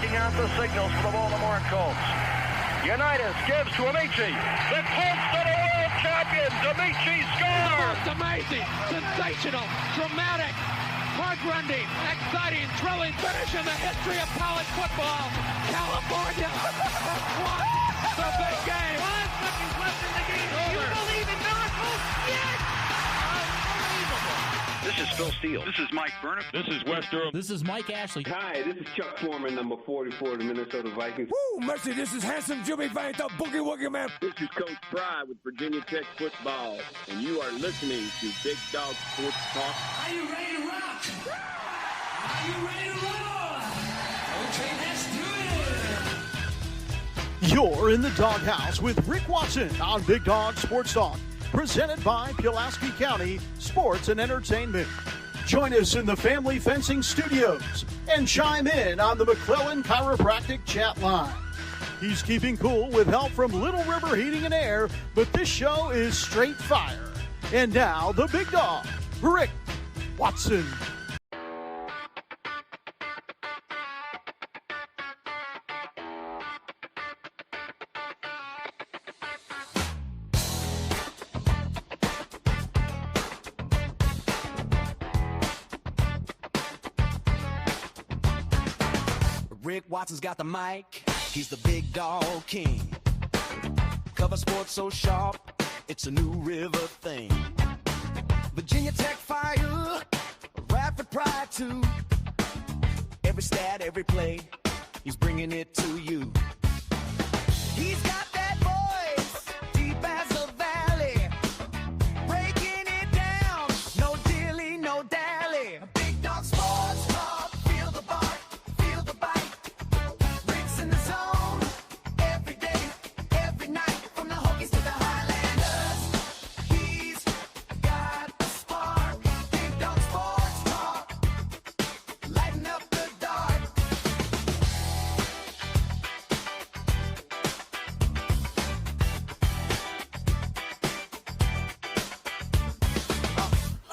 checking out the signals for the Baltimore Colts. Unitas gives to Amici. The Colts are the world champions. Amici scores. It's amazing, sensational, dramatic, heart-rending, exciting, thrilling finish in the history of college football. California won the big game. 5 seconds left in the game. Do you believe in miracles? Yes! This is Phil Steele. This is Mike Burnham. This is Wes Durham. This is Mike Ashley. Hi, this is Chuck Foreman, number 44 of the Minnesota Vikings. Woo, mercy, this is handsome Jimmy Van, the Boogie Woogie Man. This is Coach Fry with Virginia Tech Football, and you are listening to Big Dog Sports Talk. Are you ready to rock? Are you ready to roll? Okay, let's do it. You're in the doghouse with Rick Watson on Big Dog Sports Talk, presented by Pulaski County Sports and Entertainment. Join us in the Family Fencing Studios and chime in on the McClellan Chiropractic chat line. He's keeping cool with help from Little River Heating and Air, but this show is straight fire. And now, the big dog, Rick Watson. Rick Watson's got the mic, he's the big dog king. Cover sports so sharp, it's a new river thing. Virginia Tech fire, rapid pride too. Every stat, every play, he's bringing it to you. He's got that voice, deep as a valley, breaking it down, no dilly, no dally. Big dog sports talk, feel the bark.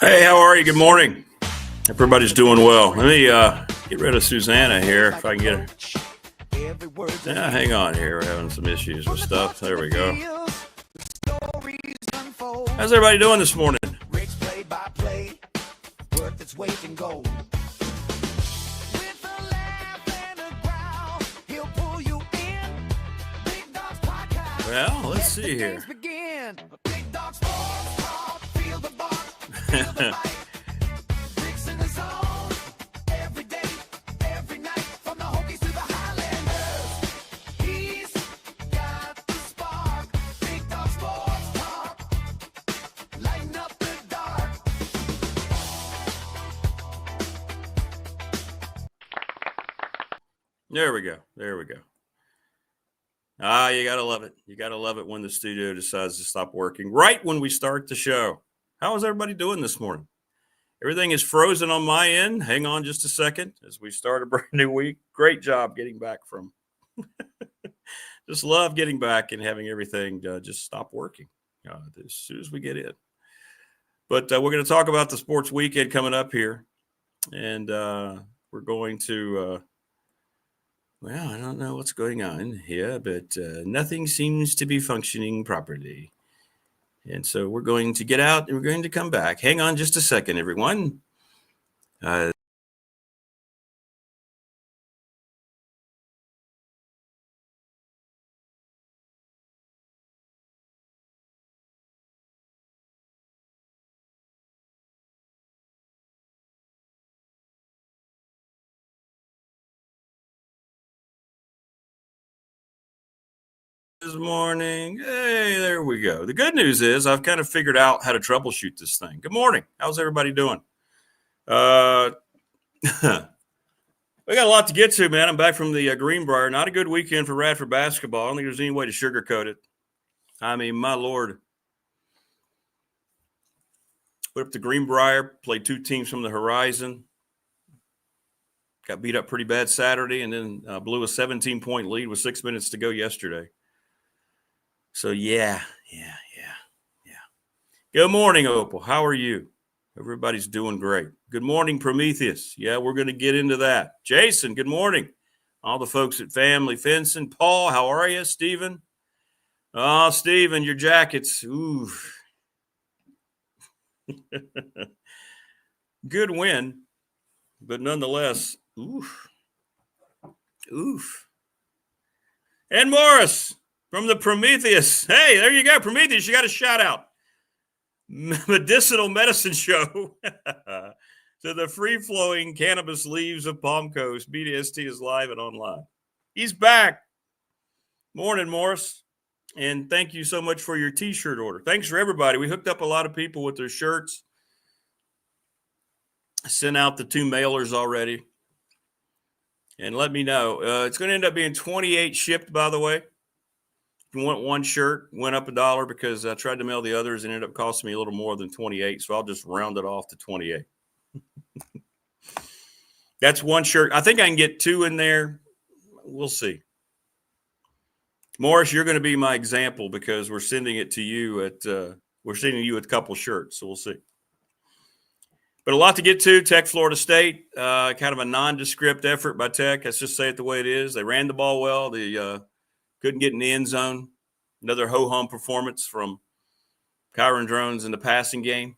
Hey, how are you? Good morning. Everybody's doing well. Let me get rid of Susanna here if I can get her. Yeah, hang on here. We're having some issues with stuff. There we go. How's everybody doing this morning? Rick's play-by-play, worth its weight in gold. With a laugh and a growl, he'll pull you in. Big Dog's podcast. Well, let's see here. Begin. Big Dog's sports talk, feel the bark. Rick's in the zone every day, every night, from the Hokies to the Highlanders. He's got the spark. Big Dog Sports Talk, lighten up the dark. There we go. There we go. Ah, you got to love it. You got to love it when the studio decides to stop working right when we start the show. How is everybody doing this morning? Everything is frozen on my end. Hang on just a second as we start a brand new week. Great job getting back from. Just love getting back and having everything just stop working as soon as we get in. But we're going to talk about the sports weekend coming up here. And we're going to, well, I don't know what's going on here, but nothing seems to be functioning properly. And so we're going to get out and we're going to come back. Hang on just a second, everyone. This morning. Hey, there we go. The good news is I've kind of figured out how to troubleshoot this thing. Good morning. How's everybody doing? We got a lot to get to, man. I'm back from the Greenbrier. Not a good weekend for Radford basketball. I don't think there's any way to sugarcoat it. I mean, my Lord. Went up to Greenbrier, played two teams from the Horizon. Got beat up pretty bad Saturday and then blew a 17-point lead with 6 minutes to go yesterday. So, yeah. Good morning, Opal. How are you? Everybody's doing great. Good morning, Prometheus. Yeah, we're going to get into that. Jason, good morning. all the folks at Family Fencing. Paul, how are you? Stephen? Oh, Stephen, your jackets. Ooh. Good win, but nonetheless, oof. Oof. And Morris from the Prometheus. Hey, there you go, Prometheus. You got a shout out. Medicinal medicine show to the free-flowing cannabis leaves of Palm Coast. BDST is live and online. He's back. Morning, Morris. And thank you so much for your T-shirt order. Thanks for everybody. We hooked up a lot of people with their shirts. Sent out the 2 mailers already. And let me know. It's going to end up being 28 shipped, by the way. If you want one shirt, went up $1 because I tried to mail the others and ended up costing me a little more than 28. So I'll just round it off to 28. That's one shirt. I think I can get 2 in there. We'll see. Morris, you're going to be my example because we're sending it to you we're sending you a couple shirts. So we'll see. But a lot to get to. Tech, Florida State, kind of a nondescript effort by Tech. Let's just say it the way it is. They ran the ball well. They couldn't get in the end zone. Another ho-hum performance from Kyron Drones in the passing game.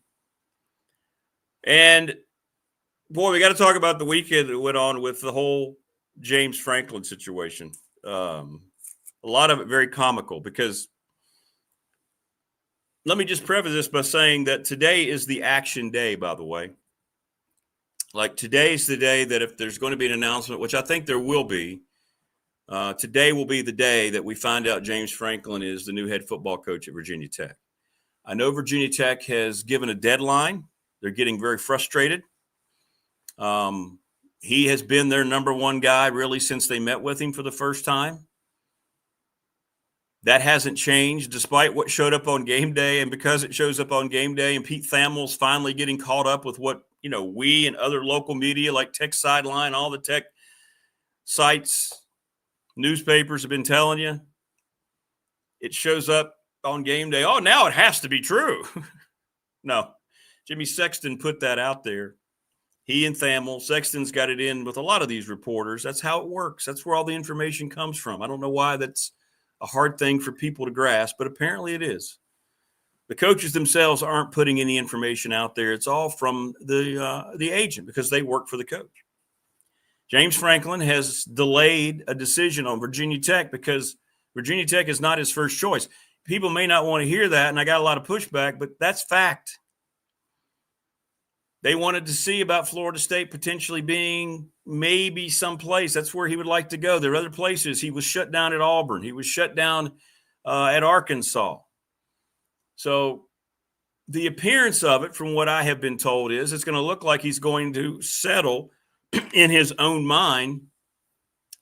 And, boy, we got to talk about the weekend that went on with the whole James Franklin situation. A lot of it very comical because let me just preface this by saying that today is the action day, by the way. Like today's the day that if there's going to be an announcement, which I think there will be, today will be the day that we find out James Franklin is the new head football coach at Virginia Tech. I know Virginia Tech has given a deadline. They're getting very frustrated. He has been their number one guy really since they met with him for the first time. That hasn't changed despite what showed up on game day. And because it shows up on game day and Pete Thamel's finally getting caught up with what, we and other local media like Tech Sideline, all the Tech sites, newspapers have been telling you, it shows up on game day. Oh, now it has to be true. No, Jimmy Sexton put that out there. He and Thamel, Sexton's got it in with a lot of these reporters. That's how it works. That's where all the information comes from. I don't know why that's a hard thing for people to grasp, but apparently it is. The coaches themselves aren't putting any information out there. It's all from the agent because they work for the coach. James Franklin has delayed a decision on Virginia Tech because Virginia Tech is not his first choice. People may not want to hear that, and I got a lot of pushback, but that's fact. They wanted to see about Florida State potentially being maybe someplace. That's where he would like to go. There are other places. He was shut down at Auburn. He was shut down at Arkansas. So the appearance of it, from what I have been told, is it's going to look like he's going to settle in his own mind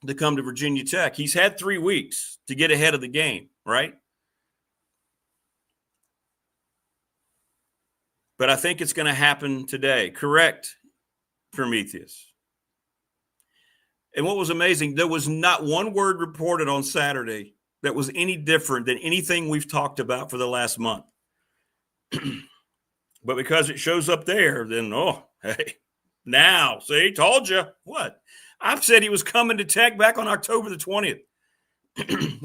to come to Virginia Tech. He's had 3 weeks to get ahead of the game, right? But I think it's going to happen today. Correct, Prometheus. And what was amazing, there was not one word reported on Saturday that was any different than anything we've talked about for the last month. But because it shows up there, then, hey, now, see, told you. What? I've said he was coming to Tech back on October the 20th.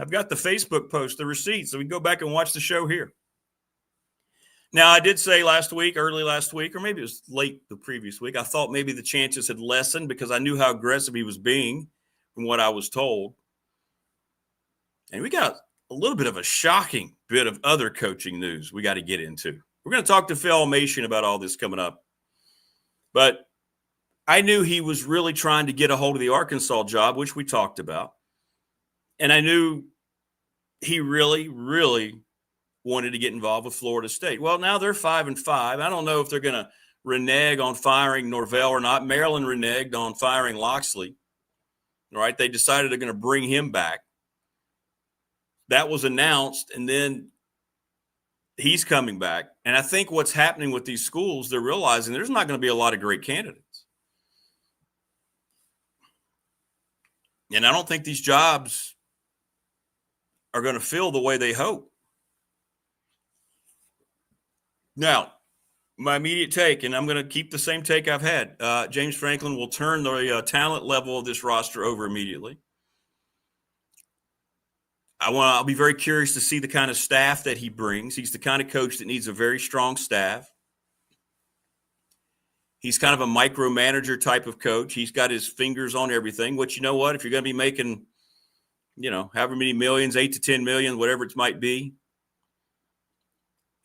I've got the Facebook post, the receipt, so we can go back and watch the show here. Now, I did say early last week, or maybe it was late the previous week, I thought maybe the chances had lessened because I knew how aggressive he was being from what I was told. And we got a little bit of a shocking bit of other coaching news we got to get into. We're going to talk to Phil Elmassian about all this coming up. But I knew he was really trying to get a hold of the Arkansas job, which we talked about. And I knew he really, really wanted to get involved with Florida State. Well, now they're 5-5. I don't know if they're going to renege on firing Norvell or not. Maryland reneged on firing Loxley. All right, they decided they're going to bring him back. That was announced, and then he's coming back. And I think what's happening with these schools, they're realizing there's not going to be a lot of great candidates. And I don't think these jobs are going to fill the way they hope. Now, my immediate take, and I'm going to keep the same take I've had, James Franklin will turn the talent level of this roster over immediately. I'll be very curious to see the kind of staff that he brings. He's the kind of coach that needs a very strong staff. He's kind of a micromanager type of coach. He's got his fingers on everything, which, you know what, if you're going to be making, however many millions, 8 to 10 million, whatever it might be,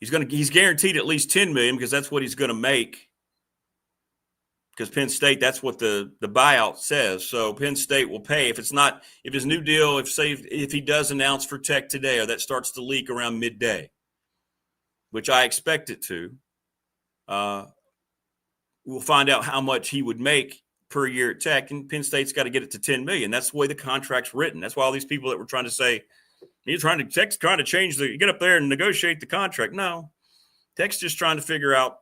he's guaranteed at least 10 million because that's what he's going to make. Because Penn State, that's what the buyout says. So Penn State will pay. If his new deal, if he does announce for Tech today, or that starts to leak around midday, which I expect it to, we'll find out how much he would make per year at Tech, and Penn State's got to get it to 10 million. That's the way the contract's written. That's why all these people that were trying to say, Tech's trying to change get up there and negotiate the contract. No, Tech's just trying to figure out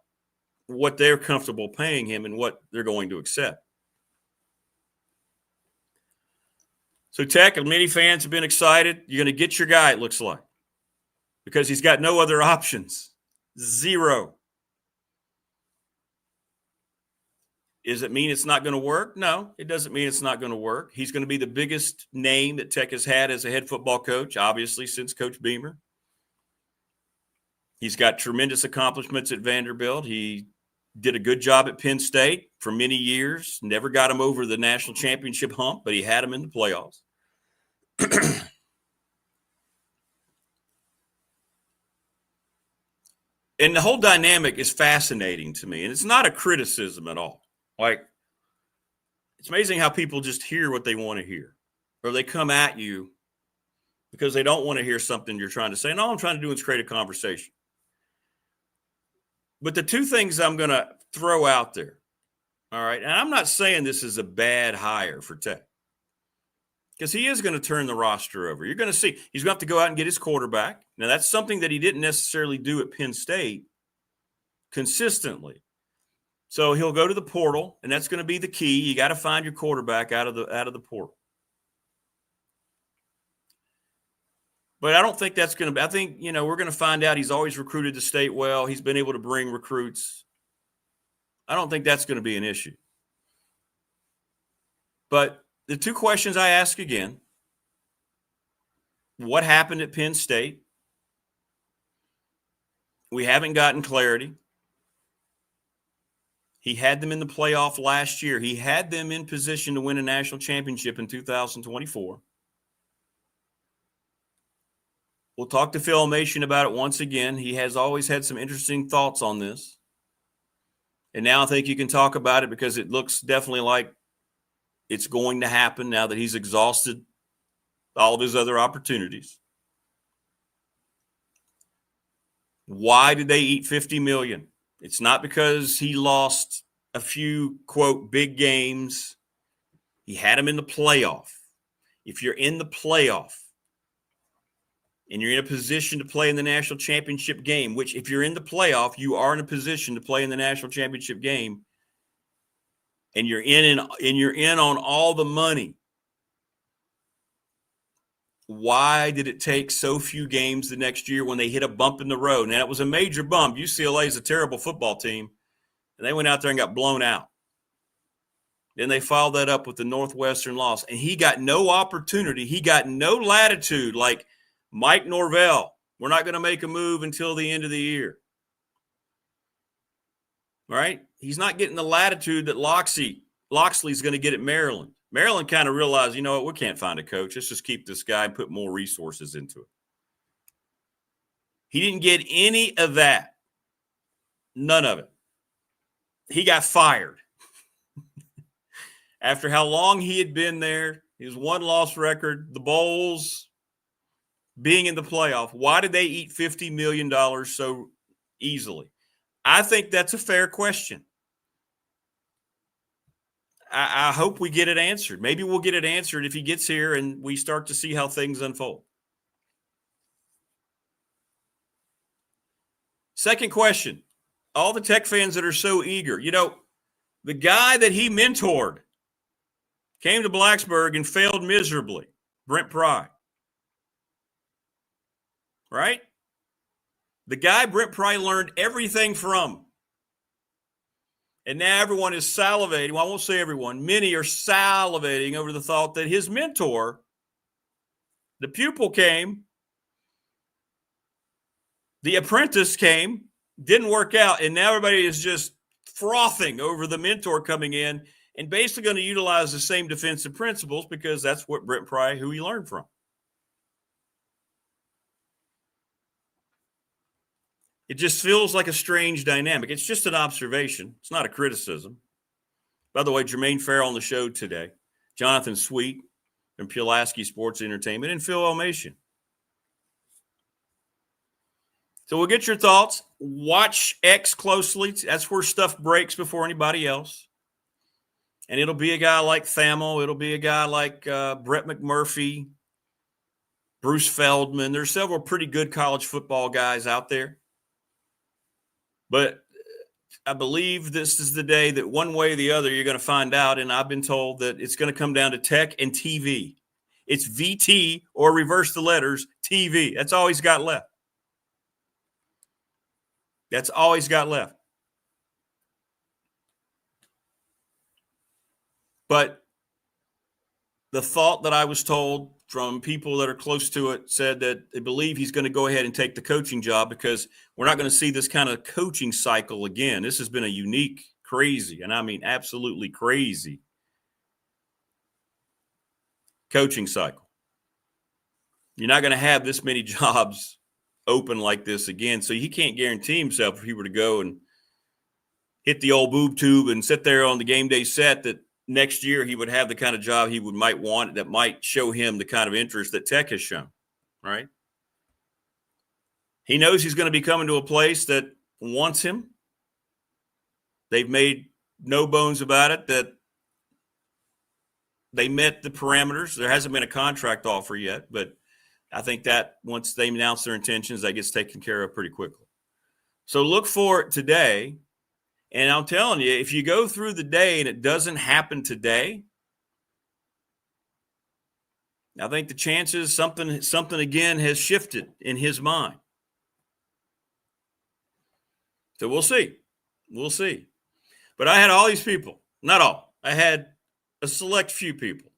what they're comfortable paying him and what they're going to accept. So Tech and many fans have been excited. You're going to get your guy, it looks like, because he's got no other options. Zero. Does it mean it's not going to work? No, it doesn't mean it's not going to work. He's going to be the biggest name that Tech has had as a head football coach, obviously, since Coach Beamer. He's got tremendous accomplishments at Vanderbilt. He did a good job at Penn State for many years. Never got him over the national championship hump, but he had him in the playoffs. And the whole dynamic is fascinating to me, and it's not a criticism at all. Like, it's amazing how people just hear what they want to hear, or they come at you because they don't want to hear something you're trying to say. And all I'm trying to do is create a conversation. But the two things I'm going to throw out there, all right, and I'm not saying this is a bad hire for Tech, because he is going to turn the roster over. You're going to see he's going to have to go out and get his quarterback. Now, that's something that he didn't necessarily do at Penn State consistently. So he'll go to the portal, and that's going to be the key. You got to find your quarterback out of the portal. But I don't think that's going to be – I think, we're going to find out he's always recruited the state well. He's been able to bring recruits. I don't think that's going to be an issue. But the two questions I ask again, what happened at Penn State? We haven't gotten clarity. He had them in the playoff last year. He had them in position to win a national championship in 2024. We'll talk to Phil Elmassian about it once again. He has always had some interesting thoughts on this. And now I think you can talk about it because it looks definitely like it's going to happen now that he's exhausted all of his other opportunities. Why did they eat $50 million? It's not because he lost a few, quote, big games. He had him in the playoff. If you're in the playoff and you're in a position to play in the national championship game, which if you're in the playoff, you are in a position to play in the national championship game, and you're in on all the money, why did it take so few games the next year when they hit a bump in the road? Now, it was a major bump. UCLA is a terrible football team, and they went out there and got blown out. Then they followed that up with the Northwestern loss, and he got no opportunity. He got no latitude like Mike Norvell. We're not going to make a move until the end of the year. All right? He's not getting the latitude that Loxley's going to get at Maryland. Maryland kind of realized, you know what, we can't find a coach. Let's just keep this guy and put more resources into it. He didn't get any of that. None of it. He got fired. After how long he had been there, his one-loss record, the bowls, being in the playoff. Why did they eat $50 million so easily? I think that's a fair question. I hope we get it answered. Maybe we'll get it answered if he gets here and we start to see how things unfold. Second question. All the Tech fans that are so eager. The guy that he mentored came to Blacksburg and failed miserably. Brent Pry. Right? The guy Brent Pry learned everything from. And now everyone is salivating. Well, I won't say everyone. Many are salivating over the thought that his mentor The pupil came. The apprentice came. Didn't work out. And now everybody is just frothing over the mentor coming in and basically going to utilize the same defensive principles because that's what Brent Pry, who he learned from. It just feels like a strange dynamic. It's just an observation. It's not a criticism. By the way, Jermaine Ferrell on the show today, Jonathan Sweet from Pulaski Sports and Entertainment, and Phil Elmassian. So we'll get your thoughts. Watch X closely. That's where stuff breaks before anybody else. And it'll be a guy like Thamel. It'll be a guy like Brett McMurphy, Bruce Feldman. There's several pretty good college football guys out there. But I believe this is the day that one way or the other you're going to find out, and I've been told that it's going to come down to tech and TV. It's VT or reverse the letters, TV. That's all he's got left. That's all he's got left. But the thought that I was told from people that are close to it said that they believe he's going to go ahead and take the coaching job because we're not going to see this kind of coaching cycle again. This has been a unique, crazy, and I mean absolutely crazy coaching cycle. You're not going to have this many jobs open like this again. So he can't guarantee himself if he were to go and hit the old boob tube and sit there on the game day set that next year he would have the kind of job he might want that might show him the kind of interest that Tech has shown, right? He knows he's going to be coming to a place that wants him. They've made no bones about it that they met the parameters. There hasn't been a contract offer yet, but I think that once they announce their intentions, that gets taken care of pretty quickly. So look for it today. And I'm telling you, if you go through the day and it doesn't happen today, I think the chances something again has shifted in his mind. So we'll see. We'll see. But I had all these people. Not all. I had a select few people.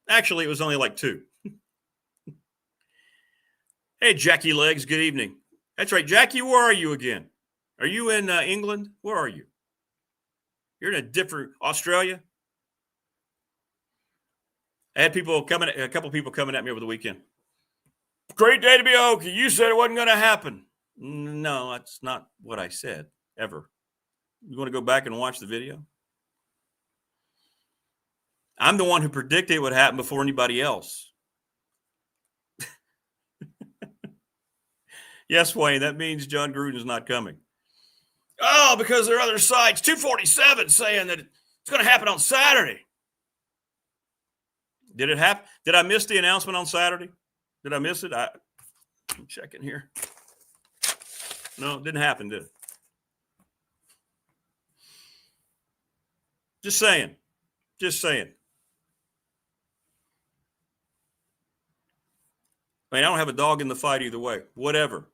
Actually, it was only like two. Hey, Jackie Legs, good evening. That's right. Jackie, where are you again? Are you in England? Where are you? You're in a different Australia? I had a couple people coming at me over the weekend. Great day to be Okie. You said it wasn't going to happen. No, that's not what I said, ever. You want to go back and watch the video? I'm the one who predicted what happened before anybody else. Yes, Wayne, that means John Gruden's not coming. Oh, because there are other sites. 247 saying that it's going to happen on Saturday. Did it happen? Did I miss the announcement on Saturday? Did I miss it? I'm checking here. No, it didn't happen, did it? Just saying. Just saying. I mean, I don't have a dog in the fight either way. Whatever.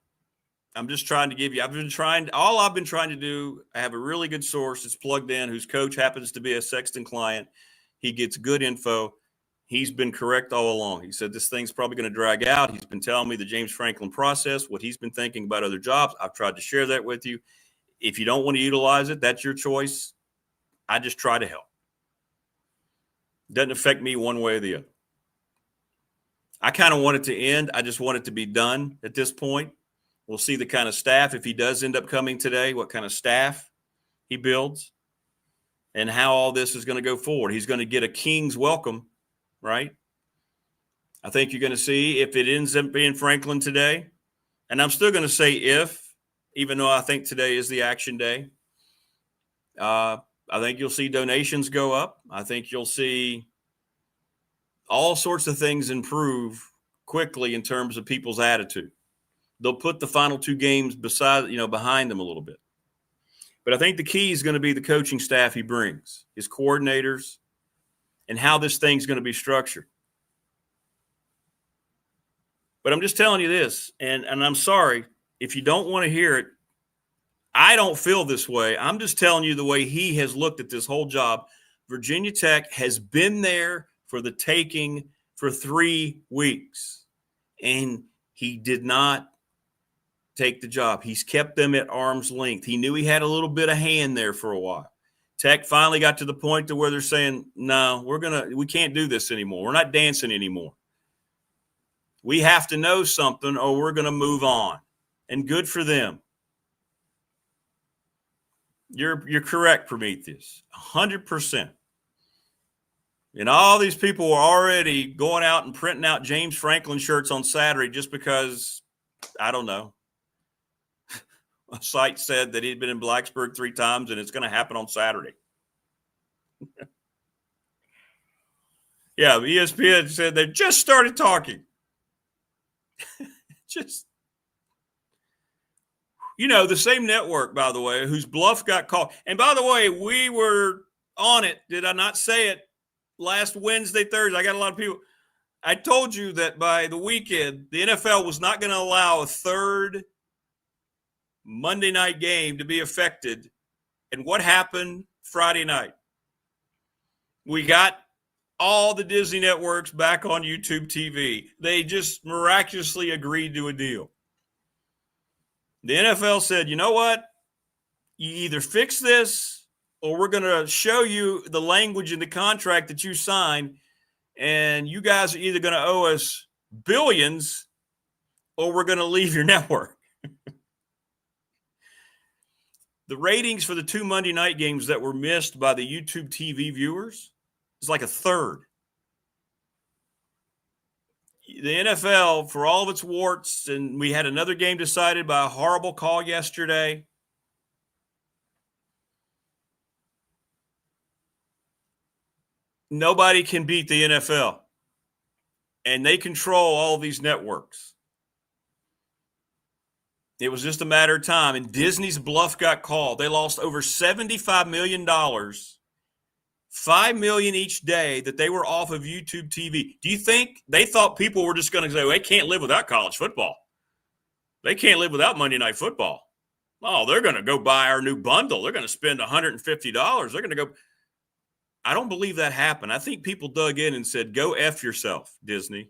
I'm just trying to give you, all I've been trying to do, I have a really good source that's plugged in, whose coach happens to be a Sexton client. He gets good info. He's been correct all along. He said this thing's probably going to drag out. He's been telling me the James Franklin process, what he's been thinking about other jobs. I've tried to share that with you. If you don't want to utilize it, that's your choice. I just try to help. Doesn't affect me one way or the other. I kind of want it to end. I just want it to be done at this point. We'll see the kind of staff, if he does end up coming today, what kind of staff he builds and how all this is going to go forward. He's going to get a king's welcome, right? I think you're going to see if it ends up being Franklin today. And I'm still going to say if, even though I think today is the action day. I think you'll see donations go up. I think you'll see all sorts of things improve quickly in terms of people's attitude. They'll put the final two games behind them a little bit. But I think the key is going to be the coaching staff he brings, his coordinators, and how this thing's going to be structured. But I'm just telling you this, and I'm sorry if you don't want to hear it. I don't feel this way. I'm just telling you the way he has looked at this whole job. Virginia Tech has been there for the taking for 3 weeks. And he did not take the job. He's kept them at arm's length. He knew he had a little bit of hand there for a while. Tech finally got to the point to where they're saying, no, we can't do this anymore. We're not dancing anymore. We have to know something or we're going to move on. And good for them. You're correct, Prometheus. 100%. And all these people were already going out and printing out James Franklin shirts on Saturday just because, I don't know, a site said that he'd been in Blacksburg 3 times and it's going to happen on Saturday. Yeah, ESPN said they just started talking. The same network, by the way, whose bluff got called. And by the way, we were on it. Did I not say it last Wednesday, Thursday? I got a lot of people. I told you that by the weekend, the NFL was not going to allow a third Monday night game to be affected. And what happened Friday night? We got all the Disney networks back on YouTube TV. They just miraculously agreed to a deal. The NFL said, you know what? You either fix this or we're going to show you the language in the contract that you signed, and you guys are either going to owe us billions or we're going to leave your network. The ratings for the 2 Monday night games that were missed by the YouTube TV viewers is like a third. The NFL, for all of its warts, and we had another game decided by a horrible call yesterday. Nobody can beat the NFL. And they control all these networks. It was just a matter of time. And Disney's bluff got called. They lost over $75 million, $5 million each day that they were off of YouTube TV. Do you think they thought people were just going to say, well, they can't live without college football? They can't live without Monday Night Football. Oh, they're going to go buy our new bundle. They're going to spend $150. They're going to go. I don't believe that happened. I think people dug in and said, go F yourself, Disney.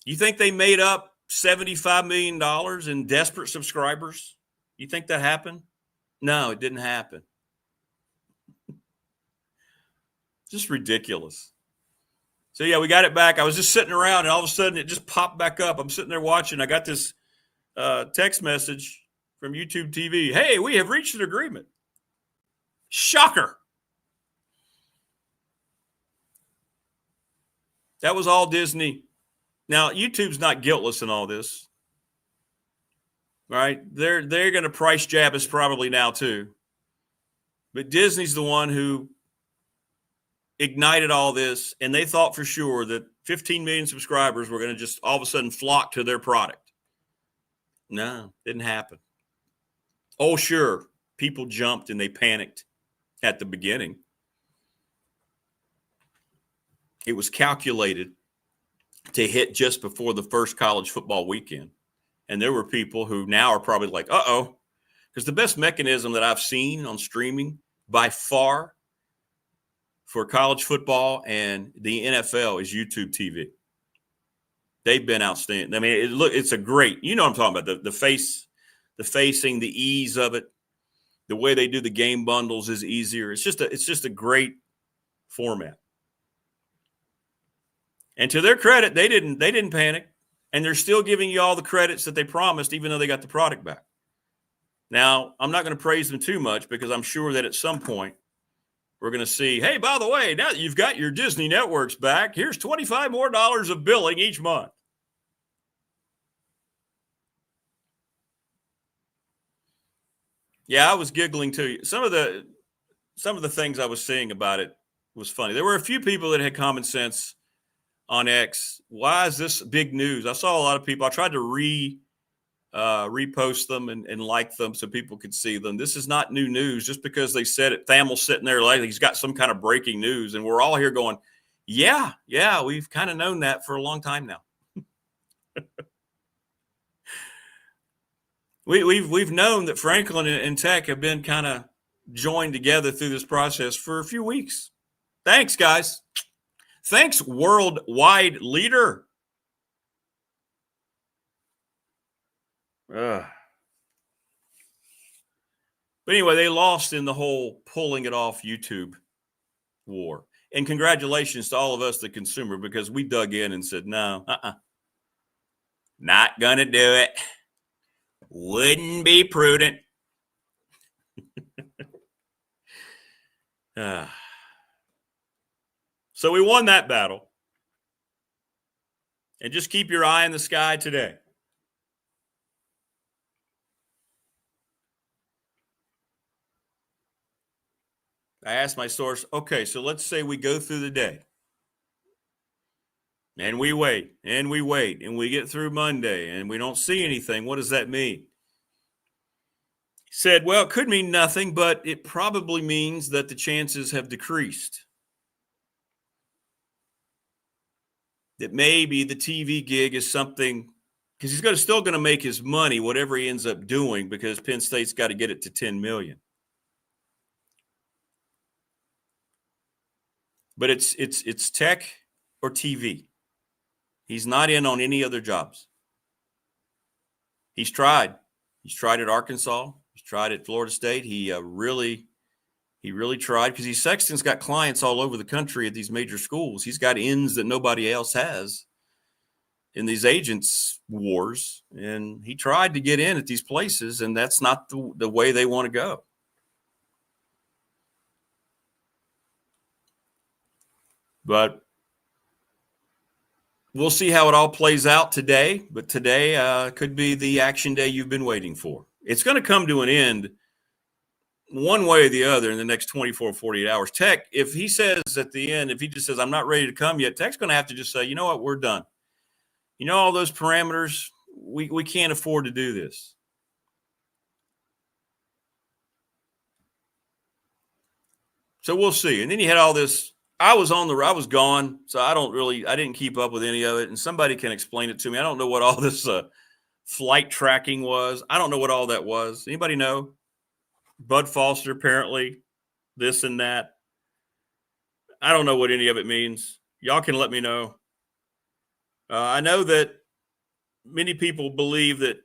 You think they made up $75 million in desperate subscribers? You think that happened? No, it didn't happen. Just ridiculous. So, yeah, we got it back. I was just sitting around, and all of a sudden it just popped back up. I'm sitting there watching. I got this text message from YouTube TV. Hey, we have reached an agreement. Shocker. That was all Disney. Now, YouTube's not guiltless in all this. Right? They're going to price jab us probably now too. But Disney's the one who ignited all this, and they thought for sure that 15 million subscribers were going to just all of a sudden flock to their product. No, didn't happen. Oh, sure, people jumped and they panicked at the beginning. It was calculated to hit just before the first college football weekend. And there were people who now are probably like, uh-oh, because the best mechanism that I've seen on streaming by far for college football and the NFL is YouTube TV. They've been outstanding. I mean, it's a great, you know what I'm talking about, the facing, the ease of it, the way they do the game bundles is easier. It's just a great format. And to their credit, they didn't panic, and they're still giving you all the credits that they promised, even though they got the product back. Now, I'm not going to praise them too much because I'm sure that at some point we're going to see, hey, by the way, now that you've got your Disney networks back, here's $25 more of billing each month. Yeah, I was giggling too. Some of the things I was seeing about it was funny. There were a few people that had common sense on X. Why is this big news? I saw a lot of people. I tried to repost them and like them so people could see them. This is not new news. Just because they said it, Thamel's sitting there like he's got some kind of breaking news, and we're all here going, yeah, we've kind of known that for a long time now. We've known that Franklin and Tech have been kind of joined together through this process for a few weeks. Thanks, guys. Thanks, worldwide leader. But anyway, they lost in the whole pulling it off YouTube war. And congratulations to all of us, the consumer, because we dug in and said, no, not going to do it. Wouldn't be prudent. So we won that battle. And just keep your eye in the sky today. I asked my source, okay, so let's say we go through the day. And we wait, and we wait, and we get through Monday, and we don't see anything. What does that mean? He said, well, it could mean nothing, but it probably means that the chances have decreased. That maybe the TV gig is something, because he's still going to make his money, whatever he ends up doing, because Penn State's got to get it to $10 million. But it's tech or TV. He's not in on any other jobs. He's tried. He's tried at Arkansas. He's tried at Florida State. He really tried, because Sexton's got clients all over the country at these major schools. He's got ins that nobody else has in these agents' wars. And he tried to get in at these places, and that's not the way they want to go. But we'll see how it all plays out today. But today could be the action day you've been waiting for. It's going to come to an end one way or the other in the next 24, 48 hours. Tech, if he says at the end, if he just says, I'm not ready to come yet, Tech's going to have to just say, you know what, we're done. You know, all those parameters, we can't afford to do this. So we'll see. And then you had all this. I was gone, so I didn't keep up with any of it. And somebody can explain it to me. I don't know what all this flight tracking was. I don't know what all that was. Anybody know? Bud Foster, apparently, this and that. I don't know what any of it means. Y'all can let me know. I know that many people believe that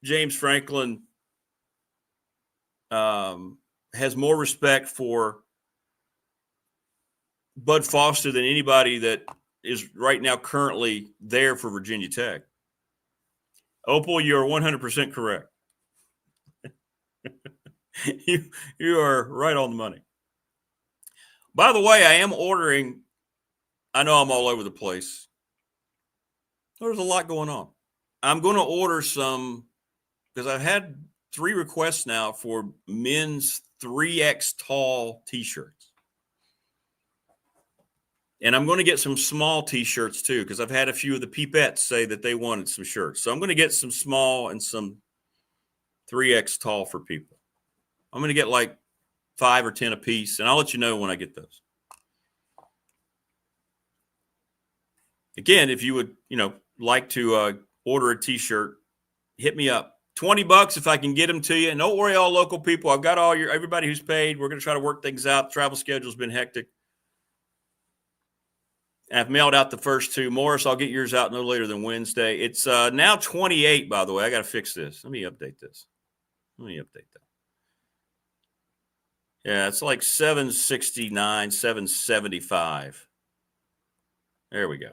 James Franklin has more respect for Bud Foster than anybody that is right now currently there for Virginia Tech. Opal, you're 100% correct. You are right on the money. By the way, I am ordering. I know I'm all over the place. There's a lot going on. I'm going to order some, because I've had 3 requests now for men's 3X tall T-shirts. And I'm going to get some small T-shirts too, because I've had a few of the peepettes say that they wanted some shirts. So I'm going to get some small and some 3X tall for people. I'm going to get like 5 or 10 a piece, and I'll let you know when I get those. Again, if you would, like to order a T-shirt, hit me up. $20 if I can get them to you. And don't worry, all local people. I've got everybody who's paid. We're going to try to work things out. Travel schedule's been hectic. I've mailed out the first 2. Morris, I'll get yours out no later than Wednesday. It's now 28, by the way. I got to fix this. Let me update this. That. Yeah, it's like 769, 775. There we go.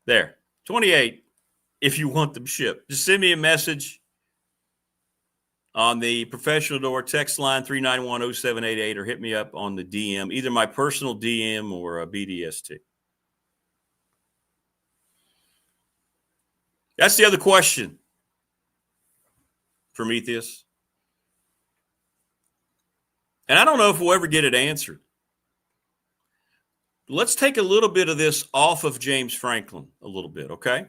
There. 28 if you want them shipped. Just send me a message on the professional door text line 3910788 or hit me up on the DM, either my personal DM or a BDST. That's the other question, Prometheus. And I don't know if we'll ever get it answered. Let's take a little bit of this off of James Franklin a little bit, okay?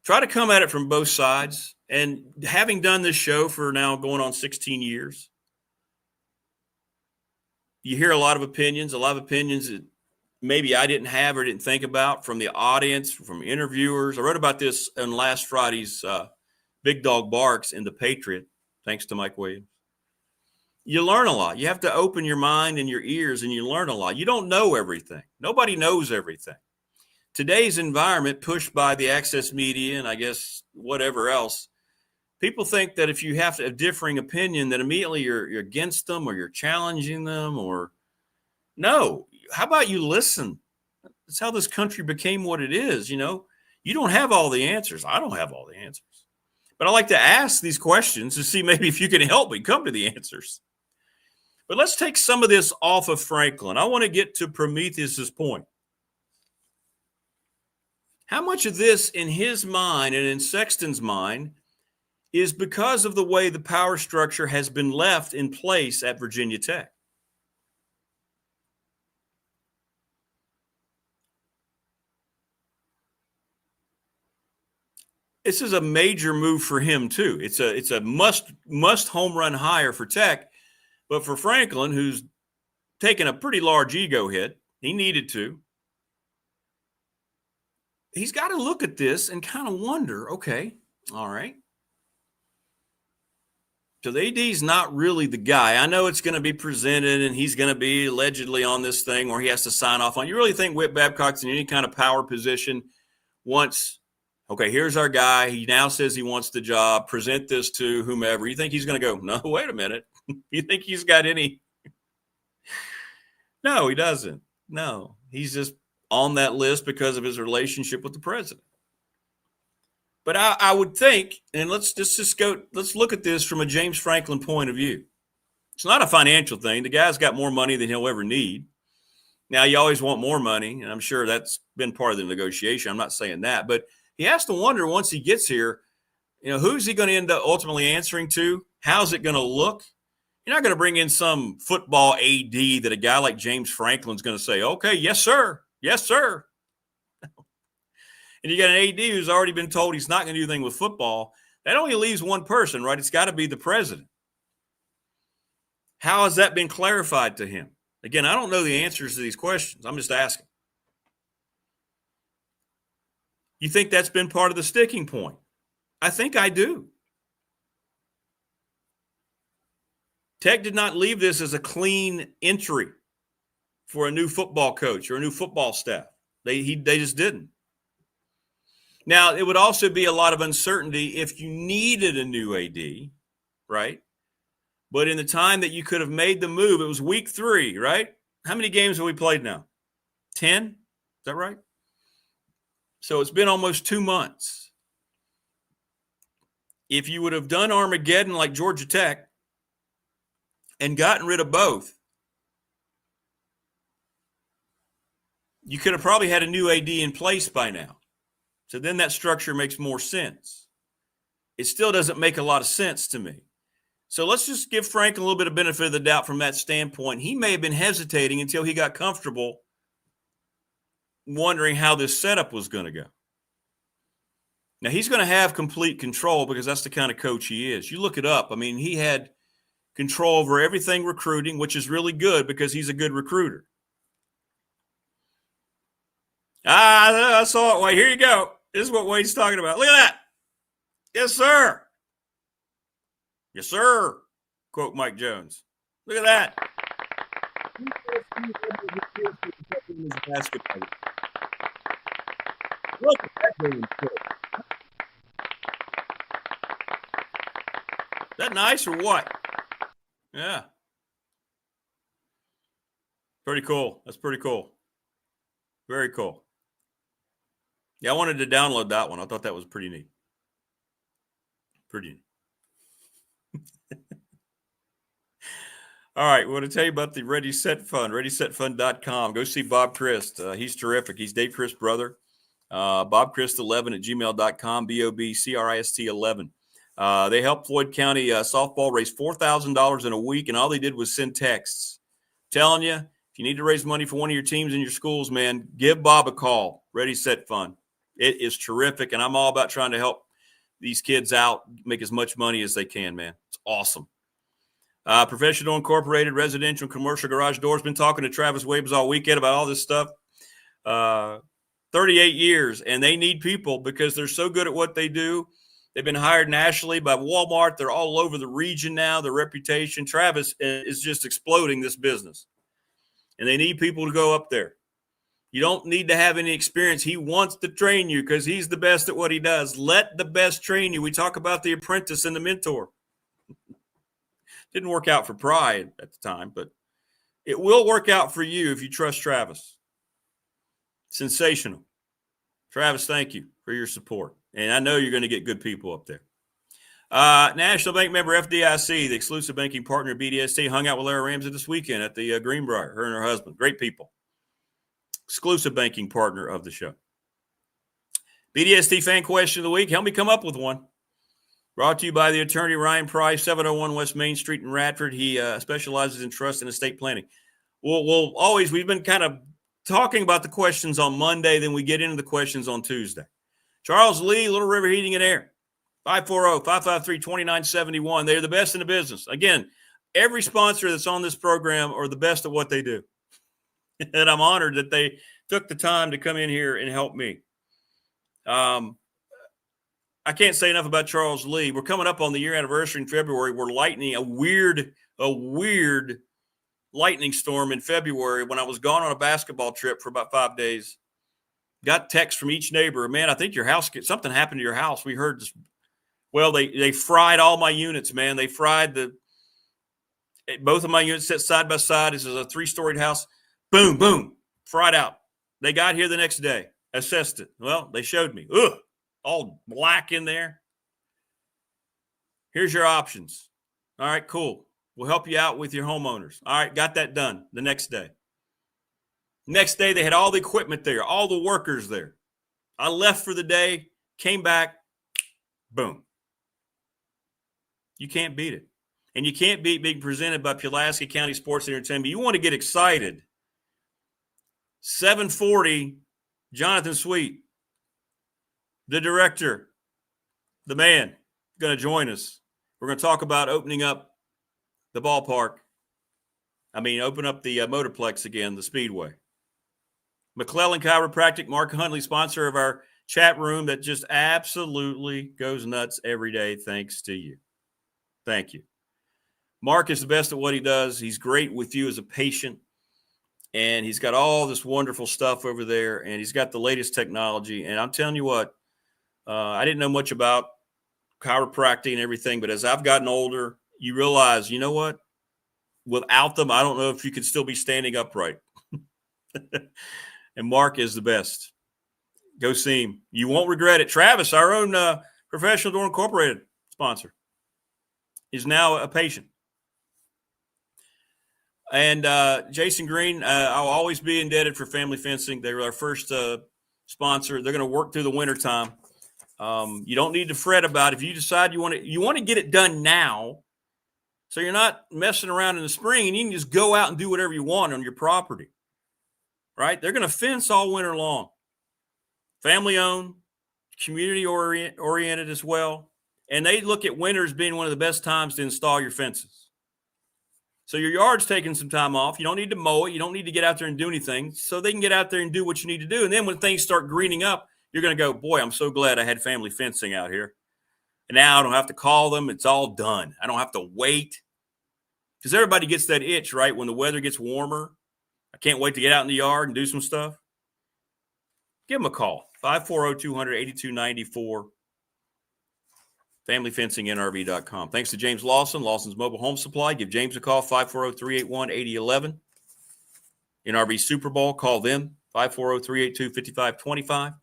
Try to come at it from both sides. And having done this show for now going on 16 years, you hear a lot of opinions that maybe I didn't have or didn't think about from the audience, from interviewers. I wrote about this on last Friday's Big Dog Barks in The Patriot, thanks to Mike Williams. You learn a lot. You have to open your mind and your ears, and you learn a lot. You don't know everything. Nobody knows everything. today's environment pushed by the access media and I guess whatever else, people think that if you have a differing opinion that immediately you're against them or you're challenging them or no. How about you listen? That's how this country became what it is. You know, you don't have all the answers. I don't have all the answers. But I like to ask these questions to see maybe if you can help me come to the answers. But let's take some of this off of Franklin. I want to get to Prometheus's point. How much of this in his mind and in Sexton's mind is because of the way the power structure has been left in place at Virginia Tech? This is a major move for him too. It's a must home run hire for Tech, but for Franklin, who's taken a pretty large ego hit, he needed to. He's got to look at this and kind of wonder, okay, all right. So the AD's not really the guy. I know it's going to be presented and he's going to be allegedly on this thing where he has to sign off on. You really think Whit Babcock's in any kind of power position once, okay, here's our guy. He now says he wants the job. Present this to whomever. You think he's going to go, no, wait a minute. You think he's got any? No, he doesn't. No, he's just on that list because of his relationship with the president. But I would think, and let's look at this from a James Franklin point of view. It's not a financial thing. The guy's got more money than he'll ever need. Now, you always want more money, and I'm sure that's been part of the negotiation. I'm not saying that, but he has to wonder once he gets here, you know, who's he going to end up ultimately answering to? How's it going to look? You're not going to bring in some football AD that a guy like James Franklin's going to say, okay, yes, sir. Yes, sir. And you got an AD who's already been told he's not going to do anything with football. That only leaves one person, right? It's got to be the president. How has that been clarified to him? Again, I don't know the answers to these questions. I'm just asking. You think that's been part of the sticking point? I think I do. Tech did not leave this as a clean entry for a new football coach or a new football staff. They just didn't. Now, it would also be a lot of uncertainty if you needed a new AD, right? But in the time that you could have made the move, it was week 3, right? How many games have we played now? 10? Is that right? So it's been almost 2 months. If you would have done Armageddon like Georgia Tech and gotten rid of both, you could have probably had a new AD in place by now. So then that structure makes more sense. It still doesn't make a lot of sense to me. So let's just give Frank a little bit of benefit of the doubt from that standpoint. He may have been hesitating until he got comfortable, wondering how this setup was going to go. Now, he's going to have complete control because that's the kind of coach he is. You look it up. I mean, he had control over everything recruiting, which is really good because he's a good recruiter. I saw it, Wade. Here you go. This is what Wade's talking about. Look at that. Yes, sir. Yes, sir. Quote Mike Jones. Look at that. Look at that game. Is that nice or what? Yeah. Pretty cool. That's pretty cool. Very cool. Yeah, I wanted to download that one. I thought that was pretty neat. Pretty neat. All right, we want to tell you about the Ready Set Fund, ReadySetFund.com. Go see Bob Christ. He's terrific. He's Dave Christ's brother. BobChrist11 at gmail.com, BobChrist11. They helped Floyd County softball raise $4,000 in a week, and all they did was send texts. Telling you, if you need to raise money for one of your teams in your schools, man, give Bob a call. Ready, Set, Fund. It is terrific, and I'm all about trying to help these kids out, make as much money as they can, man. It's awesome. Professional Incorporated Residential and Commercial Garage Doors. Been talking to Travis Wabes all weekend about all this stuff. 38 years, and they need people because they're so good at what they do. They've been hired nationally by Walmart. They're all over the region now, their reputation. Travis is just exploding this business, and they need people to go up there. You don't need to have any experience. He wants to train you because he's the best at what he does. Let the best train you. We talk about the apprentice and the mentor. Didn't work out for Pride at the time, but it will work out for you if you trust Travis. Sensational. Travis, thank you for your support. And I know you're going to get good people up there. National Bank member FDIC, the exclusive banking partner of BDST, hung out with Lara Ramsey this weekend at the Greenbrier, her and her husband. Great people. Exclusive banking partner of the show. BDST fan question of the week. Help me come up with one. Brought to you by the attorney Ryan Price, 701 West Main Street in Radford. He specializes in trust and estate planning. We've been kind of talking about the questions on Monday, then we get into the questions on Tuesday. Charles Lee, Little River Heating and Air, 540-553-2971. They're the best in the business. Again, every sponsor that's on this program are the best at what they do. And I'm honored that they took the time to come in here and help me. I can't say enough about Charles Lee. We're coming up on the year anniversary in February. We're lightning a weird lightning storm in February when I was gone on a basketball trip for about 5 days. Got texts from each neighbor. Man, I think your house, something happened to your house. We heard this. Well, they fried all my units, man. They fried both of my units set side by side. This is a 3-storied house. Boom, boom, fried out. They got here the next day, assessed it. Well, they showed me. Ugh, all black in there. Here's your options. All right, cool. We'll help you out with your homeowners. All right, got that done the next day. Next day, they had all the equipment there, all the workers there. I left for the day, came back, boom. You can't beat it. And you can't beat being presented by Pulaski County Sports and Entertainment. You want to get excited. 7:40, Jonathan Sweet, the director, the man, going to join us. We're going to talk about opening up the ballpark. Open up the Motorplex again, the Speedway. McClellan Chiropractic, Mark Huntley, sponsor of our chat room that just absolutely goes nuts every day thanks to you. Thank you. Mark is the best at what he does. He's great with you as a patient. And he's got all this wonderful stuff over there, and he's got the latest technology. And I'm telling you what, I didn't know much about chiropractic and everything, but as I've gotten older, you realize, you know what? Without them, I don't know if you could still be standing upright. And Mark is the best. Go see him. You won't regret it. Travis, our own Professional Door Incorporated sponsor, is now a patient. And Jason Green, I'll always be indebted for Family Fencing. They were our first sponsor. They're going to work through the wintertime. You don't need to fret about it. If you decide you want to get it done now, so you're not messing around in the spring, and you can just go out and do whatever you want on your property, right? They're going to fence all winter long. Family-owned, community-oriented as well. And they look at winter as being one of the best times to install your fences. So your yard's taking some time off. You don't need to mow it. You don't need to get out there and do anything. So they can get out there and do what you need to do. And then when things start greening up, you're going to go, boy, I'm so glad I had Family Fencing out here. And now I don't have to call them. It's all done. I don't have to wait. Because everybody gets that itch, right, when the weather gets warmer. I can't wait to get out in the yard and do some stuff. Give them a call, 540-200-8294. FamilyFencingNRV.com. Thanks to James Lawson, Lawson's Mobile Home Supply. Give James a call, 540-381-8011. NRV Super Bowl, call them, 540-382-5525.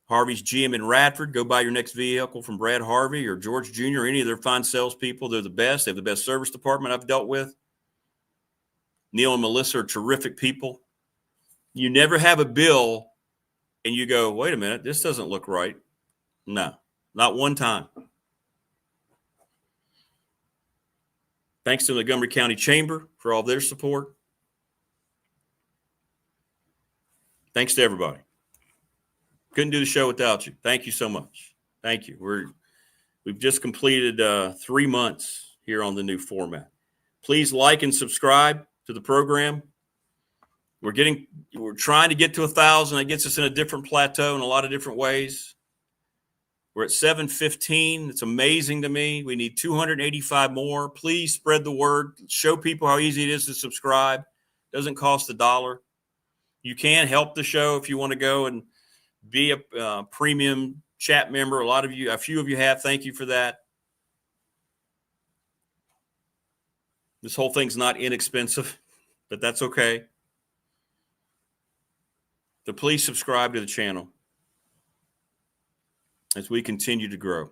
Harvey's GM in Radford. Go buy your next vehicle from Brad Harvey or George Jr. or any of their fine salespeople. They're the best. They have the best service department I've dealt with. Neil and Melissa are terrific people. You never have a bill and you go, wait a minute, this doesn't look right. No, not one time. Thanks to the Montgomery County Chamber for all their support. Thanks to everybody. Couldn't do the show without you. Thank you so much. Thank you. We've just completed 3 months here on the new format. Please like and subscribe to the program. We're trying to get to 1,000. That gets us in a different plateau in a lot of different ways. We're at 715. It's amazing to me. We need 285 more. Please spread the word. Show people how easy it is to subscribe. Doesn't cost $1. You can help the show if you want to go and be a premium chat member. A few of you have. Thank you for that. This whole thing's not inexpensive, but that's okay. So please subscribe to the channel as we continue to grow.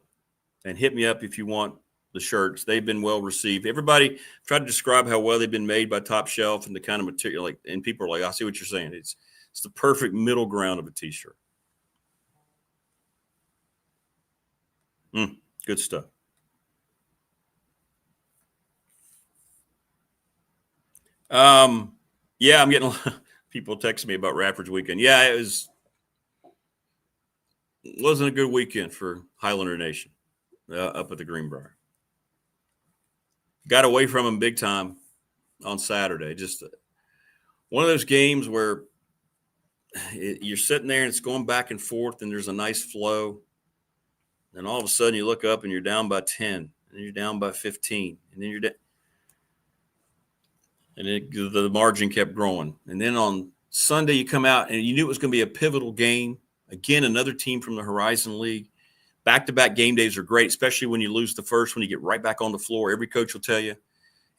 And hit me up if you want the shirts. They've been well received. Everybody tried to describe how well they've been made by Top Shelf and the kind of material, and people are like, I see what you're saying. It's the perfect middle ground of a t-shirt. Good stuff. Yeah, I'm getting a lot of people texting me about Radford's weekend. Yeah, it wasn't a good weekend for Highlander Nation up at the Greenbrier. Got away from them big time on Saturday. Just one of those games where you're sitting there and it's going back and forth and there's a nice flow. And all of a sudden you look up and you're down by 10, and then you're down by 15, and then you're down. And the margin kept growing. And then on Sunday you come out and you knew it was going to be a pivotal game. Again, another team from the Horizon League. Back-to-back game days are great, especially when you lose the first one. You get right back on the floor. Every coach will tell you.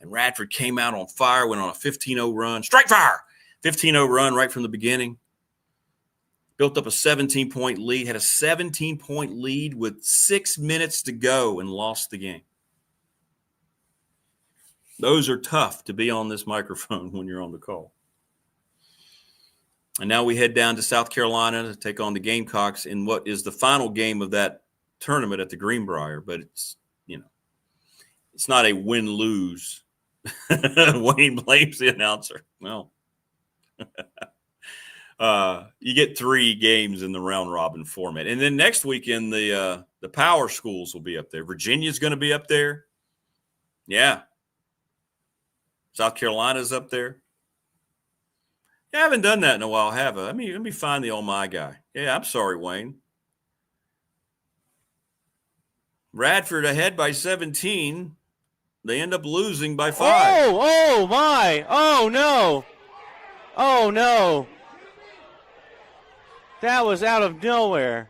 And Radford came out on fire, went on a 15-0 run. Strike fire! 15-0 run right from the beginning. Built up a 17-point lead, had a 17-point lead with 6 minutes to go and lost the game. Those are tough to be on this microphone when you're on the call. And now we head down to South Carolina to take on the Gamecocks in what is the final game of that tournament at the Greenbrier. But it's, it's not a win-lose. Wayne blames the announcer. Well, you get 3 games in the round-robin format. And then next weekend, the power schools will be up there. Virginia's going to be up there. Yeah. South Carolina's up there. Yeah, I haven't done that in a while, have I? Let me find the Oh My guy. Yeah, I'm sorry, Wayne. Radford ahead by 17. They end up losing by 5. Oh my. Oh, no. Oh, no. That was out of nowhere.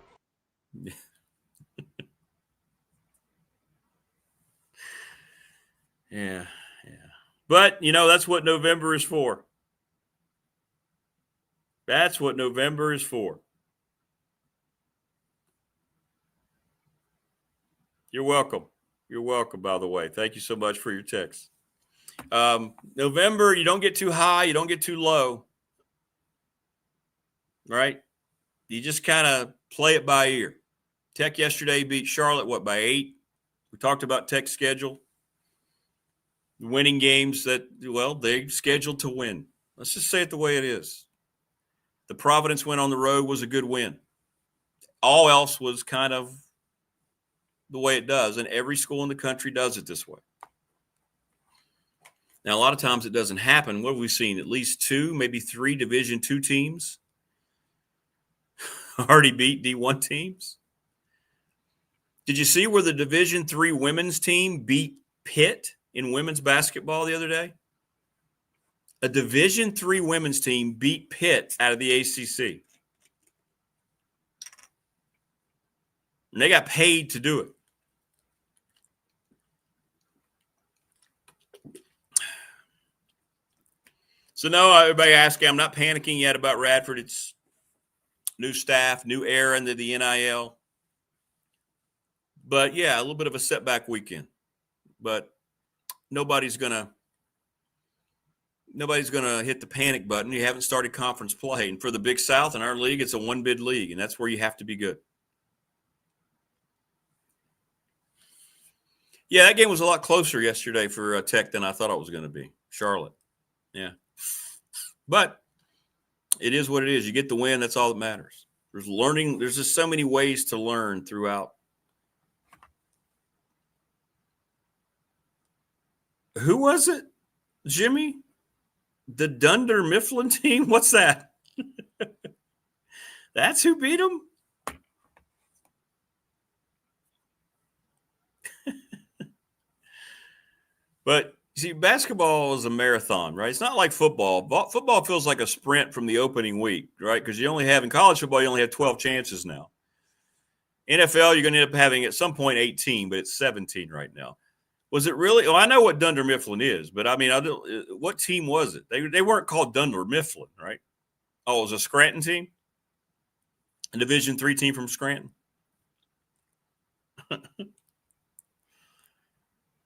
Yeah. But, that's what November is for. That's what November is for. You're welcome. You're welcome, by the way. Thank you so much for your text. November, you don't get too high. You don't get too low. Right? You just kind of play it by ear. Tech yesterday beat Charlotte, by 8? We talked about Tech's schedule. Winning games that, they scheduled to win. Let's just say it the way it is. The Providence win on the road was a good win. All else was kind of the way it does, and every school in the country does it this way. Now, a lot of times it doesn't happen. What have we seen? At least 2, maybe 3 Division II teams already beat D1 teams. Did you see where the Division III women's team beat Pitt in women's basketball the other day? A Division III women's team beat Pitt out of the ACC. And they got paid to do it. So, no, everybody asking, I'm not panicking yet about Radford. It's new staff, new era into the NIL. But, yeah, a little bit of a setback weekend. But nobody's going to hit the panic button. You haven't started conference play. And for the Big South in our league, it's a one-bid league, and that's where you have to be good. Yeah, that game was a lot closer yesterday for Tech than I thought it was going to be. Charlotte. Yeah. But it is what it is. You get the win. That's all that matters. There's learning. There's just so many ways to learn throughout. Who was it, Jimmy? The Dunder Mifflin team? What's that? That's who beat them? But See, basketball is a marathon, right? It's not like football. Football feels like a sprint from the opening week, right? Because in college football, you only have 12 chances now. NFL, you're going to end up having at some point 18, but it's 17 right now. Was it really? Well, I know what Dunder Mifflin is, but I mean, what team was it? They weren't called Dunder Mifflin, right? Oh, it was a Scranton team? A Division III team from Scranton?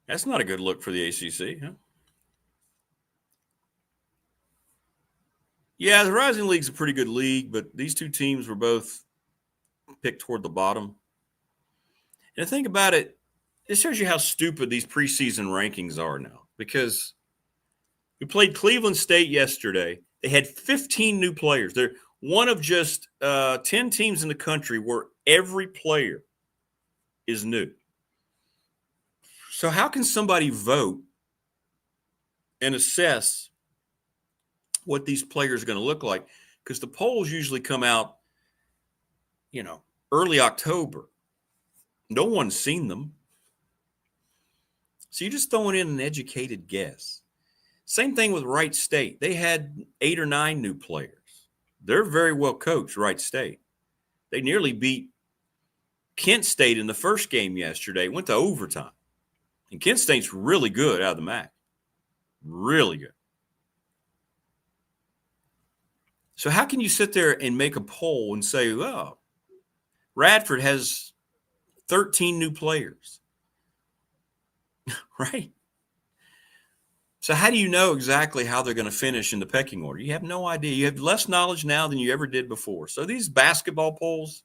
That's not a good look for the ACC, huh? Yeah, the Rising League's a pretty good league, but these two teams were both picked toward the bottom. And think about it, it shows you how stupid these preseason rankings are now, because we played Cleveland State yesterday. They had 15 new players. They're one of just 10 teams in the country where every player is new. So how can somebody vote and assess what these players are going to look like? Because the polls usually come out, early October. No one's seen them. So you're just throwing in an educated guess. Same thing with Wright State. They had 8 or 9 new players. They're very well coached, Wright State. They nearly beat Kent State in the first game yesterday. Went to overtime. And Kent State's really good out of the MAC. Really good. So how can you sit there and make a poll and say, well, Radford has 13 new players, right? So how do you know exactly how they're going to finish in the pecking order? You have no idea. You have less knowledge now than you ever did before. So these basketball polls,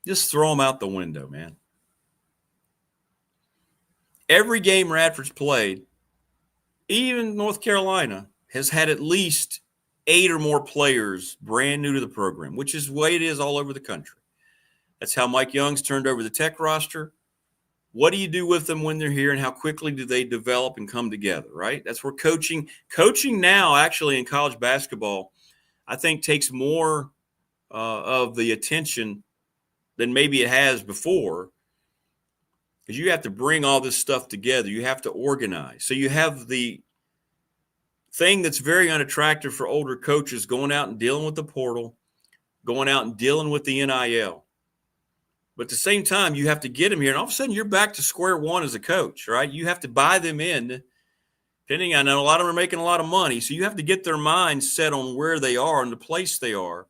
just throw them out the window, man. Every game Radford's played, even North Carolina, has had at least 8 or more players brand new to the program, which is the way it is all over the country. That's how Mike Young's turned over the Tech roster. What do you do with them when they're here, and how quickly do they develop and come together, right? That's where coaching now actually in college basketball, I think takes more of the attention than maybe it has before, because you have to bring all this stuff together. You have to organize. So you have the thing that's very unattractive for older coaches, going out and dealing with the portal, going out and dealing with the NIL. But at the same time, you have to get them here, and all of a sudden you're back to square one as a coach, right? You have to buy them in. Depending, I know a lot of them are making a lot of money, so you have to get their minds set on where they are and the place they are,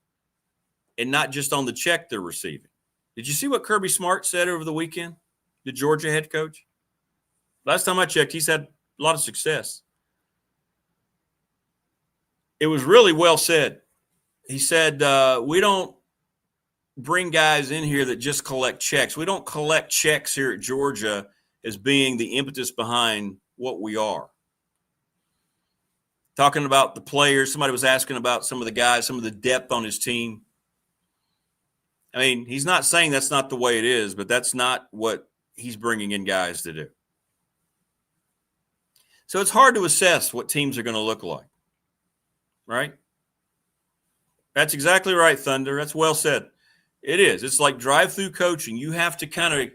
and not just on the check they're receiving. Did you see what Kirby Smart said over the weekend, the Georgia head coach? Last time I checked, he's had a lot of success. It was really well said. He said, we don't bring guys in here that just collect checks. We don't collect checks here at Georgia as being the impetus behind what we are. Talking about the players, somebody was asking about some of the guys, some of the depth on his team. I mean, he's not saying that's not the way it is, but that's not what he's bringing in guys to do. So it's hard to assess what teams are going to look like, right? That's exactly right, Thunder. That's well said. It is. It's like drive-through coaching. You have to kind of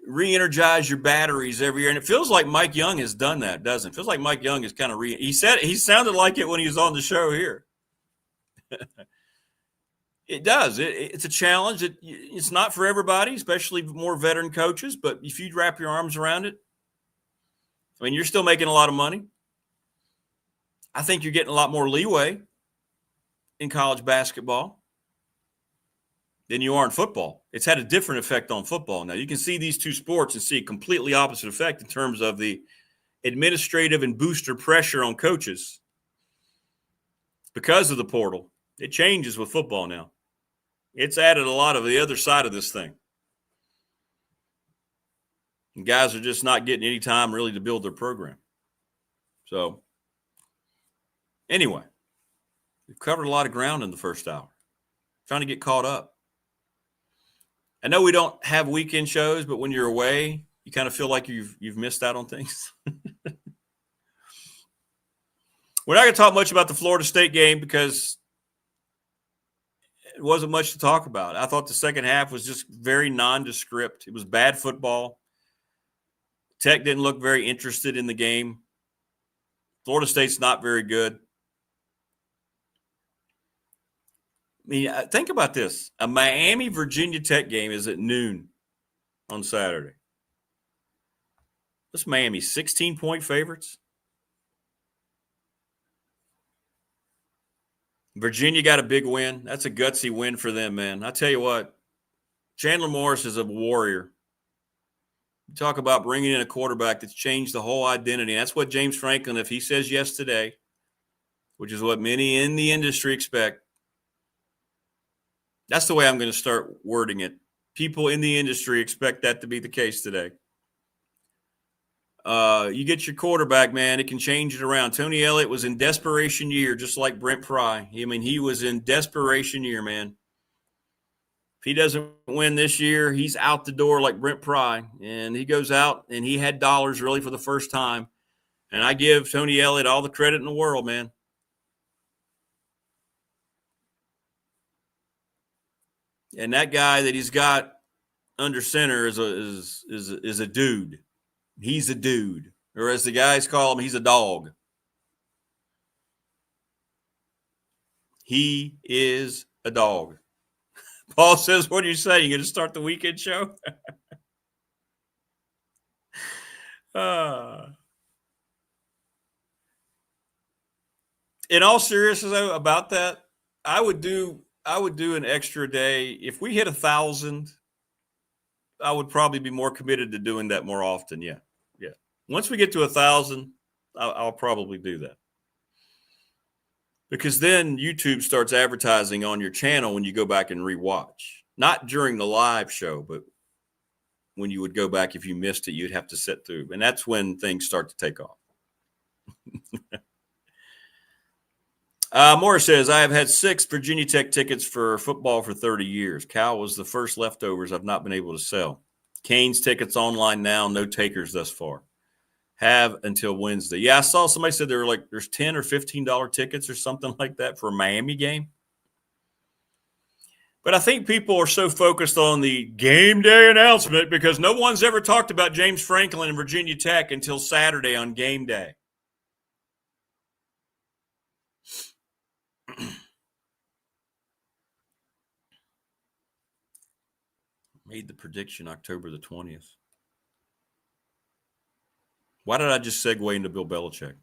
re-energize your batteries every year. And it feels like Mike Young has done that, doesn't it? It feels like Mike Young is kind of he sounded like it when he was on the show here. It does. It's a challenge. It's not for everybody, especially more veteran coaches. But if you wrap your arms around it, I mean, you're still making a lot of money. I think you're getting a lot more leeway in college basketball than you are in football. It's had a different effect on football. Now, you can see these two sports and see a completely opposite effect in terms of the administrative and booster pressure on coaches because of the portal. It changes with football now. It's added a lot of the other side of this thing. And guys are just not getting any time really to build their program. So, anyway, we've covered a lot of ground in the first hour. Trying to get caught up. I know we don't have weekend shows, but when you're away, you kind of feel like you've missed out on things. We're not going to talk much about the Florida State game because it wasn't much to talk about. I thought the second half was just very nondescript. It was bad football. Tech didn't look very interested in the game. Florida State's not very good. I mean, think about this. A Miami-Virginia Tech game is at noon on Saturday. This Miami 16-point favorites. Virginia got a big win. That's a gutsy win for them, man. I tell you what, Chandler Morris is a warrior. You talk about bringing in a quarterback that's changed the whole identity. That's what James Franklin, if he says yes today, which is what many in the industry expect, that's the way I'm going to start wording it. People in the industry expect that to be the case today. You get your quarterback, man, it can change it around. Tony Elliott was in desperation year, just like Brent Pry. I mean, he was in desperation year, man. If he doesn't win this year, he's out the door like Brent Pry. And he goes out, and he had dollars really for the first time. And I give Tony Elliott all the credit in the world, man. And that guy that he's got under center is a dude. He's a dude. Or as the guys call him, he's a dog. He is a dog. Paul says, what do you say? You going to start the weekend show? In all seriousness, though, about that, I would do an extra day. If we hit 1,000, I would probably be more committed to doing that more often. Yeah. Once we get to 1,000, I'll probably do that. Because then YouTube starts advertising on your channel when you go back and rewatch. Not during the live show, but when you would go back, if you missed it, you'd have to sit through. And that's when things start to take off. Morris says, I have had 6 Virginia Tech tickets for football for 30 years. Cal was the first leftovers I've not been able to sell. Canes tickets online now, no takers thus far. Have until Wednesday. Yeah, I saw somebody said there's $10 or $15 tickets or something like that for a Miami game. But I think people are so focused on the game day announcement because no one's ever talked about James Franklin and Virginia Tech until Saturday on game day. Made the prediction October the 20th. Why did I just segue into Bill Belichick?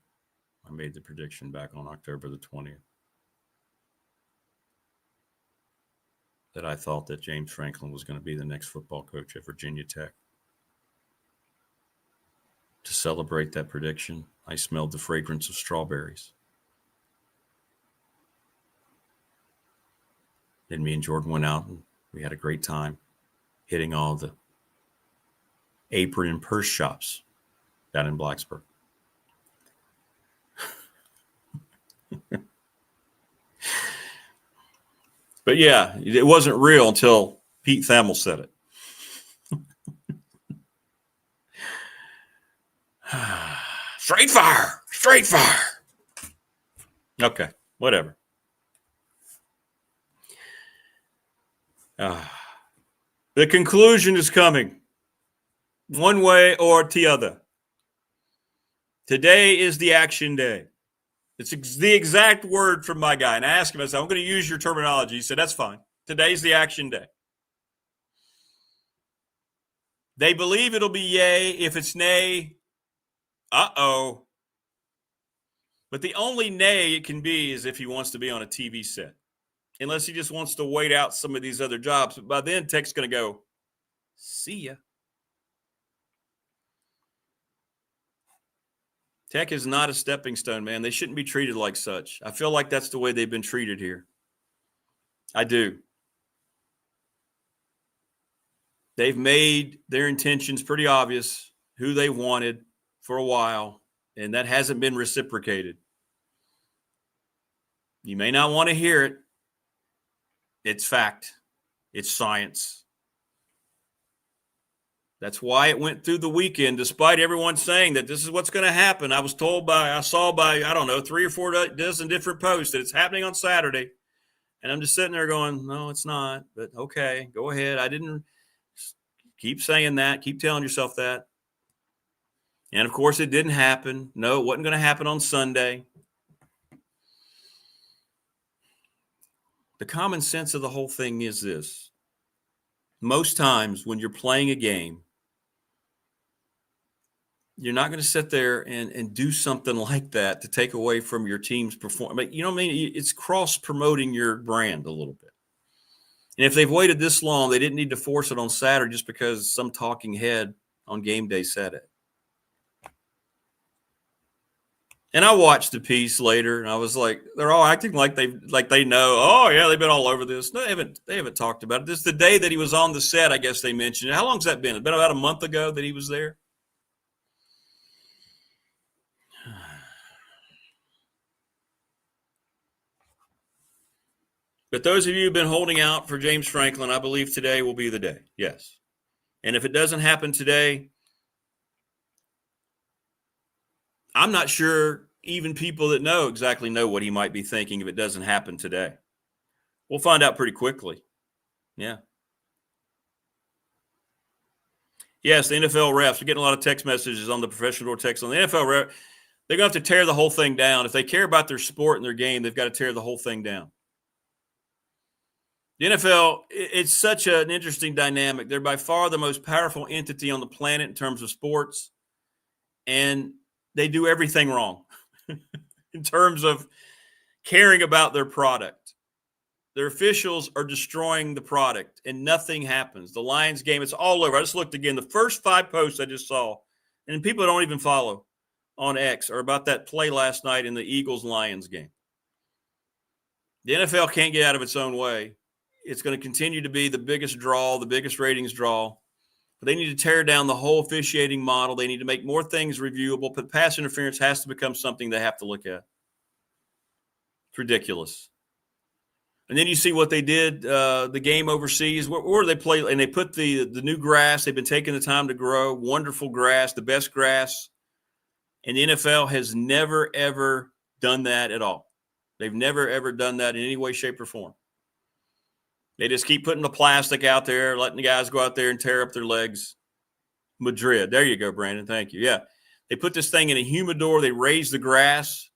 I made the prediction back on October the 20th that I thought that James Franklin was going to be the next football coach at Virginia Tech. To celebrate that prediction, I smelled the fragrance of strawberries. Then me and Jordan went out and we had a great time hitting all the apron and purse shops down in Blacksburg. But yeah, it wasn't real until Pete Thamel said it. Straight fire. Okay, whatever. The conclusion is coming one way or the other. Today is the action day. It's the exact word from my guy. And I asked him, I said, I'm going to use your terminology. He said, that's fine. Today's the action day. They believe it'll be yay. If it's nay, uh-oh. But the only nay it can be is if he wants to be on a TV set. Unless he just wants to wait out some of these other jobs. But by then, Tech's going to go, see ya. Tech is not a stepping stone, man. They shouldn't be treated like such. I feel like that's the way they've been treated here. I do. They've made their intentions pretty obvious, who they wanted for a while, and that hasn't been reciprocated. You may not want to hear it. It's fact. It's science. That's why it went through the weekend, despite everyone saying that this is what's going to happen. I saw by, I don't know, 3 or 4 dozen different posts that it's happening on Saturday. And I'm just sitting there going, no, it's not. But okay, go ahead. I didn't keep saying that. Keep telling yourself that. And, of course, it didn't happen. No, it wasn't going to happen on Sunday. The common sense of the whole thing is this. Most times when you're playing a game, you're not going to sit there and do something like that to take away from your team's performance. You know what I mean? It's cross-promoting your brand a little bit. And if they've waited this long, they didn't need to force it on Saturday just because some talking head on game day said it. And I watched the piece later, and I was like, they're all acting like they know. Oh yeah, they've been all over this. No, they haven't talked about it. This is the day that he was on the set. I guess they mentioned it. How long's that been? It's been about a month ago that he was there. But those of you who've been holding out for James Franklin, I believe today will be the day. Yes. And if it doesn't happen today, I'm not sure even people that know exactly know what he might be thinking if it doesn't happen today. We'll find out pretty quickly. Yeah. Yes, the NFL refs. We're getting a lot of text messages on the professional door text on the NFL ref. They're going to have to tear the whole thing down. If they care about their sport and their game, they've got to tear the whole thing down. The NFL, it's such an interesting dynamic. They're by far the most powerful entity on the planet in terms of sports, and they do everything wrong in terms of caring about their product. Their officials are destroying the product, and nothing happens. The Lions game, it's all over. I just looked again. The first 5 posts I just saw, and people don't even follow on X, are about that play last night in the Eagles-Lions game. The NFL can't get out of its own way. It's going to continue to be the biggest draw, the biggest ratings draw. But they need to tear down the whole officiating model. They need to make more things reviewable. But pass interference has to become something they have to look at. It's ridiculous. And then you see what they did, the game overseas. Where they play, and they put the new grass. They've been taking the time to grow. Wonderful grass, the best grass. And the NFL has never, ever done that at all. They've never, ever done that in any way, shape, or form. They just keep putting the plastic out there, letting the guys go out there and tear up their legs. Madrid. There you go, Brandon. Thank you. Yeah. They put this thing in a humidor. They raise the grass.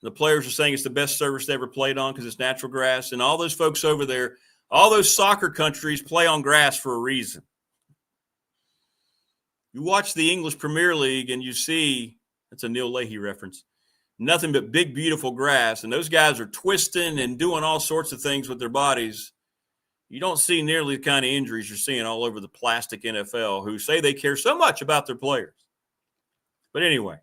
The players are saying it's the best surface they ever played on because it's natural grass. And all those folks over there, all those soccer countries play on grass for a reason. You watch the English Premier League and you see, that's a Neil Leahy reference, nothing but big, beautiful grass. And those guys are twisting and doing all sorts of things with their bodies. You don't see nearly the kind of injuries you're seeing all over the plastic NFL who say they care so much about their players. But anyway,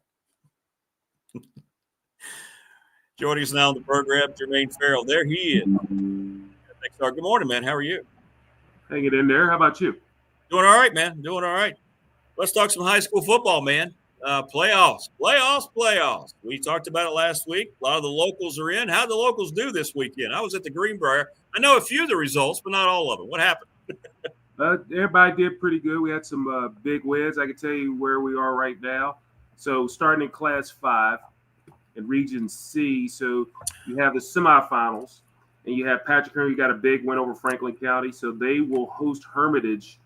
joining us now on the program, Jermaine Ferrell. There he is. Good morning, man. How are you? Hanging in there. How about you? Doing all right, man. Doing all right. Let's talk some high school football, man. Playoffs. We talked about it last week. A lot of the locals are in. How'd the locals do this weekend? I was at the Greenbrier. I know a few of the results, but not all of them. What happened? Everybody did pretty good. We had some big wins. I can tell you where we are right now. So starting in Class 5 in Region C, so you have the semifinals, and you have Patrick Henry. You got a big win over Franklin County, so they will host Hermitage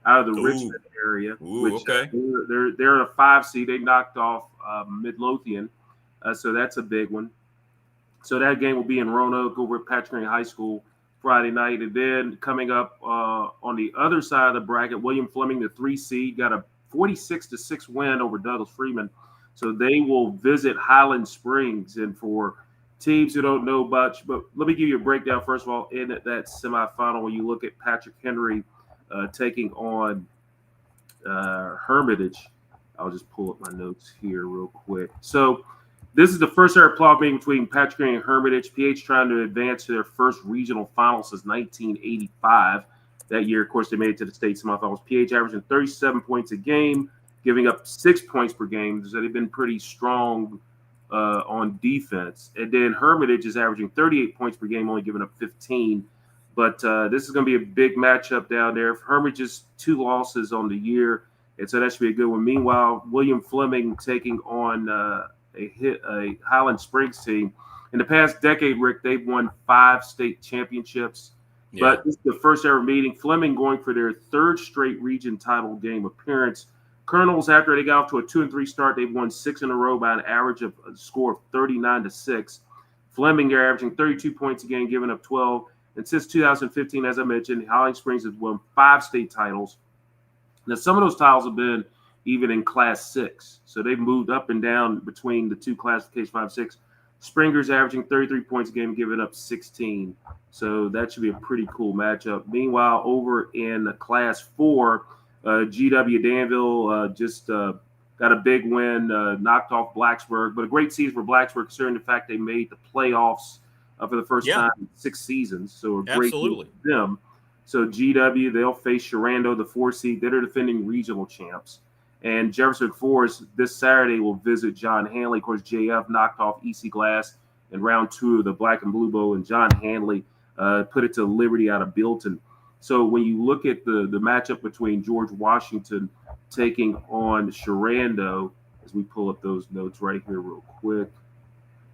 out of the Richmond area. Okay. They're in a 5 seed. They knocked off Midlothian, so that's a big one. So that game will be in Roanoke over at Patrick Henry High School Friday night. And then coming up on the other side of the bracket, William Fleming, the 3 seed, got a 46-6 win over Douglas Freeman. So they will visit Highland Springs. And for teams who don't know much, but let me give you a breakdown, first of all, in that semifinal when you look at Patrick Henry taking on Hermitage. I'll just pull up my notes here real quick. So this is the first ever playoff meeting between Patrick Henry and Hermitage. PH trying to advance to their first regional final since 1985. That year, of course, they made it to the state semifinals. PH averaging 37 points a game, giving up 6 points per game. So they've been pretty strong on defense. And then Hermitage is averaging 38 points per game, only giving up 15. But this is going to be a big matchup down there. Hermitage's 2 losses on the year, and so that should be a good one. Meanwhile, William Fleming taking on a Highland Springs team. In the past decade, Rick, they've won 5 state championships. Yeah. But this is the first ever meeting. Fleming going for their 3rd straight region title game appearance. Colonels, after they got off to a 2-3 start, they've won 6 in a row by an average of a score of 39-6. Fleming, they're averaging 32 points a game, giving up 12. And since 2015, as I mentioned, Howling Springs has won 5 state titles. Now, some of those titles have been even in Class 6. So they've moved up and down between the two classifications, 5, 6. Springer's averaging 33 points a game, giving up 16. So that should be a pretty cool matchup. Meanwhile, over in Class 4, GW Danville just got a big win, knocked off Blacksburg. But a great season for Blacksburg, considering the fact they made the playoffs for the first time in 6 seasons. So a great season for them. So GW, they'll face Sharando, the 4 seed. They're defending regional champs. And Jefferson Forest this Saturday will visit John Hanley. Of course, JF knocked off EC Glass in round 2 of the Black and Blue Bowl, and John Hanley put it to Liberty out of Bilton. So when you look at the matchup between George Washington taking on Sharando, as we pull up those notes right here real quick.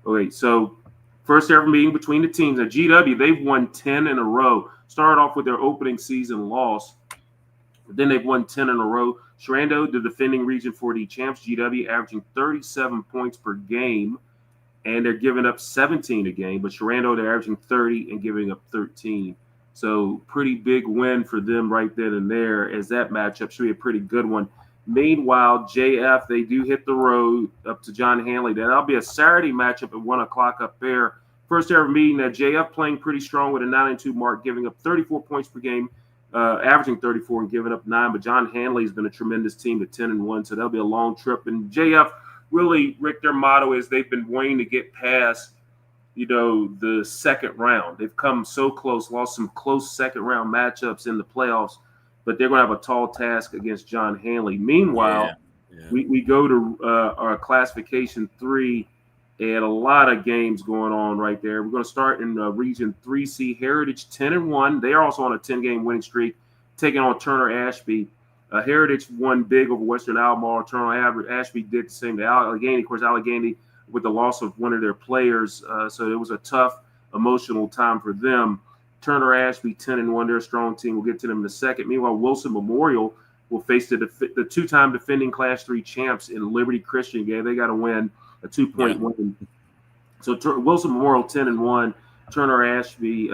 Okay, so first ever meeting between the teams. At GW, they've won 10 in a row. Started off with their opening season loss. But then they've won 10 in a row. Sharando, the defending Region 4D champs, GW, averaging 37 points per game, and they're giving up 17 a game. But Sharando, they're averaging 30 and giving up 13. So pretty big win for them right then and there, as that matchup should be a pretty good one. Meanwhile, JF, they do hit the road up to John Hanley. That'll be a Saturday matchup at 1 o'clock up there. First ever meeting, that JF playing pretty strong with a 9-2 mark, giving up 34 points per game. Averaging 34 and giving up 9, but John Hanley's been a tremendous team at 10-1, so that'll be a long trip. And JF, really, Rick, their motto is they've been waiting to get past, the second round. They've come so close, lost some close second round matchups in the playoffs, but they're going to have a tall task against John Hanley. Meanwhile, we go to our classification 3. And a lot of games going on right there. We're going to start in Region 3C. Heritage 10-1. They are also on a 10-game winning streak, taking on Turner Ashby. Heritage won big over Western Albemarle. Turner Ashby did the same to Allegheny. Of course, Allegheny with the loss of one of their players. So it was a tough, emotional time for them. Turner Ashby 10-1. They're a strong team. We'll get to them in a second. Meanwhile, Wilson Memorial will face the two-time defending Class 3 champs in Liberty Christian game. They got to win a 2-point win. So Wilson Memorial 10-1, Turner Ashby,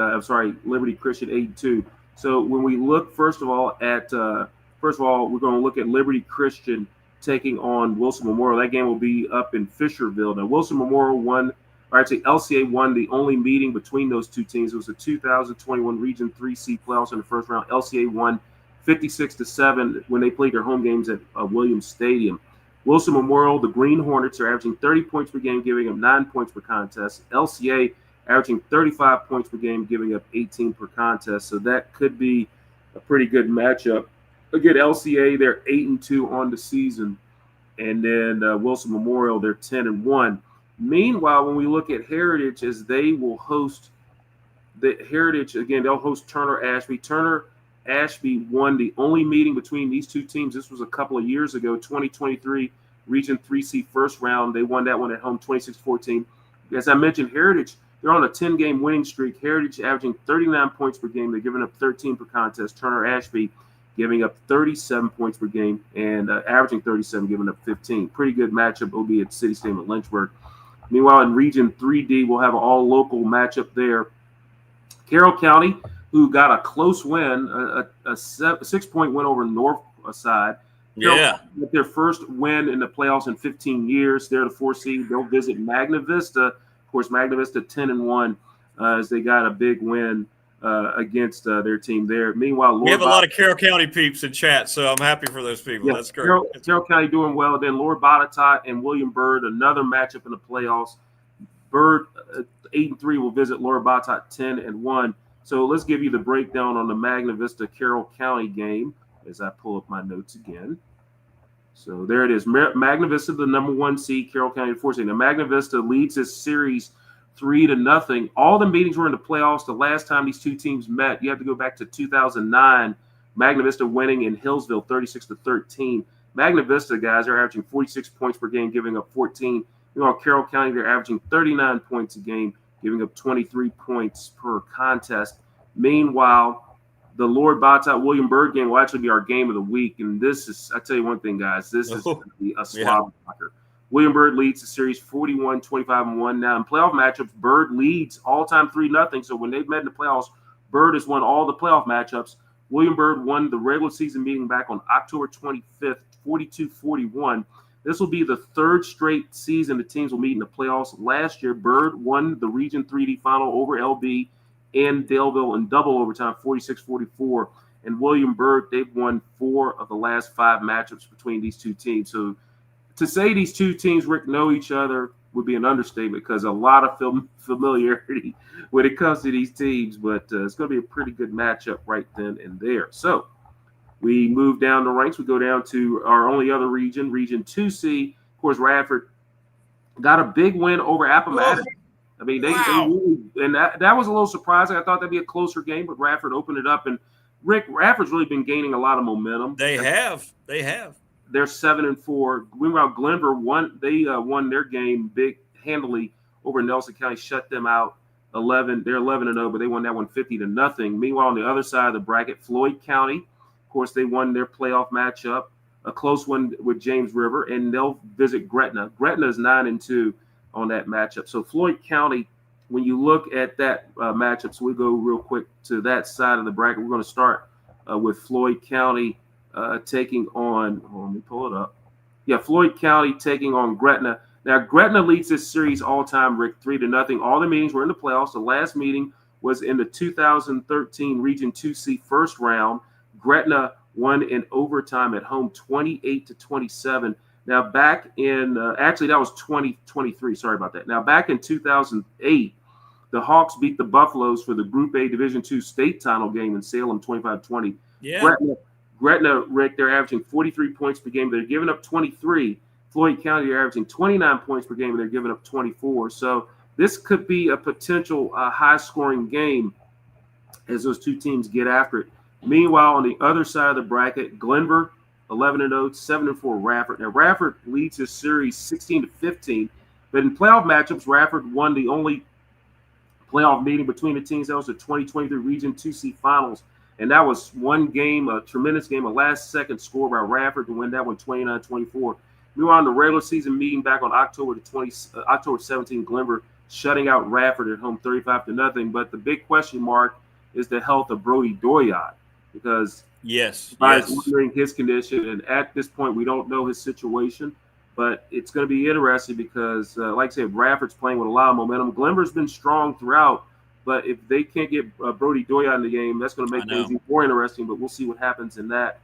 Liberty Christian 8-2. So when we look, first of all, we're going to look at Liberty Christian taking on Wilson Memorial. That game will be up in Fisherville. Now, Wilson Memorial LCA won the only meeting between those two teams. It was the 2021 Region 3C playoffs in the first round. LCA won 56-7 when they played their home games at Williams Stadium. Wilson Memorial, the Green Hornets, are averaging 30 points per game, giving up 9 points per contest. LCA averaging 35 points per game, giving up 18 per contest. So that could be a pretty good matchup. Again, LCA, they're 8-2 on the season. And then Wilson Memorial, they're 10-1. Meanwhile, when we look at Heritage, as they will host they'll host Turner Ashby. Turner Ashby won the only meeting between these two teams. This was a couple of years ago, 2023 Region 3C first round. They won that one at home 26-14. As I mentioned, Heritage, they're on a 10-game winning streak. Heritage averaging 39 points per game. They're giving up 13 per contest. Turner Ashby giving up 37 points per game and averaging 37, giving up 15. Pretty good matchup. Will be at City Stadium at Lynchburg. Meanwhile, in Region 3D, we'll have an all-local matchup there. Carroll County, who got a close win, a 6-point win over Northside. Yeah. With their first win in the playoffs in 15 years. They're the 4 seed. They'll visit Magna Vista. Of course, Magna Vista 10-1 as they got a big win against their team there. Meanwhile, we have a lot of Carroll County peeps in chat, so I'm happy for those people. Yeah, that's great. Carroll County doing well. Then Lord Botetourt and William Byrd, another matchup in the playoffs. Byrd 8-3 will visit Lord Botetourt 10-1. So let's give you the breakdown on the Magna Vista Carroll County game as I pull up my notes again. So there it is. Magna Vista, the number 1 seed, Carroll County 4 seed. Now Magna Vista leads this series 3-0. All the meetings were in the playoffs. The last time these two teams met, you have to go back to 2009. Magna Vista winning in Hillsville 36-13. Magna Vista guys are averaging 46 points per game, giving up 14. Carroll County, they're averaging 39 points a game, giving up 23 points per contest. Meanwhile, the Lord Bata William Byrd game will actually be our game of the week. And this is, I tell you one thing, guys, this is going to be a slobber knocker. William Byrd leads the series 41-25-1. Now in playoff matchups, Byrd leads all-time 3-0. So when they've met in the playoffs, Byrd has won all the playoff matchups. William Byrd won the regular season meeting back on October 25th, 42-41. This will be the third straight season the teams will meet in the playoffs. Last year, Byrd won the Region 3D final over LB and Daleville in double overtime, 46-44. And William Byrd, they've won 4 of the last 5 matchups between these two teams. So to say these two teams, Rick, know each other would be an understatement because a lot of familiarity when it comes to these teams. But it's going to be a pretty good matchup right then and there. So we move down the ranks. We go down to our only other region, Region 2C. Of course, Radford got a big win over Appomattox. I mean, they really, and that was a little surprising. I thought that'd be a closer game, but Radford opened it up. And Rick, Radford's really been gaining a lot of momentum. They have. They're 7-4. Meanwhile, Glenver won. They won their game big handily over Nelson County, shut them out 11. They're 11-0, but they won that one 50-0. Meanwhile, on the other side of the bracket, Floyd County, of course, they won their playoff matchup, a close one with James River, and they'll visit Gretna. Gretna is 9-2 on that matchup. So Floyd County, when you look at that matchup, so we go real quick to that side of the bracket. We're going to start with Floyd County taking on, let me pull it up. Yeah, Floyd County taking on Gretna. Now, Gretna leads this series all-time, Rick, 3-0. All the meetings were in the playoffs. The last meeting was in the 2013 Region 2C first round. Gretna won in overtime at home 28-27. Now, back in actually, that was 2023. Sorry about that. Now, back in 2008, the Hawks beat the Buffaloes for the Group A Division II state title game in Salem, 25-20. Yeah. Gretna, Rick, they're averaging 43 points per game. They're giving up 23. Floyd County, they're averaging 29 points per game, and they're giving up 24. So this could be a potential high-scoring game as those two teams get after it. Meanwhile, on the other side of the bracket, Glenver, 11-0, 7-4 Radford. Now, Radford leads this series 16-15, but in playoff matchups, Radford won the only playoff meeting between the teams. That was the 2023 Region 2C Finals, and that was one game, a tremendous game, a last-second score by Radford to win that one 29-24. Meanwhile, in the regular season meeting back on October 17, Glenver shutting out Radford at home 35-0. But the big question mark is the health of Brody Doyard, because everybody's wondering his condition, and at this point, we don't know his situation. But it's going to be interesting because, like I said, Radford's playing with a lot of momentum. Glenver's been strong throughout, but if they can't get Brody Doyard in the game, that's going to make things even more interesting. But we'll see what happens in that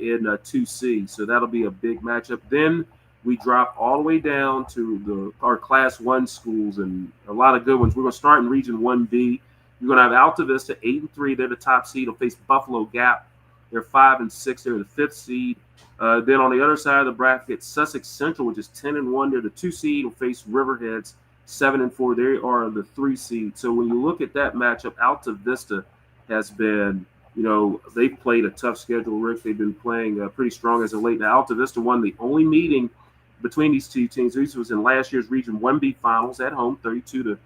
in 2C. So that'll be a big matchup. Then we drop all the way down to our Class 1 schools, and a lot of good ones. We're going to start in Region 1B. You're going to have Alta Vista, 8-3. They're the top seed. They'll face Buffalo Gap. They're 5-6. They're the 5th seed. Then on the other side of the bracket, Sussex Central, which is 10-1. They're the 2 seed. Will face Riverheads, 7-4. They are the 3 seed. So when you look at that matchup, Alta Vista has been, they've played a tough schedule, Rick. They've been playing pretty strong as of late. Now, Alta Vista won the only meeting between these two teams. This was in last year's Region 1B finals at home, 32-20.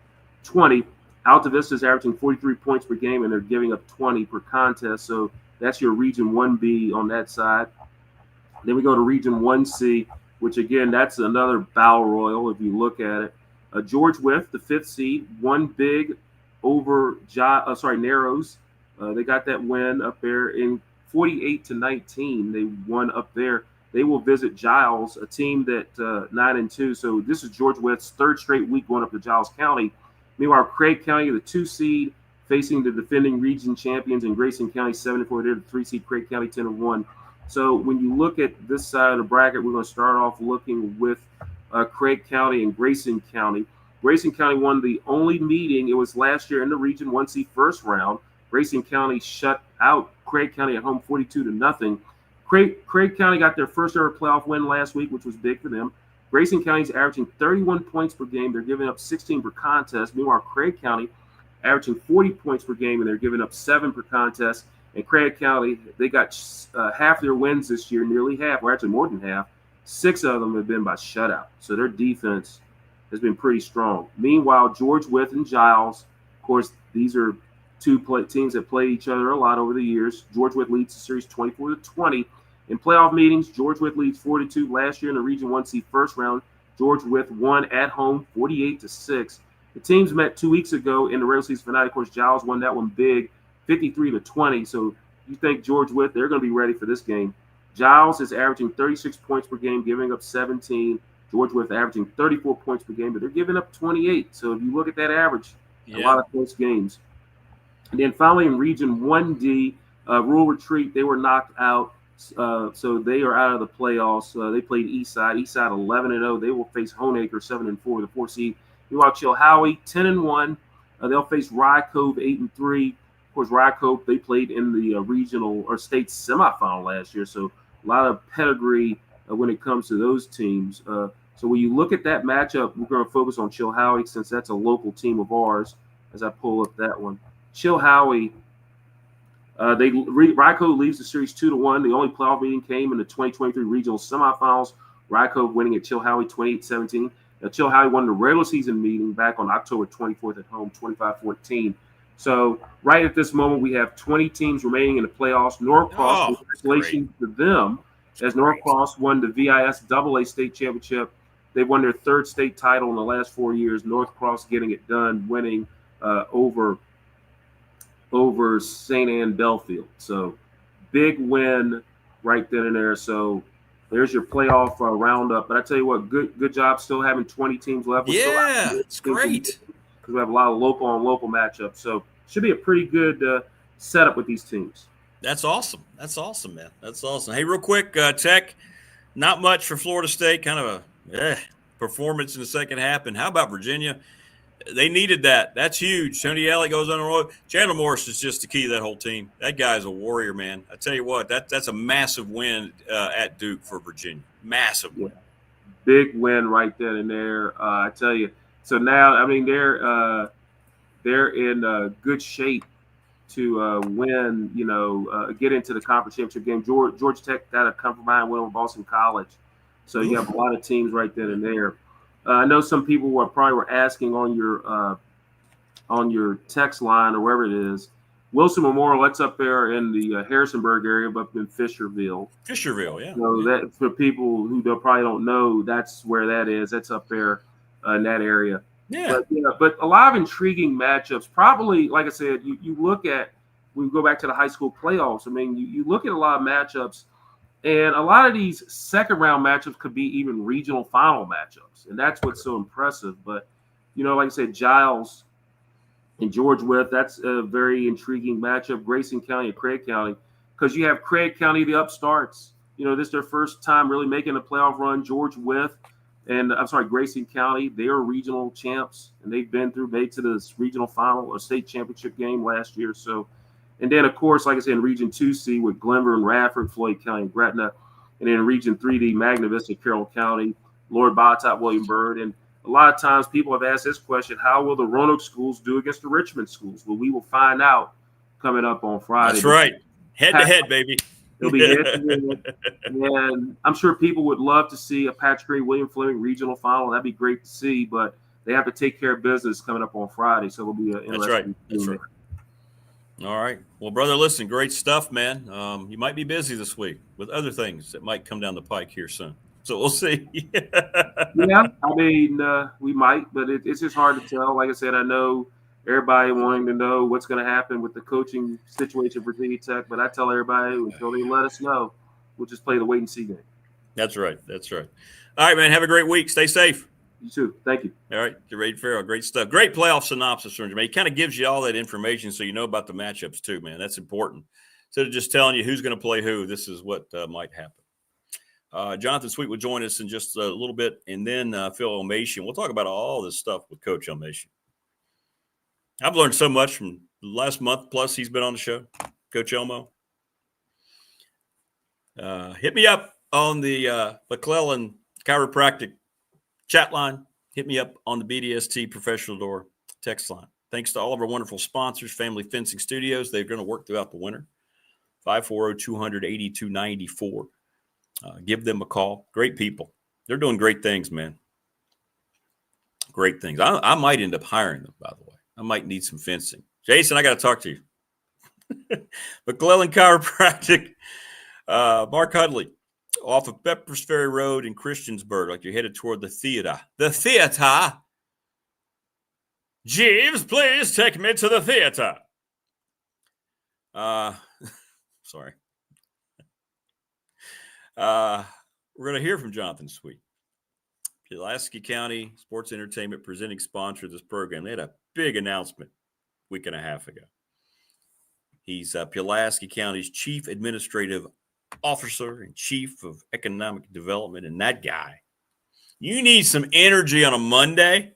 Alta Vista is averaging 43 points per game, and they're giving up 20 per contest. So that's your Region 1B on that side. Then we go to Region 1C, which, again, that's another battle royal if you look at it. George Wythe, the 5th seed, won big over Narrows. They got that win up there in 48-19. They won up there. They will visit Giles, a team that 9-2. So this is George Wythe's third straight week going up to Giles County. Meanwhile, Craig County, the 2 seed, facing the defending region champions in Grayson County, 7-4. They're the 3 seed, Craig County, 10-1. So when you look at this side of the bracket, we're going to start off looking with Craig County and Grayson County. Grayson County won the only meeting. It was last year in the Region 1C first round. Grayson County shut out Craig County at home 42-0. Craig County got their first ever playoff win last week, which was big for them. Grayson County is averaging 31 points per game. They're giving up 16 per contest. Meanwhile, Craig County averaging 40 points per game, and they're giving up 7 per contest. And Craig County, they got half their wins this year, nearly half, or actually more than half. 6 of them have been by shutout. So their defense has been pretty strong. Meanwhile, George Wythe and Giles, of course, these are teams that play each other a lot over the years. George Wythe leads the series 24-20. In playoff meetings, George Wythe leads 4-2. Last year in the Region 1C first round, George Wythe won at home 48-6. The teams met 2 weeks ago in the regular season finale. Of course, Giles won that one big, 53-20. So you think George Wythe, they're going to be ready for this game. Giles is averaging 36 points per game, giving up 17. George Wythe averaging 34 points per game, but they're giving up 28. So if you look at that average, a lot of close games. And then finally in Region 1D, Rural Retreat, they were knocked out. So they are out of the playoffs. They played Eastside. Eastside 11-0. They will face Honeacre 7-4, the 4 seed. Meanwhile, Chilhowie 10-1. They'll face Rye Cove 8-3. Of course, Rye Cove, they played in the regional or state semifinal last year. So a lot of pedigree when it comes to those teams. So when you look at that matchup, we're going to focus on Chilhowie since that's a local team of ours. As I pull up that one, Chilhowie. Rye Cove leaves the series 2-1. The only playoff meeting came in the 2023 regional semifinals. Rye Cove winning at Chilhowie 28-17. Now, Chilhowie won the regular season meeting back on October 24th at home, 25-14. So right at this moment, we have 20 teams remaining in the playoffs. Norcross, congratulations to them, as Norcross won the VIS AA state championship. They won their third state title in the last 4 years. Norcross getting it done, winning over St. Anne Belfield. So big win right then and there. So there's your playoff roundup. But I tell you what, good job still having 20 teams left. Yeah, it's great. Because we have a lot of local on local matchups. So should be a pretty good setup with these teams. That's awesome. That's awesome, man. That's awesome. Hey, real quick, Tech, not much for Florida State, kind of a performance in the second half. And how about Virginia? They needed that. That's huge. Tony Alley goes on the road. Chandler Morris is just the key to that whole team. That guy's a warrior, man. I tell you what, that's a massive win at Duke for Virginia. Massive win. Big win right then and there. I tell you. So now, I mean, they're in good shape to win. Get into the conference championship game. Georgia Tech got a come from behind win over Boston College. So you have a lot of teams right then and there. I know some people were asking on your text line or wherever it is. Wilson Memorial, that's up there in the Harrisonburg area, but up in Fisherville. Fisherville, yeah. So that for people who probably don't know, that's where that is. That's up there in that area. Yeah. But a lot of intriguing matchups. Probably, like I said, you look at, we go back to the high school playoffs. I mean, you look at a lot of matchups, and a lot of these second round matchups could be even regional final matchups. And that's what's so impressive. But, like I said, Giles and George Wythe, that's a very intriguing matchup. Grayson County and Craig County, because you have Craig County, the upstarts. This is their first time really making a playoff run. George Wythe and Grayson County, they are regional champs, and they've made to this regional final or state championship game last year. So, and then, of course, like I said, in Region 2C with Glenver and Radford, Floyd County, and Gretna. And then in Region 3D, Magna Vista, Carroll County, Lord Bottop, William Byrd. And a lot of times people have asked this question, how will the Roanoke schools do against the Richmond schools? Well, we will find out coming up on Friday. That's right. Head-to-head, baby. It'll be head-to-head. And I'm sure people would love to see a Patrick Green, William Fleming regional final. That'd be great to see, but they have to take care of business coming up on Friday. So it'll be an interesting. That's right. All right. Well, brother, listen, great stuff, man. You might be busy this week with other things that might come down the pike here soon. So we'll see. Yeah, I mean, we might, but it's just hard to tell. Like I said, I know everybody wanting to know what's going to happen with the coaching situation for Virginia Tech, but I tell everybody until they let us know, we'll just play the wait and see game. That's right. That's right. All right, man. Have a great week. Stay safe. You too. Thank you. All right. Jermaine Ferrell, great stuff. Great playoff synopsis from Jermaine. He kind of gives you all that information so you know about the matchups too, man. That's important. Instead of just telling you who's going to play who, this is what might happen. Jonathan Sweet will join us in just a little bit, and then Phil Elmassian. We'll talk about all this stuff with Coach Elmassian. I've learned so much from the last month plus he's been on the show, Coach Elmo. Hit me up on the McClellan Chiropractic chat line. Hit me up on the BDST Professional Door text line. Thanks to all of our wonderful sponsors, Family Fencing Studios. They're going to work throughout the winter. 540-200-8294. Give them a call. Great people. They're doing great things, man. Great things. I might end up hiring them, by the way. I might need some fencing. Jason, I got to talk to you. McClellan Chiropractic, Mark Hudley, off of Peppers Ferry Road in Christiansburg, like you're headed toward the theater. The theater. Jeeves, please take me to the theater. Sorry. We're going to hear from Jonathan Sweet. Pulaski County Sports Entertainment presenting sponsor of this program. They had a big announcement a week and a half ago. He's Pulaski County's chief administrative officer and chief of economic development. And that guy, you need some energy on a Monday.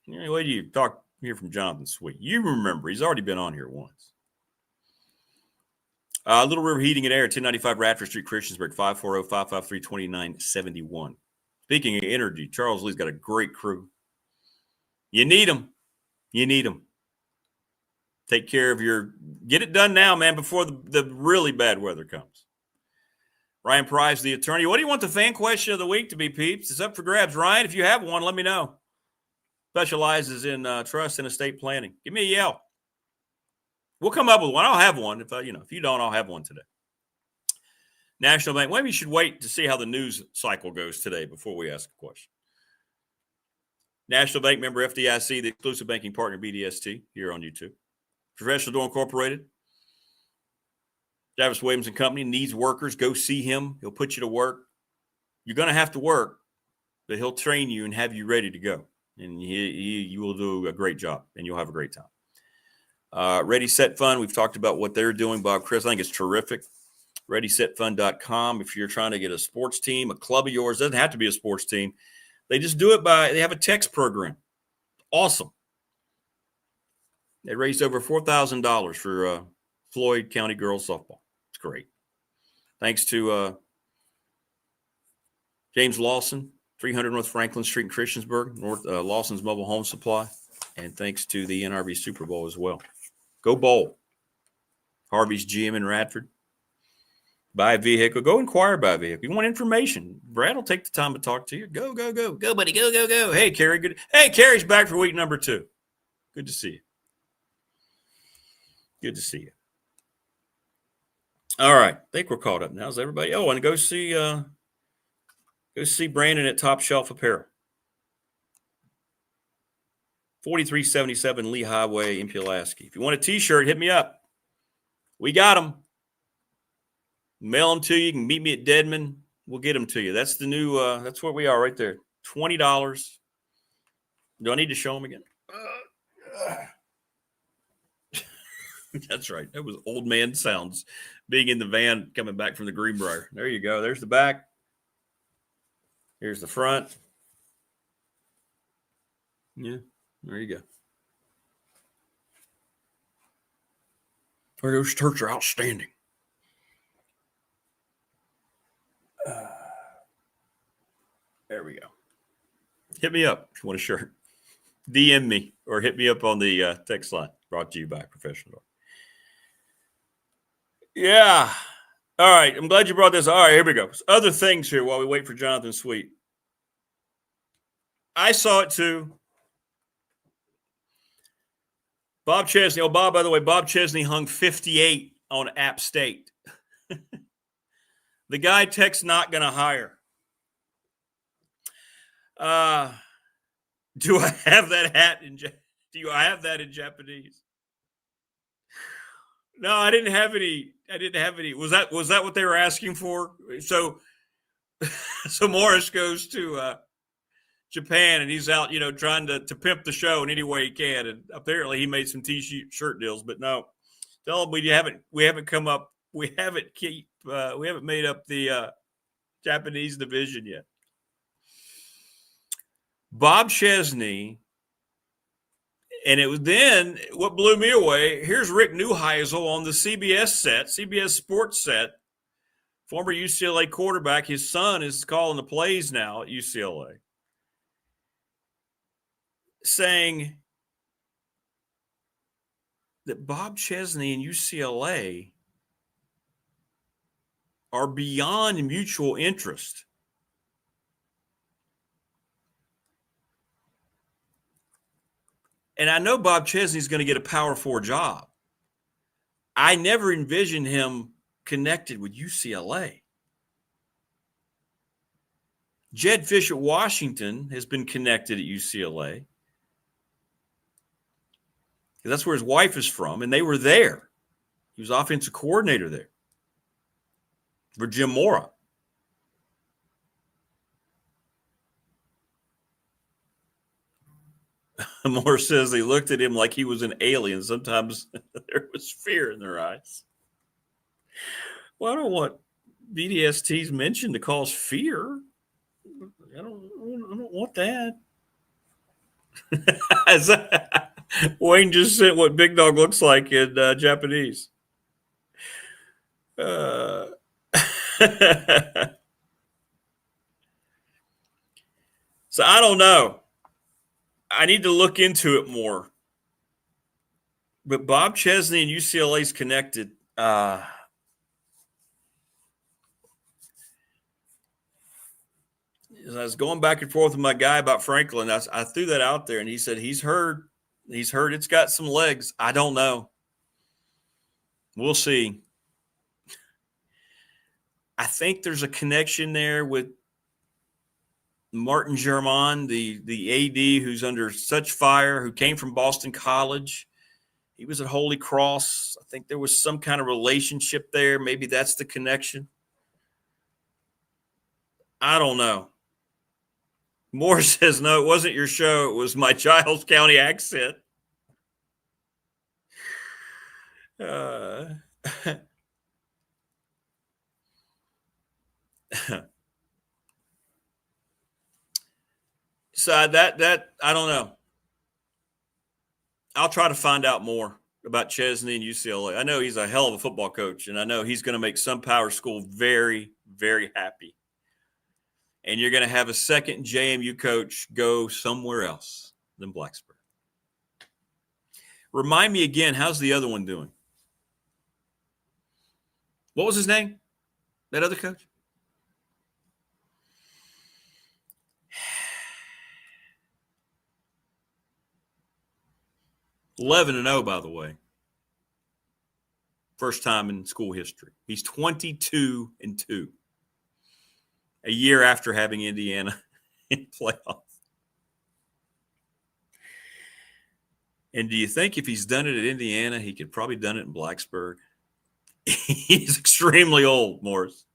Wait till you hear from Jonathan Sweet. You remember, he's already been on here once. Little River Heating and Air, 1095 Radford Street, Christiansburg, 540-553-2971. Speaking of energy, Charles Lee's got a great crew. You need them. You need them. Take care of get it done now, man, before the really bad weather comes. Ryan Price, the attorney. What do you want the fan question of the week to be, peeps? It's up for grabs. Ryan, if you have one, let me know. Specializes in trust and estate planning. Give me a yell. We'll come up with one. I'll have one. If you don't, I'll have one today. National Bank. Maybe you should wait to see how the news cycle goes today before we ask a question. National Bank member FDIC, the exclusive banking partner BDST, here on YouTube. Professional Door Incorporated. Travis Williams and Company needs workers. Go see him. He'll put you to work. You're going to have to work, but he'll train you and have you ready to go. And you will do a great job, and you'll have a great time. Ready, Set, Fund. We've talked about what they're doing, Bob, Chris. I think it's terrific. ReadySetFund.com. If you're trying to get a sports team, a club of yours, doesn't have to be a sports team. They just do it they have a text program. Awesome. They raised over $4,000 for Floyd County girls softball. It's great. Thanks to James Lawson, 300 North Franklin Street in Christiansburg, Lawson's Mobile Home Supply. And thanks to the NRB Super Bowl as well. Go bowl. Harvey's GM in Radford. Buy a vehicle. Go inquire about a vehicle. You want information. Brad will take the time to talk to you. Go, go, go. Go, buddy. Go, go, go. Hey, Carrie. Good. Hey, Carrie's back for week number 2. Good to see you. Good to see you. All right. I think we're caught up now. Is everybody? Oh, and go see Brandon at Top Shelf Apparel. 4377 Lee Highway in Pulaski. If you want a T-shirt, hit me up. We got them. Mail them to you. You can meet me at Deadman. We'll get them to you. That's the new, that's where we are right there. $20. Do I need to show them again? That's right. That was old man sounds being in the van coming back from the Greenbrier. There you go. There's the back. Here's the front. Yeah. There you go. Those shirts are outstanding. There we go. Hit me up if you want a shirt. DM me or hit me up on the text line. Brought to you by Professional. Yeah. All right. I'm glad you brought this. All right. Here we go. Other things here while we wait for Jonathan Sweet. I saw it too. Bob Chesney. Oh, Bob, by the way, Bob Chesney hung 58 on App State. The guy texts not going to hire. Do I have that hat do I have that in Japanese? No, I didn't have any. Was that what they were asking for? So Morris goes to Japan and he's out, trying to pimp the show in any way he can. And apparently he made some T-shirt deals, but no, tell him we haven't made up the Japanese division yet. Bob Chesney, and it was then what blew me away. Here's Rick Neuheisel on the CBS Sports set, former UCLA quarterback. His son is calling the plays now at UCLA, saying that Bob Chesney and UCLA are beyond mutual interest. And I know Bob Chesney's going to get a Power 4 job. I never envisioned him connected with UCLA. Jed Fish at Washington has been connected at UCLA. That's where his wife is from, and they were there. He was offensive coordinator there for Jim Mora. Moore says they looked at him like he was an alien. Sometimes there was fear in their eyes. Well, I don't want BDST's mentioned to cause fear. I don't want that. Wayne just sent what Big Dog looks like in Japanese. So I don't know. I need to look into it more. But Bob Chesney and UCLA's connected. As I was going back and forth with my guy about Franklin, I threw that out there, and he said he's heard it's got some legs. I don't know. We'll see. I think there's a connection there with Martin Germain, the AD who's under such fire, who came from Boston College. He was at Holy Cross. I think there was some kind of relationship there. Maybe that's the connection. I don't know. Moore says, no, it wasn't your show. It was my Giles County accent. So that I don't know. I'll try to find out more about Chesney and UCLA. I know he's a hell of a football coach, and I know he's going to make some power school very, very happy. And you're going to have a second JMU coach go somewhere else than Blacksburg. Remind me again, how's the other one doing? What was his name? That other coach? (11-0), by the way. First time in school history. He's 22-2. A year after having Indiana in playoffs. And do you think if he's done it at Indiana, he could probably done it in Blacksburg? He's extremely old, Morris.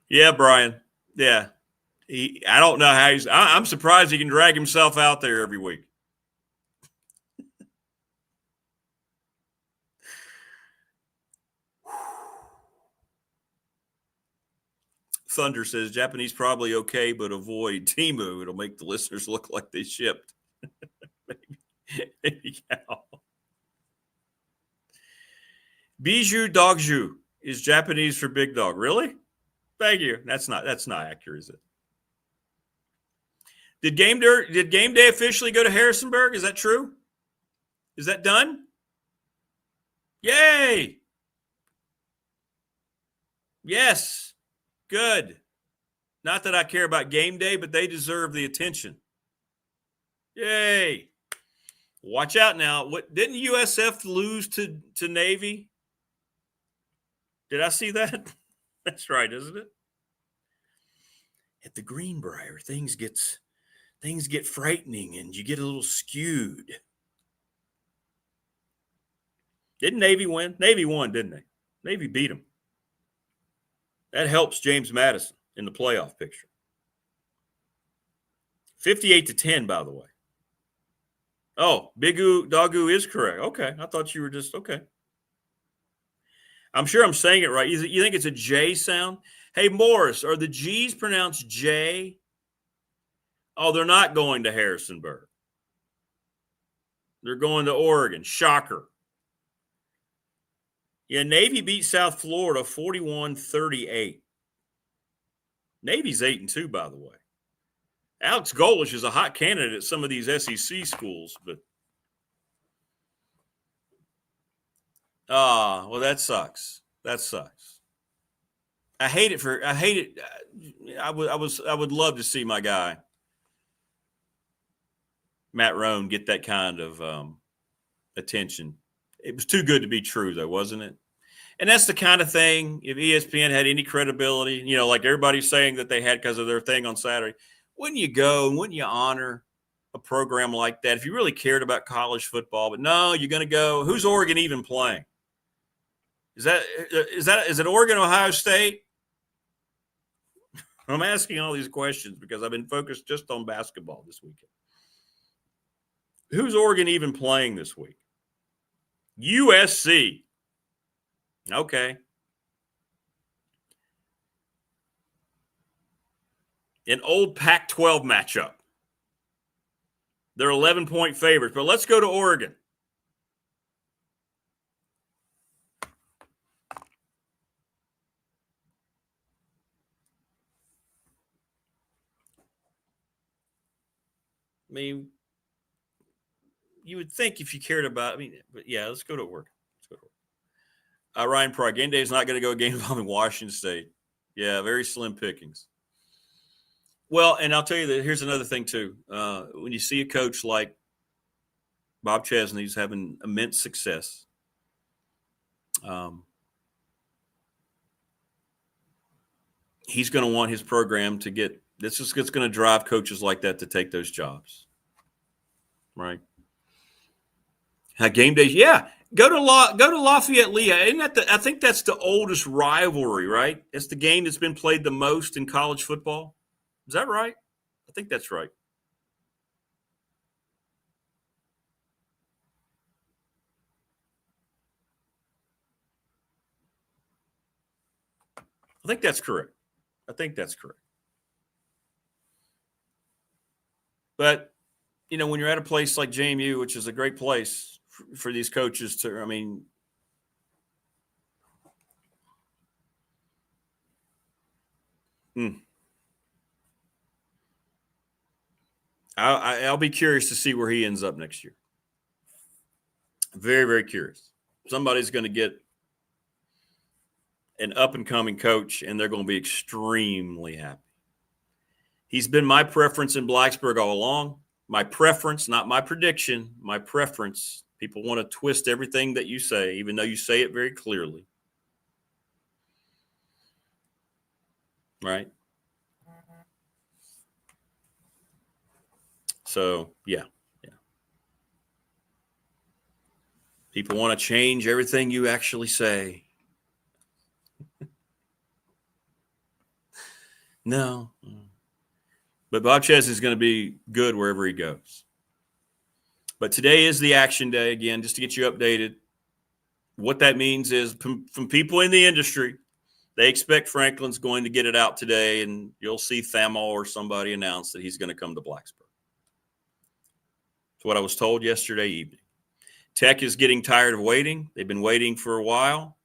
Yeah, Brian. Yeah. I don't know how I'm surprised he can drag himself out there every week. Thunder says Japanese probably okay, but avoid Temu. It'll make the listeners look like they shipped. Maybe cow. Bijou Dogju is Japanese for big dog. Really? Thank you. That's not accurate, is it? Did game day officially go to Harrisonburg? Is that true? Is that done? Yay! Yes. Good. Not that I care about game day, but they deserve the attention. Yay. Watch out now. What didn't USF lose to Navy? Did I see that? That's right, isn't it? At the Greenbrier, things get frightening and you get a little skewed. Didn't Navy win? Navy won, didn't they? Navy beat them. That helps James Madison in the playoff picture. 58-10, by the way. Oh, Bigu Dogu is correct. Okay. I thought you were just okay. I'm sure I'm saying it right. You think it's a J sound? Hey, Morris, are the G's pronounced J? Oh, they're not going to Harrisonburg. They're going to Oregon. Shocker. Yeah, Navy beat South Florida 41-38. Navy's 8-2, by the way. Alex Golish is a hot candidate at some of these SEC schools, but well, that sucks. That sucks. I hate it. I would love to see my guy Matt Roan get that kind of attention. It was too good to be true, though, wasn't it? And that's the kind of thing, if ESPN had any credibility, like everybody's saying that they had because of their thing on Saturday, wouldn't you go and wouldn't you honor a program like that if you really cared about college football? But no, you're going to go, who's Oregon even playing? Is it Oregon, Ohio State? I'm asking all these questions because I've been focused just on basketball this weekend. Who's Oregon even playing this week? USC. Okay. An old Pac-12 matchup. They're 11-point favorites, but let's go to Oregon. I mean, you would think if you cared about, but yeah, let's go to Oregon. Ryan Pryor, game day is not going to go a game involving Washington State. Yeah, very slim pickings. Well, and I'll tell you that here's another thing, too. When you see a coach like Bob Chesney's having immense success, he's going to want his program to get – this is going to drive coaches like that to take those jobs. Right? Game days, yeah. Go to Lafayette Lehigh. Isn't that I think that's the oldest rivalry, right? It's the game that's been played the most in college football. Is that right? I think that's right. I think that's correct. But, when you're at a place like JMU, which is a great place for these coaches to, I'll be curious to see where he ends up next year. Very, very curious. Somebody's going to get an up-and-coming coach, and they're going to be extremely happy. He's been my preference in Blacksburg all along. My preference, not my prediction, my preference. People want to twist everything that you say, even though you say it very clearly. Right? So, yeah. People want to change everything you actually say. No. But Bob Chesney is going to be good wherever he goes. But today is the action day, again, just to get you updated. What that means is from people in the industry, they expect Franklin's going to get it out today, and you'll see Thamel or somebody announce that he's going to come to Blacksburg. That's what I was told yesterday evening. Tech is getting tired of waiting. They've been waiting for a while.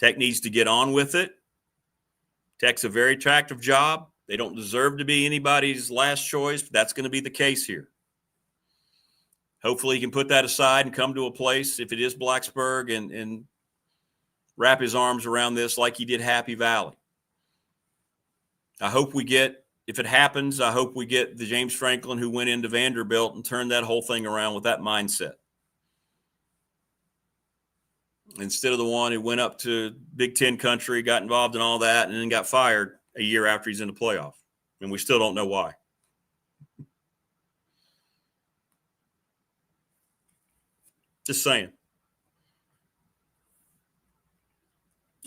Tech needs to get on with it. Tech's a very attractive job. They don't deserve to be anybody's last choice, but that's going to be the case here. Hopefully he can put that aside and come to a place, if it is Blacksburg, and wrap his arms around this like he did Happy Valley. I hope we get, if it happens, I hope we get the James Franklin who went into Vanderbilt and turned that whole thing around with that mindset. Instead of the one who went up to Big Ten country, got involved in all that, and then got fired a year after he's in the playoff. And we still don't know why. Just saying.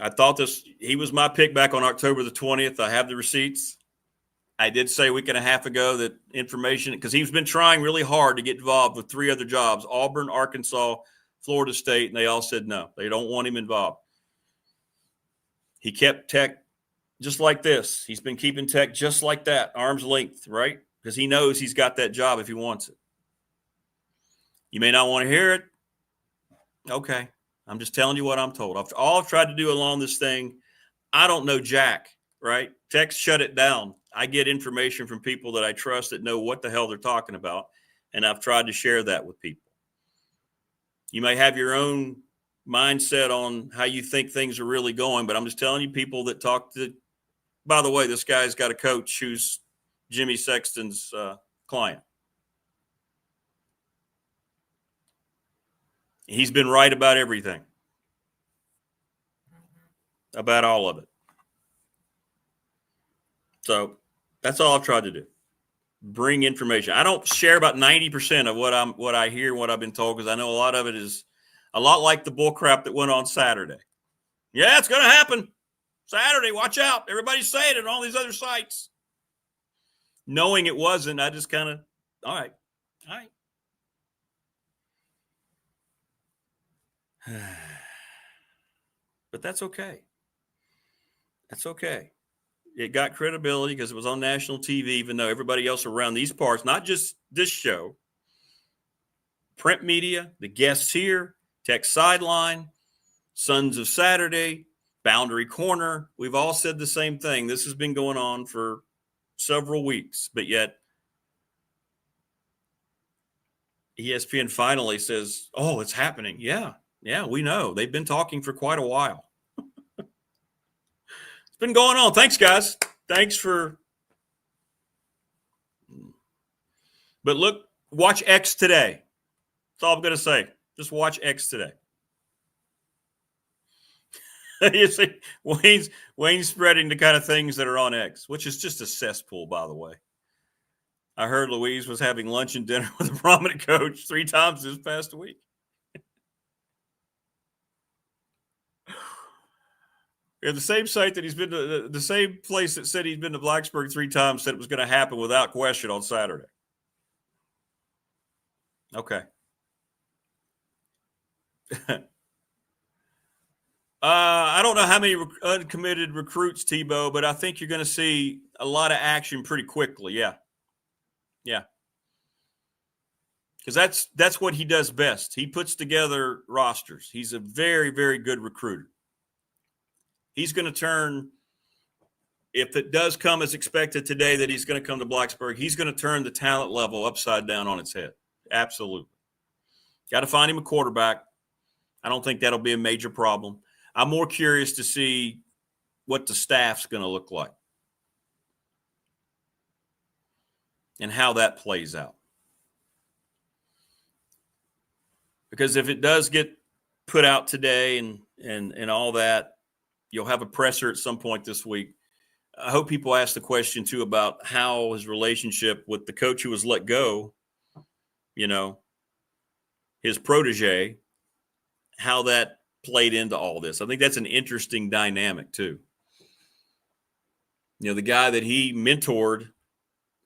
I thought he was my pick back on October the 20th. I have the receipts. I did say a week and a half ago that information, because he's been trying really hard to get involved with 3 other jobs, Auburn, Arkansas, Florida State, and they all said no. They don't want him involved. He kept Tech just like this. He's been keeping Tech just like that, arm's length, right? Because he knows he's got that job if he wants it. You may not want to hear it. Okay. I'm just telling you what I'm told. All I've tried to do along this thing, I don't know jack, right? Tech's shut it down. I get information from people that I trust that know what the hell they're talking about, and I've tried to share that with people. You may have your own mindset on how you think things are really going, but I'm just telling you, people that talk to – by the way, this guy's got a coach who's Jimmy Sexton's client. He's been right about everything, about all of it. So that's all I've tried to do. Bring information. I don't share about 90% of what I hear and what I've been told, because I know a lot of it is a lot like the bull crap that went on Saturday. Yeah, it's going to happen. Saturday, watch out. Everybody's saying it on all these other sites. Knowing it wasn't, I just kind of, all right. But that's okay. That's okay. It got credibility because it was on national TV, even though everybody else around these parts, not just this show, print media, the guests here, Tech Sideline, Sons of Saturday, Boundary Corner, we've all said the same thing. This has been going on for several weeks, but yet ESPN finally says, oh, it's happening. Yeah, we know. They've been talking for quite a while. It's been going on. Thanks, guys. Thanks for. But look, watch X today. That's all I'm going to say. Just watch X today. You see, Wayne's spreading the kind of things that are on X, which is just a cesspool, by the way. I heard Louise was having lunch and dinner with a prominent coach 3 times this past week. Yeah, the same site that he's been to, the same place that said he's been to Blacksburg 3 times, said it was going to happen without question on Saturday. Okay. I don't know how many uncommitted recruits, Tebow, but I think you're going to see a lot of action pretty quickly. Yeah. Because that's what he does best. He puts together rosters. He's a very, very good recruiter. He's going to turn, if it does come as expected today that he's going to come to Blacksburg, he's going to turn the talent level upside down on its head. Absolutely. Got to find him a quarterback. I don't think that'll be a major problem. I'm more curious to see what the staff's going to look like and how that plays out. Because if it does get put out today and all that, you'll have a presser at some point this week. I hope people ask the question, too, about how his relationship with the coach who was let go, his protege, how that played into all this. I think that's an interesting dynamic, too. The guy that he mentored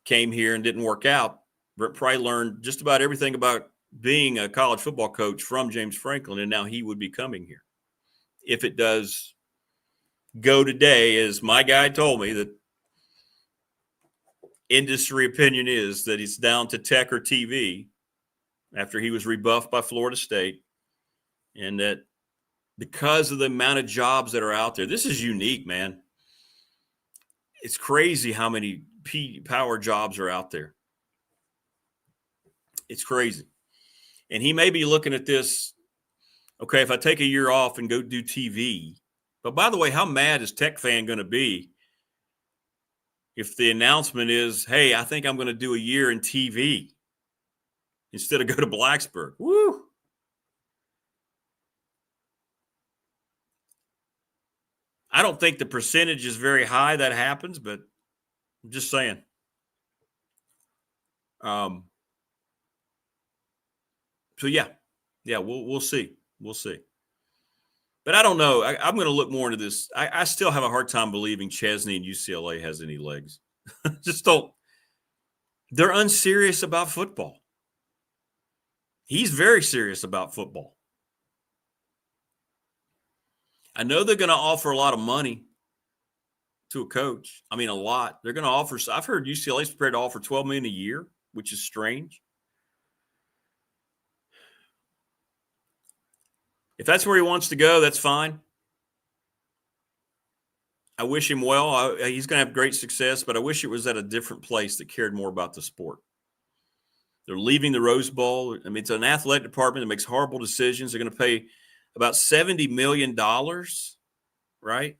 came here and didn't work out, probably learned just about everything about being a college football coach from James Franklin, and now he would be coming here. If it does go today, as my guy told me, that industry opinion is that he's down to Tech or TV after he was rebuffed by Florida State, and that because of the amount of jobs that are out there, this is unique, man. It's crazy how many power jobs are out there. It's crazy. And he may be looking at this, okay, if I take a year off and go do TV, but by the way, how mad is Tech fan going to be if the announcement is, hey, I think I'm going to do a year in TV instead of go to Blacksburg? Woo! I don't think the percentage is very high that happens, but I'm just saying. So yeah, we'll see. We'll see. But I don't know. I'm going to look more into this. I still have a hard time believing Chesney and UCLA has any legs. Just don't. They're unserious about football. He's very serious about football. I know they're going to offer a lot of money to a coach. I mean, a lot. They're going to offer. I've heard UCLA's prepared to offer $12 million a year, which is strange. If that's where he wants to go, that's fine. I wish him well. He's going to have great success, but I wish it was at a different place that cared more about the sport. They're leaving the Rose Bowl. I mean, it's an athletic department that makes horrible decisions. They're going to pay about $70 million, right?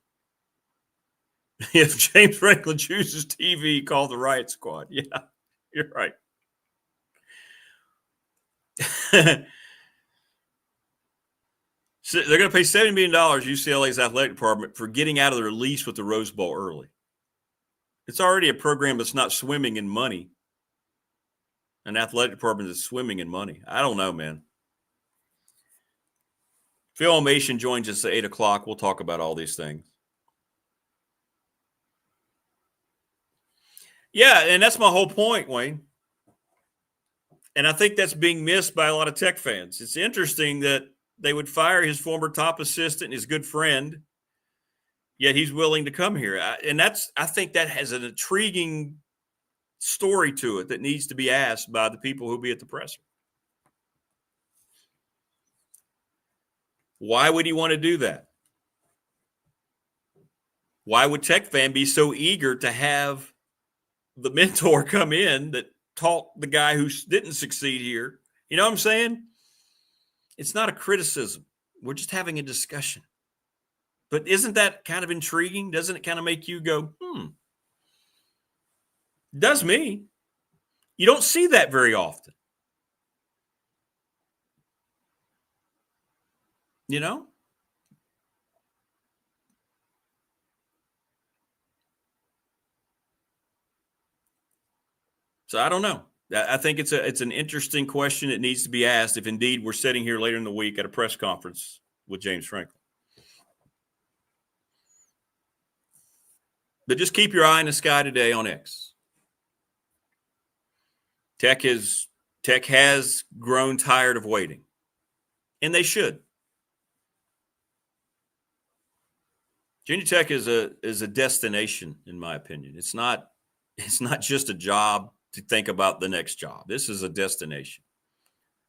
If James Franklin chooses TV, call the Riot Squad. Yeah, you're right. So they're going to pay $70 million UCLA's athletic department for getting out of their lease with the Rose Bowl early. It's already a program that's not swimming in money. An athletic department that's swimming in money. I don't know, man. Phil Elmassian joins us at 8 o'clock. We'll talk about all these things. Yeah, and that's my whole point, Wayne. And I think that's being missed by a lot of Tech fans. It's interesting that they would fire his former top assistant and his good friend, yet he's willing to come here. I think that has an intriguing story to it that needs to be asked by the people who'll be at the presser. Why would he want to do that? Why would Tech fan be so eager to have the mentor come in that taught the guy who didn't succeed here? You know what I'm saying? It's not a criticism. We're just having a discussion. But isn't that kind of intriguing? Doesn't it kind of make you go, Does me. You don't see that very often. You know? So I don't know. I think it's an interesting question that needs to be asked if indeed we're sitting here later in the week at a press conference with James Franklin. But just keep your eye in the sky today on X. Tech has grown tired of waiting, and they should. Virginia Tech is a destination, in my opinion. It's not just a job to think about the next job. This is a destination.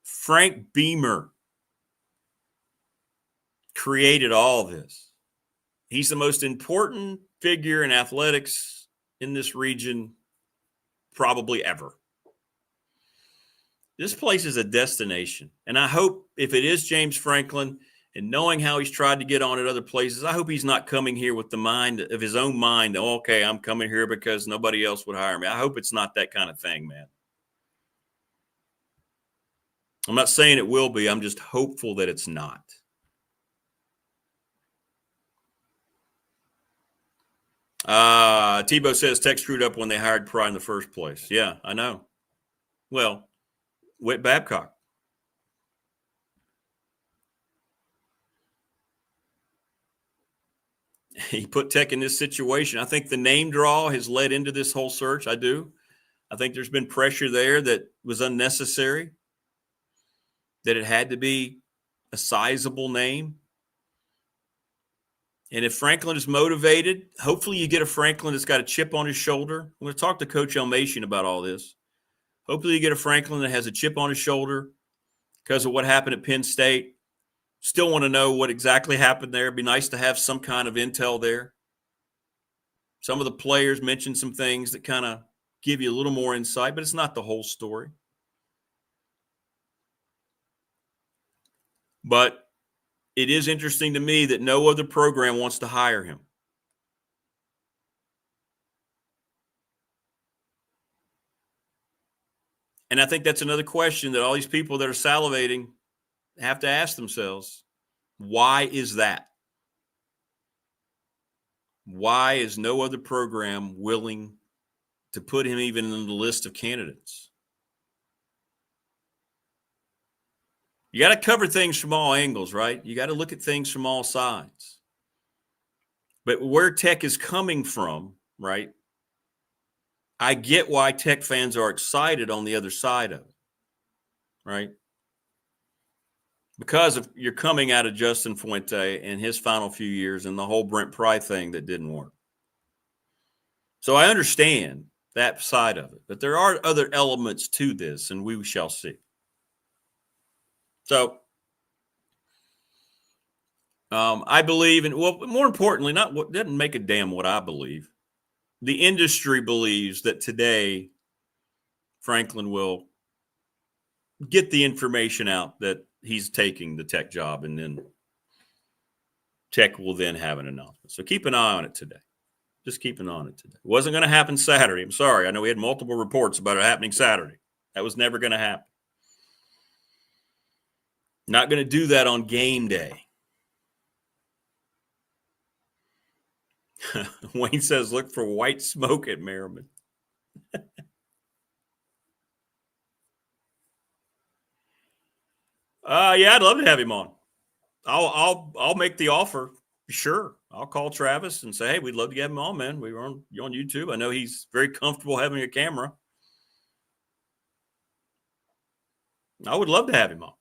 Frank Beamer created all this. He's the most important figure in athletics in this region probably ever. This place is a destination. And I hope if it is James Franklin, and knowing how he's tried to get on at other places, I hope he's not coming here with the mind of his own mind. Oh, okay, I'm coming here because nobody else would hire me. I hope it's not that kind of thing, man. I'm not saying it will be. I'm just hopeful that it's not. Tebow says Tech screwed up when they hired Pry in the first place. Yeah, I know. Well, Whit Babcock. He put Tech in this situation. I think the name draw has led into this whole search. I do. I think there's been pressure there that was unnecessary, that it had to be a sizable name. And if Franklin is motivated, hopefully you get a Franklin that's got a chip on his shoulder. I'm going to talk to Coach Elmassian about all this. Hopefully you get a Franklin that has a chip on his shoulder because of what happened at Penn State. Still want to know what exactly happened there. It'd be nice to have some kind of intel there. Some of the players mentioned some things that kind of give you a little more insight, but it's not the whole story. But it is interesting to me that no other program wants to hire him. And I think that's another question that all these people that are salivating have to ask themselves. Why is that? Why is no other program willing to put him even in the list of candidates? You got to cover things from all angles, right? You got to look at things from all sides. But where Tech is coming from, right? I get why Tech fans are excited on the other side of it, right? Because of you're coming out of Justin Fuente and his final few years and the whole Brent Pry thing that didn't work. So I understand that side of it, but there are other elements to this, and we shall see. So I believe, and well, more importantly, not what doesn't make a damn what I believe. The industry believes that today Franklin will get the information out that he's taking the Tech job, and then Tech will then have an announcement. So keep an eye on it today. Just keep an eye on it today. It wasn't going to happen Saturday. I'm sorry. I know we had multiple reports about it happening Saturday. That was never going to happen. Not going to do that on game day. Wayne says, look for white smoke at Merriman. Yeah, I'd love to have him on. I'll make the offer. Sure. I'll call Travis and say, hey, we'd love to get him on, man. We were on YouTube. I know he's very comfortable having a camera. I would love to have him on.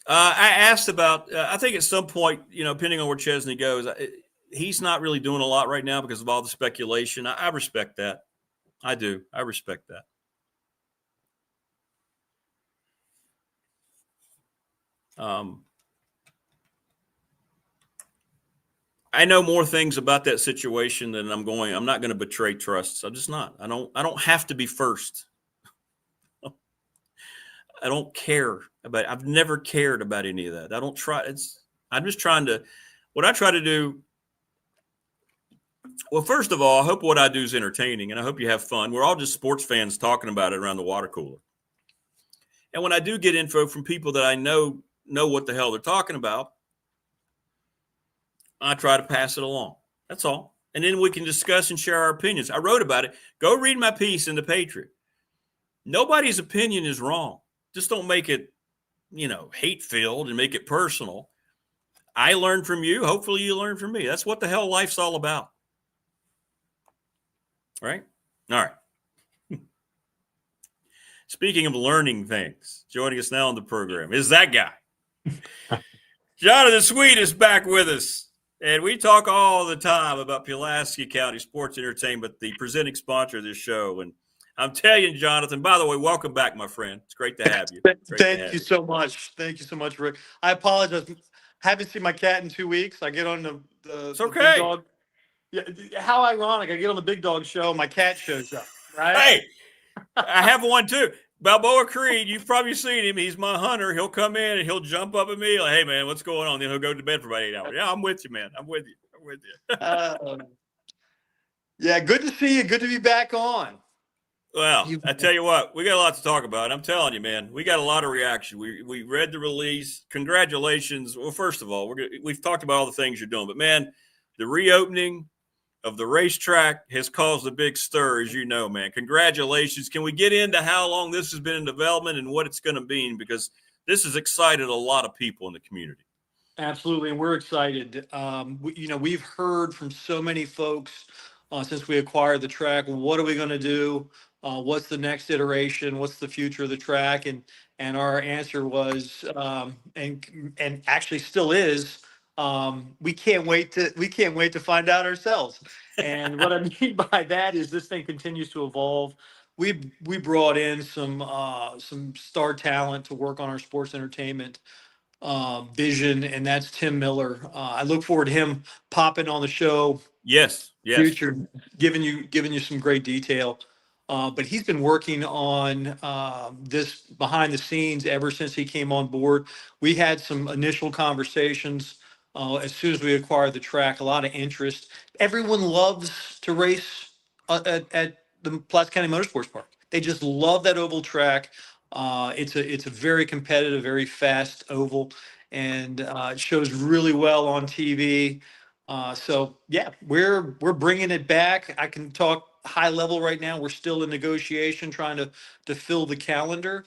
I asked about, I think at some point, depending on where Chesney goes, he's not really doing a lot right now because of all the speculation. I respect that. I do. I respect that. I know more things about that situation than I'm not going to betray trusts. I'm just not. I don't have to be first. I don't care about, I've never cared about any of that. I'm just trying to, what I try to do. Well, first of all, I hope what I do is entertaining and I hope you have fun. We're all just sports fans talking about it around the water cooler. And when I do get info from people that I know what the hell they're talking about, I try to pass it along. That's all. And then we can discuss and share our opinions. I wrote about it. Go read my piece in the Patriot. Nobody's opinion is wrong. Just don't make it, hate-filled and make it personal. I learned from you. Hopefully you learn from me. That's what the hell life's all about. Right? All right. Speaking of learning things, joining us now on the program is that guy. Jonathan Sweet is back with us. And we talk all the time about Pulaski County Sports Entertainment, the presenting sponsor of this show. And I'm telling you, Jonathan, by the way, welcome back, my friend. It's great to have you. Thank you so much. Thank you so much, Rick. I apologize. Haven't seen my cat in 2 weeks. I get on the it's okay. The big dog. Yeah, how ironic. I get on the Big Dog show, my cat shows up, right? Hey, I have one too. Balboa Creed, you've probably seen him. He's my hunter. He'll come in and he'll jump up at me like, hey, man, what's going on? Then he'll go to bed for about 8 hours. Yeah, I'm with you, man. I'm with you. Yeah, good to see you. Good to be back on. Well, I tell you what, we got a lot to talk about. I'm telling you, man, we got a lot of reaction. We read the release. Congratulations. Well, first of all, we've talked about all the things you're doing, but man, the reopening of the racetrack has caused a big stir, as you know, man. Congratulations. Can we get into how long this has been in development and what it's going to mean? Because this has excited a lot of people in the community. Absolutely, and we're excited. We've heard from so many folks since we acquired the track. What are we going to do? What's the next iteration? What's the future of the track? And our answer was, and actually still is, we can't wait to find out ourselves. And what I mean by that is this thing continues to evolve. We brought in some star talent to work on our sports entertainment vision, and that's Tim Miller. I look forward to him popping on the show. Yes. Future, giving you some great detail. But he's been working on this behind the scenes ever since he came on board. We had some initial conversations as soon as we acquired the track. A lot of interest. Everyone loves to race at the Pulaski County Motorsports Park. They just love that oval track. It's a very competitive, very fast oval, and it shows really well on TV. So yeah, we're bringing it back. I can talk high level right now. We're still in negotiation, trying to fill the calendar.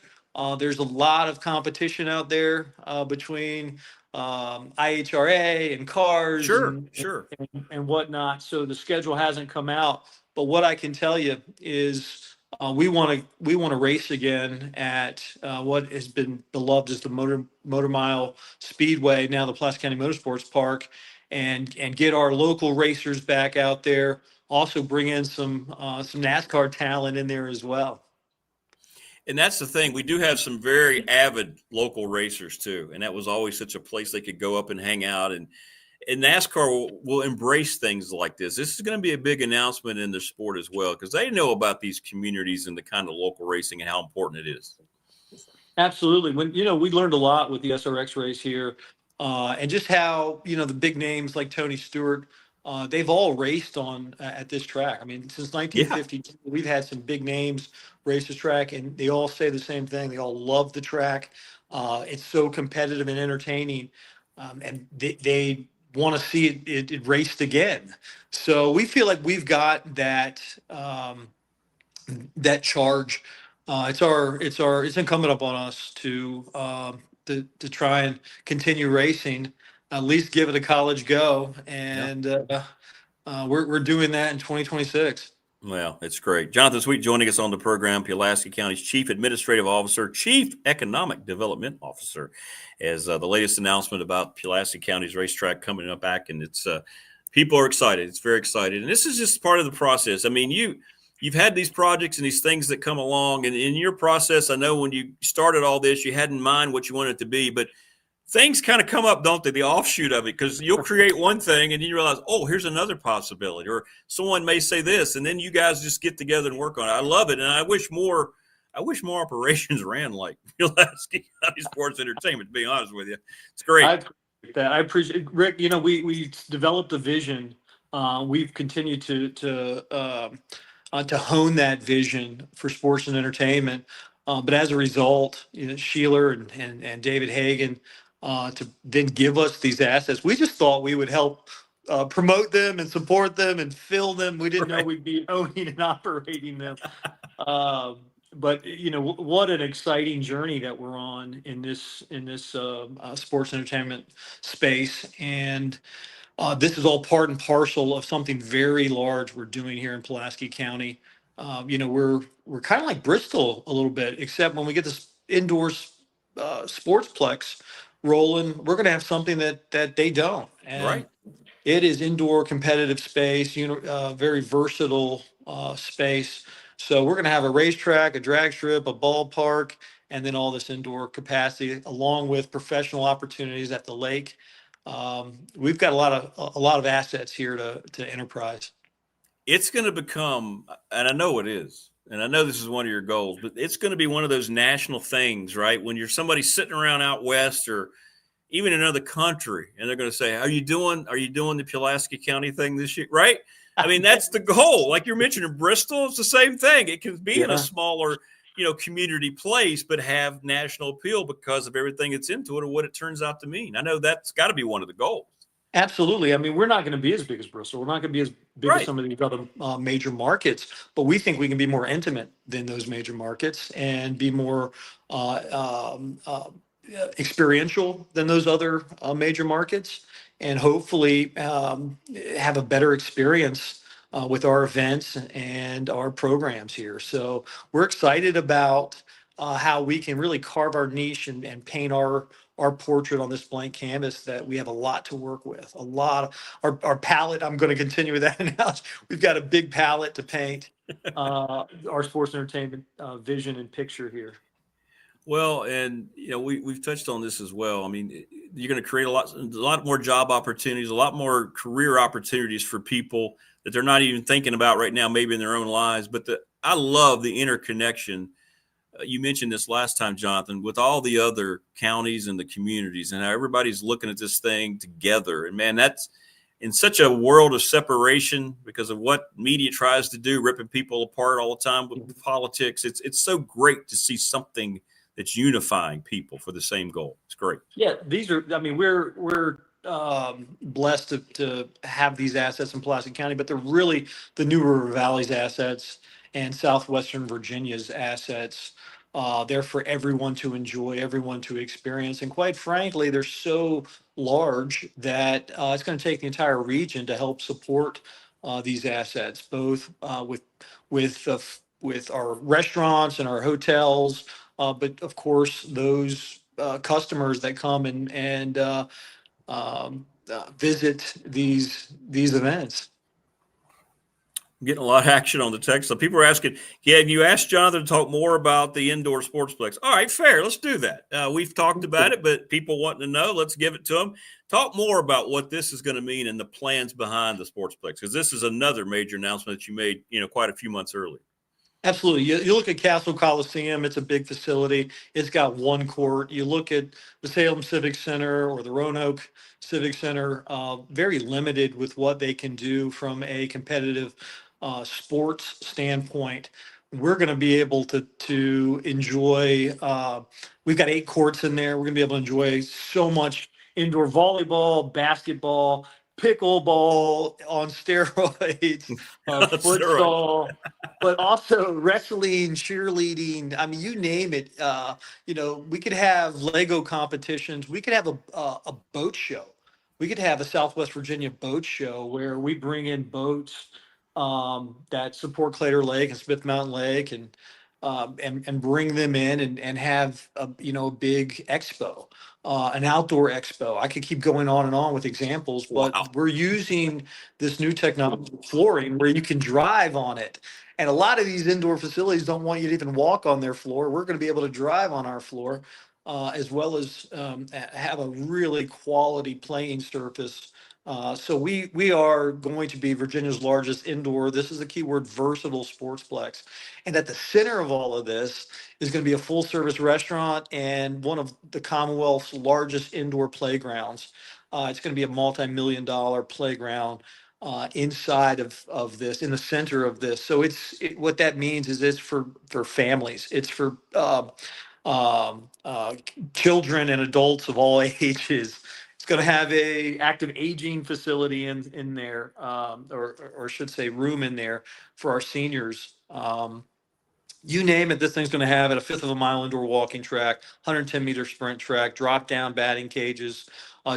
There's a lot of competition out there between IHRA and cars, and whatnot. So the schedule hasn't come out. But what I can tell you is we want to race again at what has been beloved as the Motor Mile Speedway, now the Pulaski County Motorsports Park, and get our local racers back out there. Also bring in some NASCAR talent in there as well. And that's the thing. We do have some very avid local racers too, and that was always such a place they could go up and hang out. And NASCAR will embrace things like this. This is going to be a big announcement in the sport as well, because they know about these communities and the kind of local racing and how important it is. Absolutely. When we learned a lot with the SRX race here, and just how the big names like Tony Stewart, they've all raced on at this track. I mean, since 1952, we've had some big names race this track, and they all say the same thing. They all love the track. It's so competitive and entertaining, and they want to see it raced again. So we feel like we've got that that charge. It's incumbent upon us to try and continue racing, at least give it a college go, and we're doing that in 2026. Well, it's great. Jonathan Sweet joining us on the program, Pulaski County's Chief Administrative Officer, Chief Economic Development Officer, as the latest announcement about Pulaski County's racetrack coming up back, and it's people are excited. It's very excited, and this is just part of the process. I mean, you've had these projects and these things that come along, and in your process, I know when you started all this, you had in mind what you wanted it to be, but things kind of come up, don't they? The offshoot of it, because you'll create one thing and then you realize, oh, here's another possibility, or someone may say this, and then you guys just get together and work on it. I love it, and I wish more operations ran like Pulaski County Sports Entertainment. To be honest with you, it's great. I appreciate that. I appreciate Rick. You know, we developed a vision. We've continued to hone that vision for sports and entertainment. But as a result, you know, Sheeler and David Hagan to then give us these assets. We just thought we would help promote them and support them and fill them. We didn't know we'd be owning and operating them. But you know, what an exciting journey that we're on in this sports entertainment space, and this is all part and parcel of something very large we're doing here in Pulaski County. You know, we're kind of like Bristol a little bit, except when we get this indoor sportsplex rolling, we're going to have something that they don't. And it is indoor competitive space, very versatile space. So we're going to have a racetrack, a drag strip, a ballpark, and then all this indoor capacity, along with professional opportunities at the lake. We've got a lot of assets here to enterprise. It's going to become, and I know it is, and I know this is one of your goals, but it's going to be one of those national things, right? When you're somebody sitting around out west or even in another country, and they're going to say, Are you doing the Pulaski County thing this year? Right? I mean, that's the goal. Like you're mentioning Bristol, it's the same thing. It can be in a smaller, community place, but have national appeal because of everything that's into it or what it turns out to mean. I know that's got to be one of the goals. Absolutely. I mean, we're not going to be as big as Bristol. We're not going to be as big as some of these other major markets, but we think we can be more intimate than those major markets and be more experiential than those other major markets, and hopefully have a better experience with our events and our programs here. So we're excited about how we can really carve our niche and paint our portrait on this blank canvas, that we have a lot to work with. A lot of our palette. I'm going to continue with that analogy. We've got a big palette to paint our sports entertainment vision and picture here. Well, and we've touched on this as well. I mean, you're going to create a lot more job opportunities, a lot more career opportunities for people that they're not even thinking about right now, maybe in their own lives. But I love the interconnection. You mentioned this last time, Jonathan, with all the other counties and the communities, and how everybody's looking at this thing together. And man, that's in such a world of separation because of what media tries to do, ripping people apart all the time with politics. It's so great to see something that's unifying people for the same goal. It's great. Yeah, we're blessed to have these assets in Pulaski County, but they're really the New River Valley's assets and Southwestern Virginia's assets. They're for everyone to enjoy, everyone to experience. And quite frankly, they're so large that it's going to take the entire region to help support these assets, both with our restaurants and our hotels, but of course, those customers that come and visit these events. I'm getting a lot of action on the text. So people are asking, have you asked Jonathan to talk more about the indoor sportsplex? All right, fair. Let's do that. We've talked about it, but people wanting to know, let's give it to them. Talk more about what this is going to mean and the plans behind the sportsplex, because this is another major announcement that you made, quite a few months earlier. Absolutely. You look at Castle Coliseum, it's a big facility. It's got one court. You look at the Salem Civic Center or the Roanoke Civic Center, very limited with what they can do from a competitive sports standpoint. We're going to be able to enjoy, we've got 8 courts in there. We're going to be able to enjoy so much indoor volleyball, basketball, pickleball on steroids, futsal, but also wrestling, cheerleading. I mean, you name it. We could have Lego competitions. We could have a boat show. We could have a Southwest Virginia boat show where we bring in boats that support Claytor Lake and Smith Mountain Lake, and bring them in and have a big expo, an outdoor expo. I could keep going on and on with examples, but we're using this new technology, flooring, where you can drive on it. And a lot of these indoor facilities don't want you to even walk on their floor. We're going to be able to drive on our floor, as well as have a really quality playing surface. So we are going to be Virginia's largest indoor, this is the keyword, versatile sportsplex. And at the center of all of this is going to be a full service restaurant and one of the Commonwealth's largest indoor playgrounds. It's going to be a multi-million-dollar playground inside of this, in the center of this. So what that means is it's for families. It's for children and adults of all ages. It's going to have a active aging facility in there, or should say room in there for our seniors. You name it, this thing's going to have it. A fifth of a mile indoor walking track, 110-meter sprint track, drop down batting cages,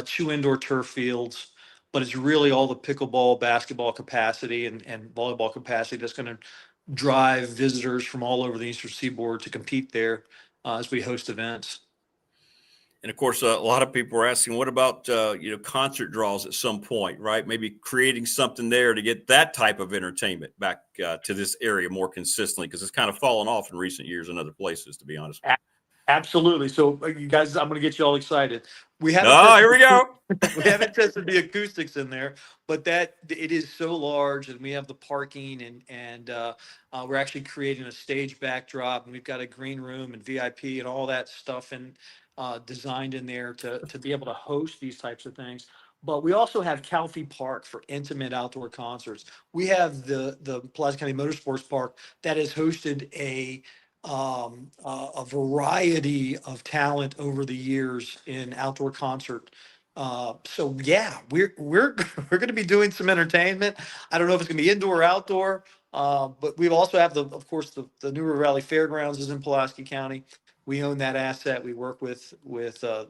2 indoor turf fields. But it's really all the pickleball, basketball capacity and volleyball capacity that's going to drive visitors from all over the Eastern Seaboard to compete there as we host events. And of course, a lot of people are asking, what about, concert draws at some point, right? Maybe creating something there to get that type of entertainment back to this area more consistently, because it's kind of fallen off in recent years in other places, to be honest. Absolutely. So you guys, I'm going to get you all excited. We haven't here we go. We haven't tested the acoustics in there, but it is so large, and we have the parking, and we're actually creating a stage backdrop, and we've got a green room and VIP and all that stuff designed in there to be able to host these types of things. But we also have Calfee Park for intimate outdoor concerts. We have the Pulaski County Motorsports Park that has hosted a variety of talent over the years in outdoor concert. So yeah, we're going to be doing some entertainment. I don't know if it's going to be indoor or outdoor, but we also have of course the New River Valley Fairgrounds is in Pulaski County. We own that asset. We work with the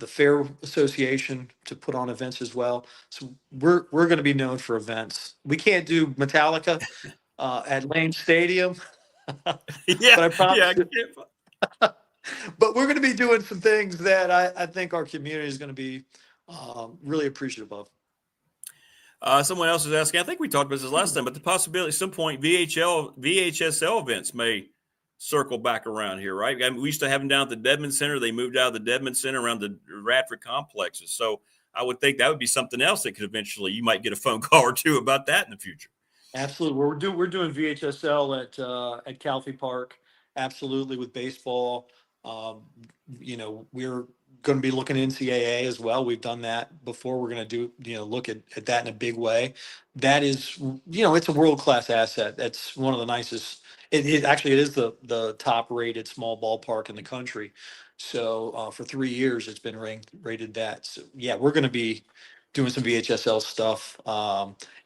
Fair Association to put on events as well. So we're going to be known for events. We can't do Metallica at Lane Stadium. But I promise but we're going to be doing some things that I think our community is going to be really appreciative of. Someone else is asking, I think we talked about this last time, but the possibility at some point VHSL events may circle back around here, right? I mean, we used to have them down at the Dedman Center. They moved out of the Dedman Center around the Radford complexes. So I would think that would be something else that could eventually, you might get a phone call or two about that in the future. Absolutely. We're doing VHSL at Calfee Park. Absolutely, with baseball. We're going to be looking at NCAA as well. We've done that before. We're going to look at that in a big way. That is, it's a world-class asset. That's one of the nicest. It actually is the top-rated small ballpark in the country. So for 3 years, it's been rated that. So yeah, we're going to be doing some VHSL stuff.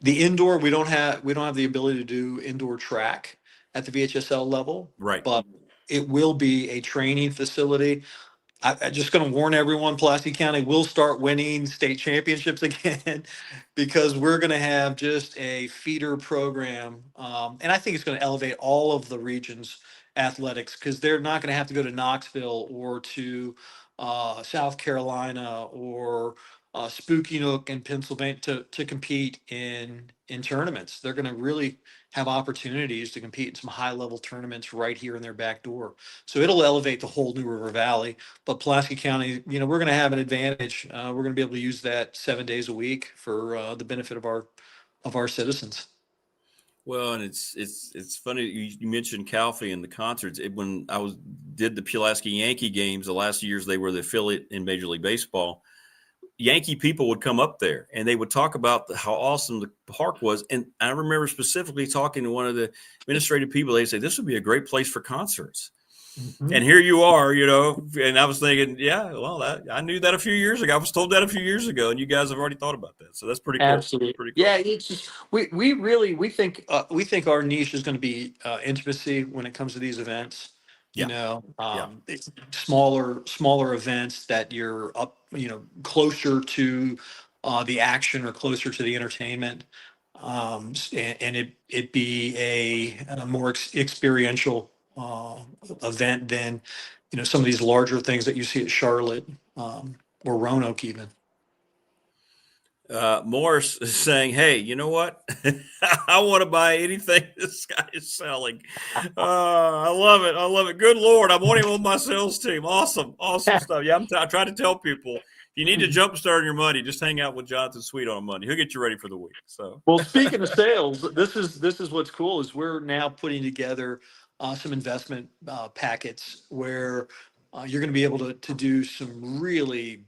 The indoor, we don't have the ability to do indoor track at the VHSL level, right? But it will be a training facility. I'm just going to warn everyone, Pulaski County will start winning state championships again because we're going to have just a feeder program. And I think it's going to elevate all of the region's athletics because they're not going to have to go to Knoxville or to South Carolina or Spooky Nook in Pennsylvania to compete in tournaments. They're going to really have opportunities to compete in some high level tournaments right here in their back door. So it'll elevate the whole New River Valley. But Pulaski County, we're going to have an advantage. We're going to be able to use that 7 days a week for the benefit of our citizens. Well, and it's funny you mentioned Calfee and the concerts. When I did the Pulaski Yankee games, the last years they were the affiliate in Major League Baseball. Yankee people would come up there and they would talk about how awesome the park was. And I remember specifically talking to one of the administrative people. They say this would be a great place for concerts. And here you are, and I was thinking, yeah, well, I knew that a few years ago. I was told that a few years ago, and you guys have already thought about that. So that's pretty cool. Absolutely. Pretty cool. Yeah, it's just we think our niche is going to be intimacy when it comes to these events. It's smaller events that you're up, closer to the action or closer to the entertainment, and it be a more experiential event than some of these larger things that you see at Charlotte or Roanoke even. Morris is saying, hey, you know what? I want to buy anything this guy is selling. I love it. I love it. Good Lord. I want him on my sales team. Awesome stuff. Yeah, I try to tell people, if you need to jumpstart your money, just hang out with Jonathan Sweet on Monday. He'll get you ready for the week. So, well, speaking of sales, this is what's cool is we're now putting together some investment packets where you're going to be able to do some really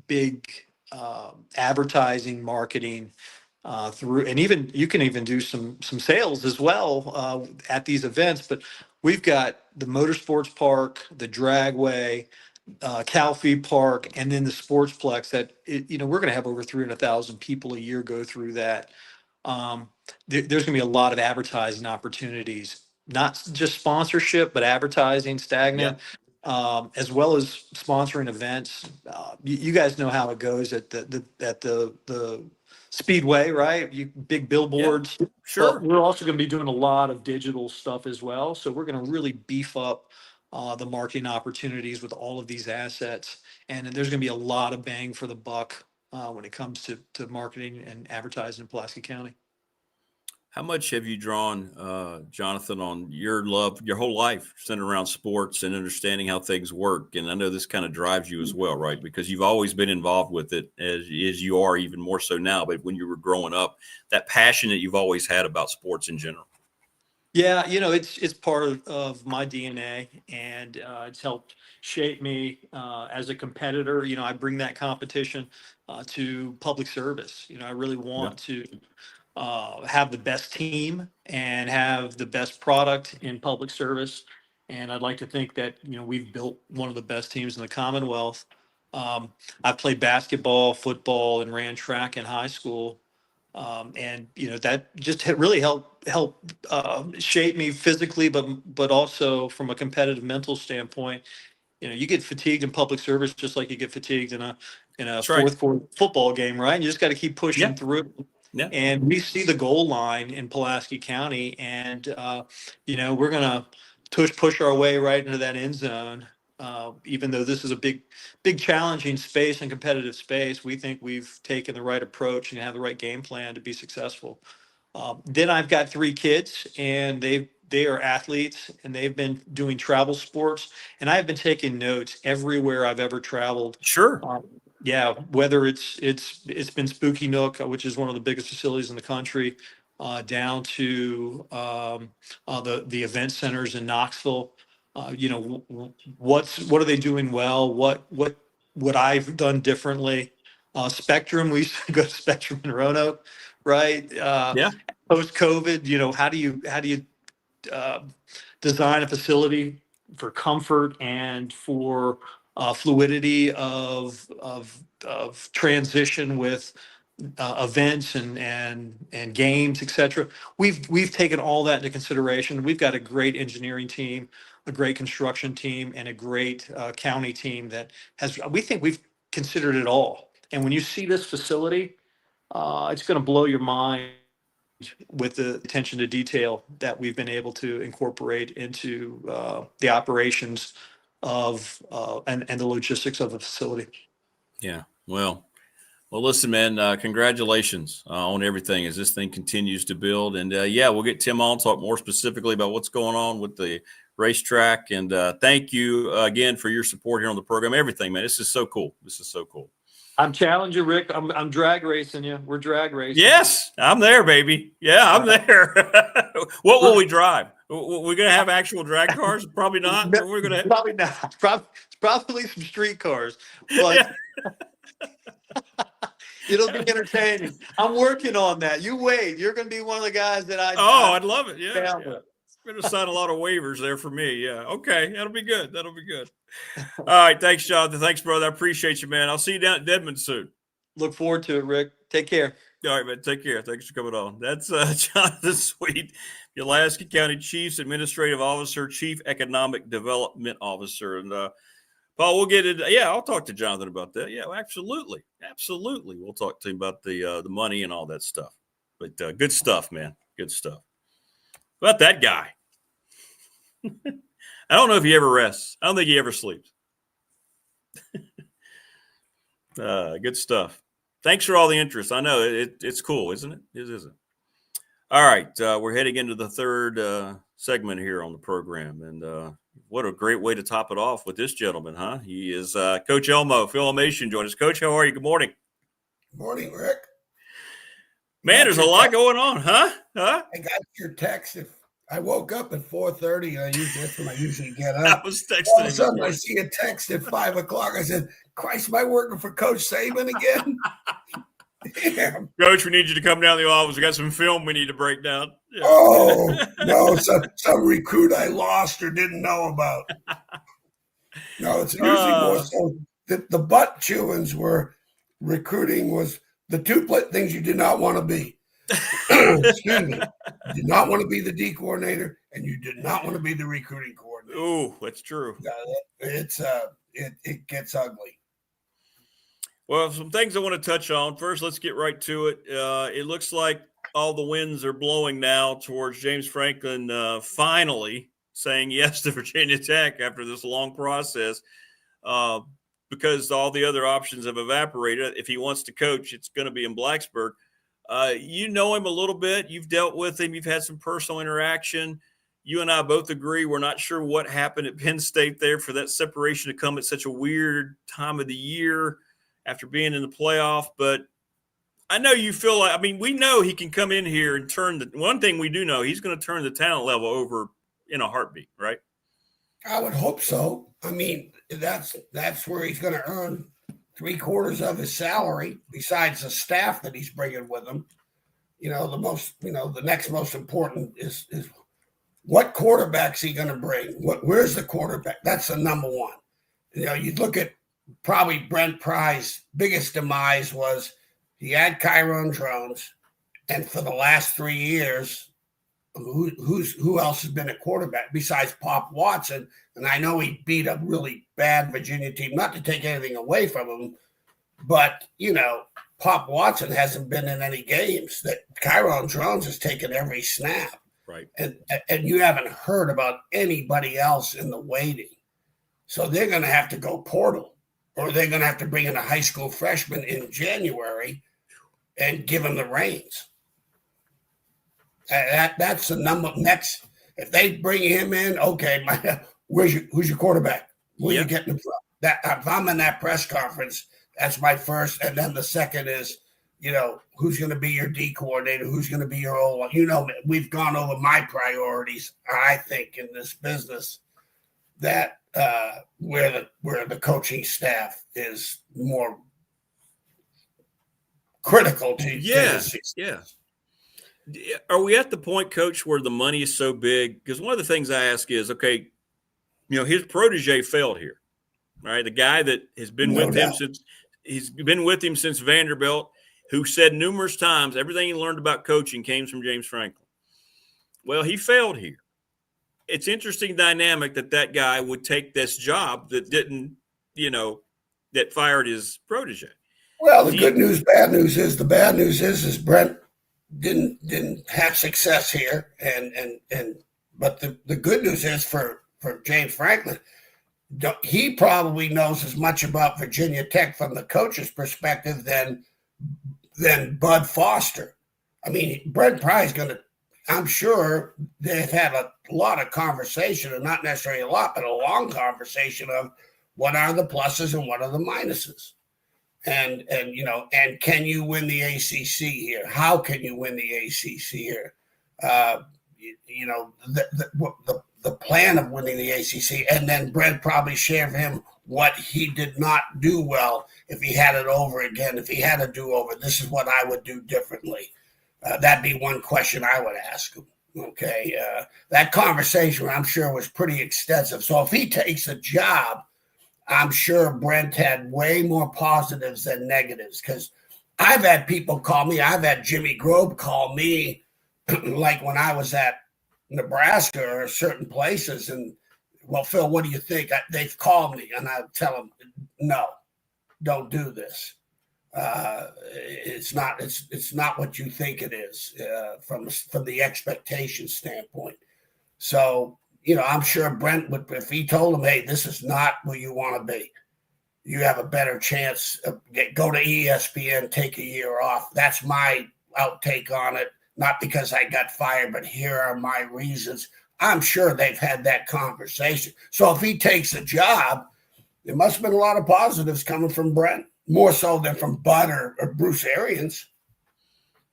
big advertising, marketing through, and even you can even do some sales as well at these events. But we've got the Motorsports Park, the Dragway, Calfee Park, and then the Sportsplex. We're going to have over 300,000 people a year go through that. There's going to be a lot of advertising opportunities, not just sponsorship, but advertising, stagnant. Yeah. As well as sponsoring events. You guys know how it goes at the Speedway, right? Big billboards. Yeah, sure. But we're also going to be doing a lot of digital stuff as well. So we're going to really beef up the marketing opportunities with all of these assets, and there's going to be a lot of bang for the buck when it comes to marketing and advertising in Pulaski County. How much have you drawn, Jonathan, on your love, your whole life centered around sports and understanding how things work? And I know this kind of drives you as well, right? Because you've always been involved with it as you are, even more so now. But when you were growing up, that passion that you've always had about sports in general. Yeah, it's part of my DNA, and it's helped shape me as a competitor. I bring that competition to public service. I really want to have the best team and have the best product in public service. And I'd like to think that, we've built one of the best teams in the Commonwealth. I played basketball, football, and ran track in high school. And, that just really helped shape me physically, but also from a competitive mental standpoint. You get fatigued in public service just like you get fatigued in a fourth quarter football game, right? And you just got to keep pushing through. Yeah. And we see the goal line in Pulaski County, and we're gonna push our way right into that end zone. Even though this is a big challenging space and competitive space, we think we've taken the right approach and have the right game plan to be successful. Then I've got 3 kids, and they are athletes, and they've been doing travel sports, and I've been taking notes everywhere I've ever traveled. Sure. Yeah, whether it's been Spooky Nook, which is one of the biggest facilities in the country, down to the event centers in Knoxville. What are they doing well? What I've done differently? Spectrum, we used to go to Spectrum in Roanoke, right? Post COVID, how do you design a facility for comfort and for fluidity of transition with events and games, etc. We've taken all that into consideration. We've got a great engineering team, a great construction team, and a great county team that we think we've considered it all. And when you see this facility, it's going to blow your mind with the attention to detail that we've been able to incorporate into the operations of and the logistics of the facility. Yeah. Well, listen, man, congratulations on everything as this thing continues to build. And we'll get Tim on, talk more specifically about what's going on with the racetrack. And thank you again for your support here on the program. Everything, man. This is so cool. I'm challenging Rick. I'm drag racing you. We're drag racing. Yes, I'm there, baby. Yeah, I'm there. What will we drive? We're going to have actual drag cars? Probably not. We're going to probably not. Probably some street cars. But it'll be entertaining. I'm working on that. You wait. You're going to be one of the guys that I'd love it. Yeah. Better sign a lot of waivers there for me. Yeah. Okay. That'll be good. That'll be good. All right. Thanks, Jonathan. Thanks, brother. I appreciate you, man. I'll see you down at Dedmond soon. Look forward to it, Rick. Take care. All right, man. Take care. Thanks for coming on. That's Jonathan Sweet, Pulaski County Chief's Administrative Officer, Chief Economic Development Officer. And Paul, we'll get it. Yeah, I'll talk to Jonathan about that. Yeah, absolutely. Absolutely. We'll talk to him about the money and all that stuff. But good stuff, man. Good stuff. About that guy. I don't know if he ever rests. I don't think he ever sleeps. Good stuff. Thanks for all the interest. I know it's cool, isn't it? It isn't. All right. We're heading into the third segment here on the program. And what a great way to top it off with this gentleman, huh? He is Coach Elmo, Phil Elmassian joined us. Coach, how are you? Good morning. Good morning, Rick. Man, there's a lot going on, huh? I got your text. If I woke up at 4:30, that's when I usually get up. I was texting. All of a sudden, I see a text at 5 o'clock. I said, Christ, am I working for Coach Saban again? Damn. Coach, we need you to come down to the office. We got some film we need to break down. Yeah. Oh, no, some recruit I lost or didn't know about. No, it's usually more so. The butt chewings were recruiting was the two things you did not want to be. Excuse me. You did not want to be the D coordinator, and you did not want to be the recruiting coordinator. Oh, that's true. It gets ugly. Well, some things I want to touch on. First, let's get right to it. It looks like all the winds are blowing now towards James Franklin finally saying yes to Virginia Tech after this long process because all the other options have evaporated. If he wants to coach, it's going to be in Blacksburg. You know him a little bit. You've dealt with him. You've had some personal interaction. You and I both agree we're not sure what happened at Penn State there for that separation to come at such a weird time of the year after being in the playoff. But I know you feel like, I mean, we know he can come in here and turn the – one thing we do know, he's going to turn the talent level over in a heartbeat, right? I would hope so. I mean, that's where he's going to earn 3/4 of his salary besides the staff that he's bringing with him. The next most important is what quarterback's he going to bring? Where's the quarterback? That's the number one. You look at probably Brent Pry's biggest demise was he had Kyron Drones, and for the last 3 years, who else has been a quarterback besides Pop Watson? And I know he beat a really bad Virginia team, not to take anything away from him, but, Pop Watson hasn't been in any games. That Kyron Drones has taken every snap. Right. And you haven't heard about anybody else in the waiting. So they're going to have to go portal, or they're going to have to bring in a high school freshman in January and give him the reins. That's the number next. If they bring him in, okay, who's your quarterback? Where you getting him from? If I'm in that press conference, that's my first. And then the second is, who's going to be your D coordinator? Who's going to be your O line? We've gone over my priorities, I think, in this business, that where the coaching staff is more critical to success. Yeah. Are we at the point, Coach, where the money is so big? Because one of the things I ask is, okay, his protege failed here, right? The guy that has been with him since Vanderbilt, who said numerous times everything he learned about coaching came from James Franklin. Well, he failed here. It's interesting dynamic that guy would take this job that didn't, that fired his protege. Well, the good news, bad news is the bad news is Brent didn't have success here, but the good news is for James Franklin, he probably knows as much about Virginia Tech from the coach's perspective than Bud Foster. I mean, Brent Pry's going to, I'm sure they've had a lot of conversation, and not necessarily a lot, but a long conversation of what are the pluses and what are the minuses. And can you win the ACC here? How can you win the ACC here? The plan of winning the ACC, and then Brent probably shared with him what he did not do well. If he had it over again, if he had a do-over, this is what I would do differently. That'd be one question I would ask him. Okay. That conversation, I'm sure, was pretty extensive. So if he takes a job, I'm sure Brent had way more positives than negatives, because I've had people call me. I've had Jimmy Grove call me, like when I was at Nebraska or certain places, and, well, Phil, what do you think? They've called me, and I tell them, no, don't do this. It's not what you think it is from the expectation standpoint. So, I'm sure Brent would, if he told him, hey, this is not where you want to be, you have a better chance of go to ESPN, take a year off. That's my outtake on it. Not because I got fired, but here are my reasons. I'm sure they've had that conversation. So if he takes a job, there must have been a lot of positives coming from Brent, more so than from Bud or Bruce Arians.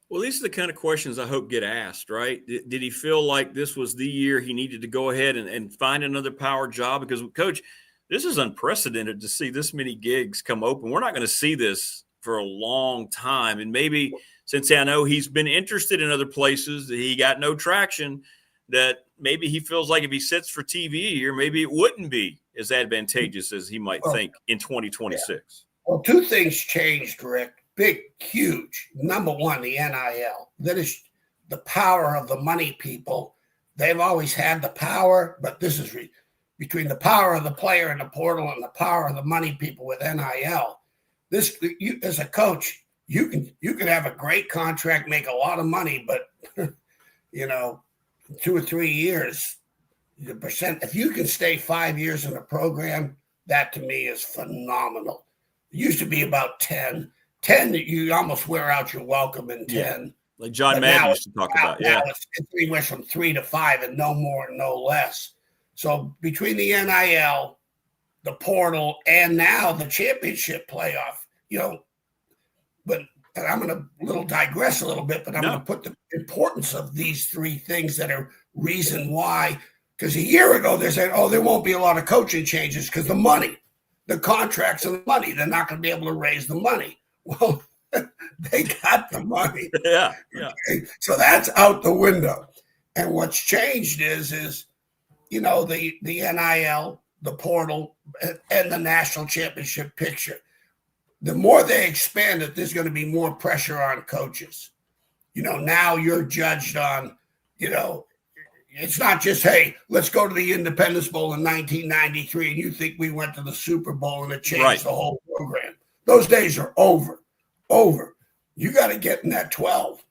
Well, these are the kind of questions I hope get asked, right? Did he feel like this was the year he needed to go ahead and find another power job? Because, Coach, this is unprecedented to see this many gigs come open. We're not going to see this for a long time. And maybe since I know he's been interested in other places, that he got no traction, that maybe he feels like if he sits for TV here, maybe it wouldn't be as advantageous as he might think in 2026. Yeah. Well, two things changed, Rick. Big, huge. Number one, the NIL. That is the power of the money people. They've always had the power, but this is between the power of the player in the portal and the power of the money people with NIL. This, you, as a coach, you can have a great contract, make a lot of money, but 2 or 3 years, the percent, if you can stay 5 years in a program, that to me is phenomenal. It used to be about 10, you almost wear out your welcome in 10. Yeah. Like John Madden used to talk about. Yeah. Now it went from 3 to 5 and no more and no less. So between the NIL, the portal, and now the championship playoff, but I'm going to digress a little bit, but I'm going to put the importance of these three things that are reason why. Because a year ago, they said, there won't be a lot of coaching changes because the money, the contracts and the money, they're not going to be able to raise the money. Well, they got the money. Yeah. Okay? So that's out the window. And what's changed is the NIL, the portal, and the national championship picture. The more they expand it, there's going to be more pressure on coaches. Now you're judged on, it's not just, hey, let's go to the Independence Bowl in 1993 and you think we went to the Super Bowl and it changed the whole program. Those days are over. You got to get in that 12.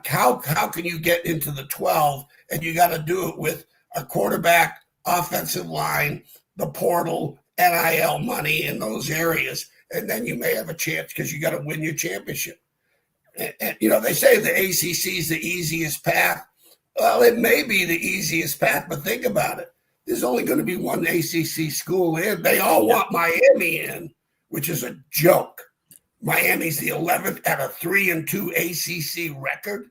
How can you get into the 12, and you got to do it with a quarterback, offensive line, the portal, NIL money in those areas, and then you may have a chance because you got to win your championship. And they say the ACC is the easiest path. Well, it may be the easiest path, but think about it. There's only going to be one ACC school in. They all want Miami in, which is a joke. Miami's the 11th at a 3-2 ACC record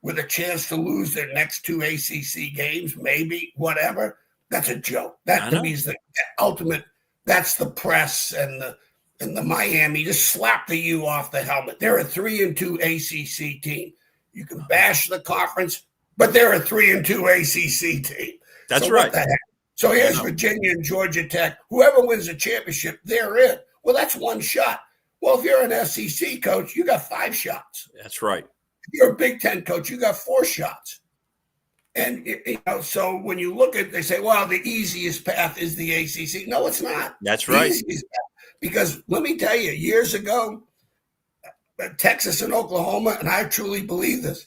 with a chance to lose their next 2 ACC games, maybe, whatever. That's a joke. That to me is the ultimate. That's the press and the Miami. Just slap the U off the helmet. They're a 3-2 ACC team. You can bash the conference, but they're a 3-2 ACC team. That's right. So here's Virginia and Georgia Tech. Whoever wins the championship, they're in. Well, that's one shot. Well, if you're an SEC coach, you got 5 shots. That's right. If you're a Big Ten coach, you got 4 shots. And, so when you look at, they say, well, the easiest path is the ACC. No, it's not. That's right. Because let me tell you, years ago, Texas and Oklahoma, and I truly believe this,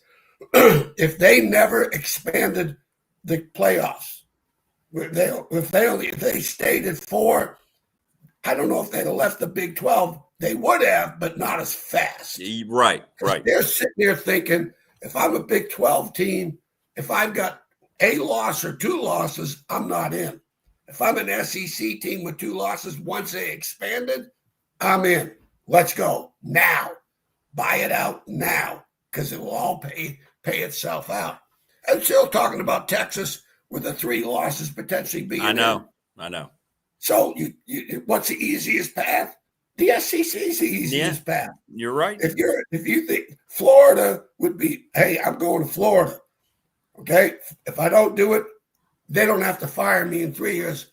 if they never expanded the playoffs, if they stayed at 4, I don't know if they'd have left the Big 12. They would have, but not as fast. Right. They're sitting there thinking, if I'm a Big 12 team, if I've got a loss or 2 losses, I'm not in. If I'm an SEC team with 2 losses, once they expanded, I'm in. Let's go now. Buy it out now, because it will all pay itself out. I'm still talking about Texas with the 3 losses potentially being I know. So what's the easiest path? The SEC is the easiest path. You're right. If you think Florida would be, hey, I'm going to Florida. Okay? If I don't do it, they don't have to fire me in 3 years.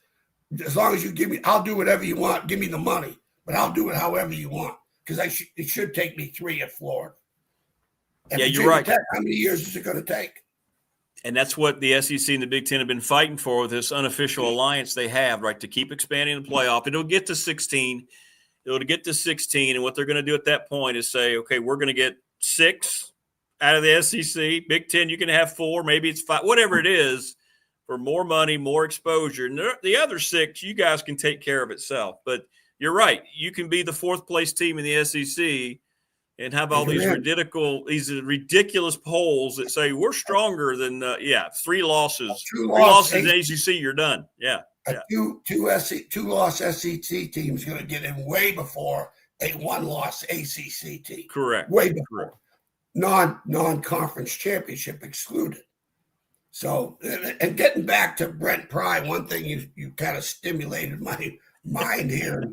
As long as you give me, I'll do whatever you want. Give me the money, but I'll do it however you want because it should take me 3 at Florida. And you're right. Tech, how many years is it going to take? And that's what the SEC and the Big Ten have been fighting for with this unofficial alliance they have, right, to keep expanding the playoff. It'll get to 16. It'll get to 16, and what they're going to do at that point is say, okay, we're going to get 6 out of the SEC. Big Ten, you can have 4, maybe it's 5, whatever it is, for more money, more exposure. And the other 6, you guys can take care of itself. But you're right. You can be the 4th place team in the SEC and have all these ridiculous polls that say we're stronger than 3 losses. 2 losses in ACC, you're done. Yeah. Two-loss SEC team is going to get in way before a 1-loss ACC team. Correct. Way before. Non-conference championship excluded. So, and getting back to Brent Pry, one thing you kind of stimulated my mind here.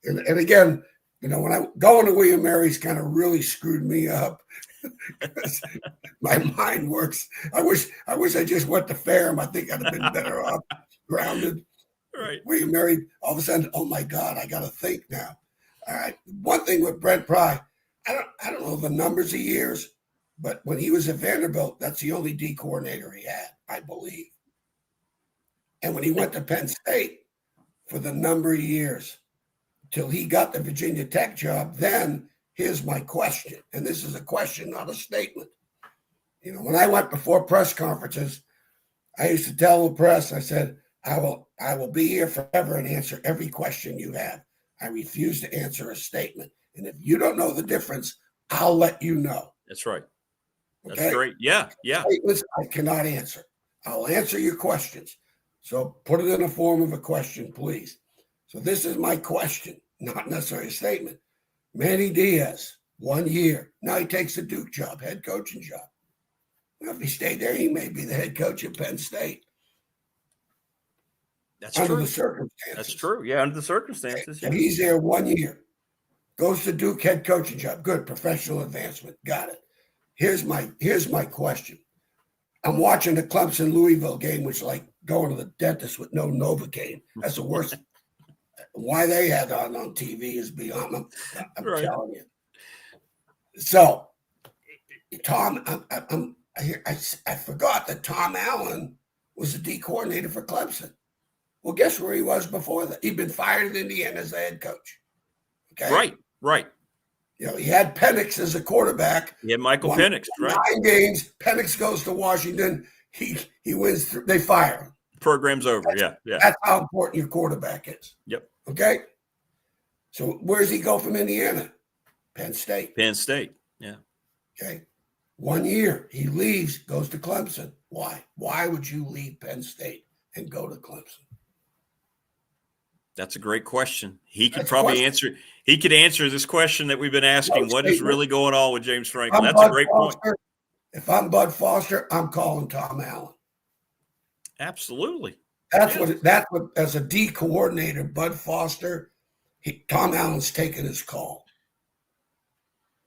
And again, when I going to William Mary's kind of really screwed me up. My mind works. I wish I just went to Ferrum. I think I'd have been better off grounded. Right. William Mary, all of a sudden, oh my God, I got to think now. All right. One thing with Brent Pry, I don't know the numbers of years, but when he was at Vanderbilt, that's the only D coordinator he had, I believe. And when he went to Penn State for the number of years till he got the Virginia Tech job, then here's my question. And this is a question, not a statement. When I went before press conferences, I used to tell the press, I said, I will be here forever and answer every question you have. I refuse to answer a statement. And if you don't know the difference, I'll let you know. That's right. That's Okay? great. Yeah. Statements I cannot answer. I'll answer your questions. So put it in the form of a question, please. So this is my question, not necessarily a statement. Manny Diaz, 1 year. Now he takes the Duke job, head coaching job. Well, if he stayed there, he may be the head coach at Penn State. That's under true. the circumstances. That's true. Yeah, under the circumstances. And he's there 1 year. Goes to Duke head coaching job. Good professional advancement. Got it. Here's my question. I'm watching the Clemson Louisville game, which is like going to the dentist with no Novocaine. That's the worst. Why they had on TV is beyond them. I'm Right. telling you. So, Tom, I forgot that Tom Allen was the D coordinator for Clemson. Well, guess where he was before that? He'd been fired in Indiana as the head coach. Okay. Right. He had Penix as a quarterback. He had Michael Penix, right? 9 games. Penix goes to Washington. He wins. They fire him. Program's over. Yeah. That's how important your quarterback is. Yep. Okay. So where does he go from Indiana? Penn State. Yeah. Okay. 1 year. He leaves, goes to Clemson. Why? Why would you leave Penn State and go to Clemson? That's a great question. He could probably answer. He could answer this question that we've been asking. What is really going on with James Franklin? That's a great point. If I'm Bud Foster, I'm calling Tom Allen. Absolutely. That's what as a D coordinator, Bud Foster, Tom Allen's taking his call.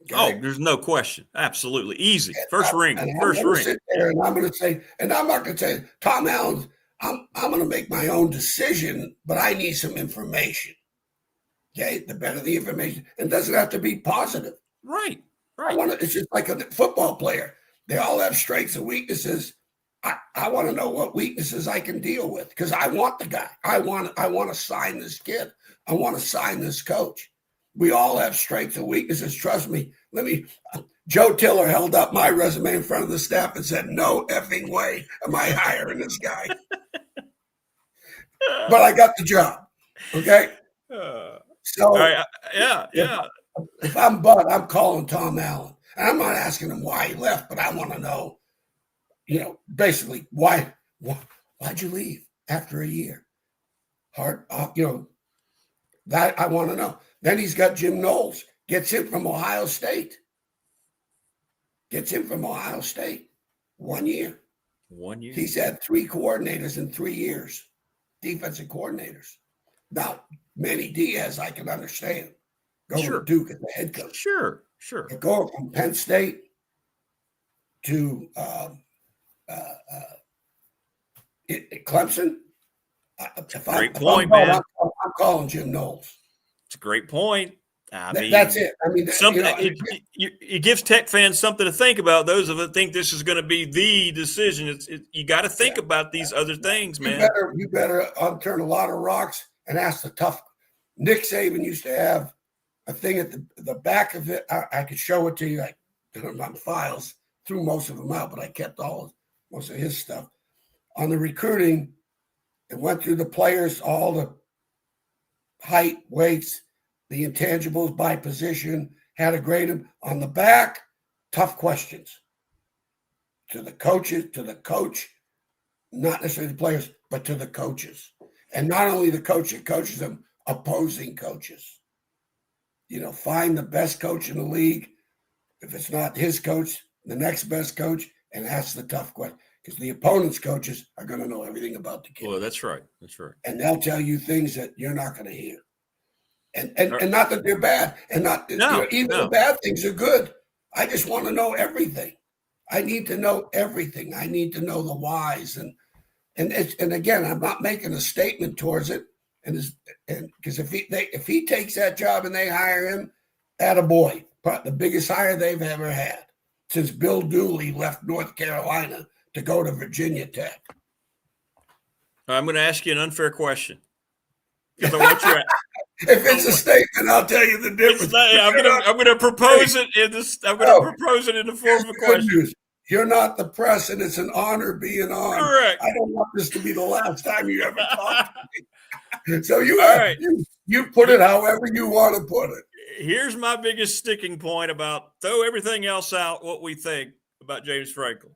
Okay? Oh, there's no question. Absolutely. Easy. First ring. Sit there and I'm going to say, and I'm not going to say, Tom Allen, I'm going to make my own decision, but I need some information. Okay, the better the information, and it doesn't have to be positive. Right. It's just like a football player. They all have strengths and weaknesses. I want to know what weaknesses I can deal with because I want the guy. I want to sign this kid. I want to sign this coach. We all have strengths and weaknesses. Trust me. Joe Tiller held up my resume in front of the staff and said, "No effing way am I hiring this guy." But I got the job. Okay. So yeah. If I'm Bud, I'm calling Tom Allen. And I'm not asking him why he left, but I want to know, basically why'd you leave after a year? That I want to know. Then he's got Jim Knowles, gets him from Ohio State. 1 year. 1 year. He's had 3 coordinators in 3 years, defensive coordinators. Now, Manny Diaz, I can understand. Going to Duke as the head coach. Sure. But going from Penn State to Clemson. Great point, man. I'm calling Jim Knowles. It's a great point. I mean, that's it. I mean, it gives Tech fans something to think about. Those of us think this is going to be the decision. You got to think about these other things, man. You better unturn a lot of rocks and ask the tough. Nick Saban used to have a thing at the back of it. I could show it to you. I put them on files, threw most of them out, but I kept most of his stuff. On the recruiting, it went through the players, all the height, weights, the intangibles by position, how to grade them. On the back, tough questions. To the coaches, to the coach, not necessarily the players, but to the coaches. And not only the coach that coaches them, opposing coaches. Find the best coach in the league. If it's not his coach, the next best coach, and ask the tough question. Because the opponent's coaches are going to know everything about the kid. Well, that's right. That's right. And they'll tell you things that you're not going to hear. And not that they're bad. And not the bad things are good. I just want to know everything. I need to know everything. I need to know the whys. And again, I'm not making a statement towards it. And because if he takes that job and they hire him, attaboy, the biggest hire they've ever had since Bill Dooley left North Carolina to go to Virginia Tech. I'm going to ask you an unfair question. Because I want you to, if it's a statement, I'll tell you the difference. I'm going to propose it in this. I'm going to propose it in the form of a question. News. You're not the press, and it's an honor being on. Correct. I don't want this to be the last time you ever talk to me. So you put it however you want to put it. Here's my biggest sticking point about throw everything else out, what we think about James Franklin.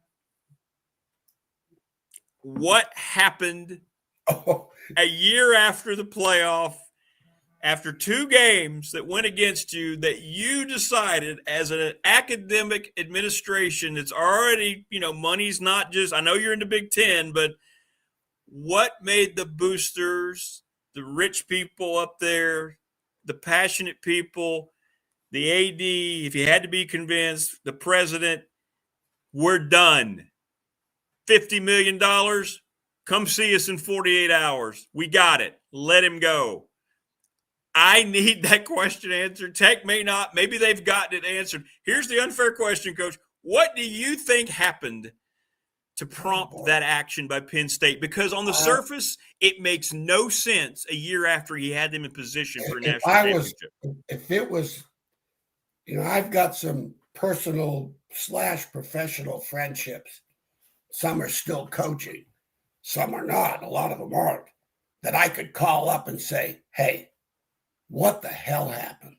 What happened a year after the playoff, after 2 games that went against you, that you decided as an academic administration that's already, money's not just – I know you're in the Big Ten, but what made the boosters, the rich people up there, the passionate people, the AD, if you had to be convinced, the president, we're done. $50 million, come see us in 48 hours. We got it. Let him go. I need that question answered. Tech may not. Maybe they've gotten it answered. Here's the unfair question, Coach. What do you think happened to prompt that action by Penn State? Because on the surface, it makes no sense a year after he had them in position for a national championship. If it was, I've got some personal / professional friendships. Some are still coaching. Some are not. A lot of them aren't. That I could call up and say, hey, what the hell happened?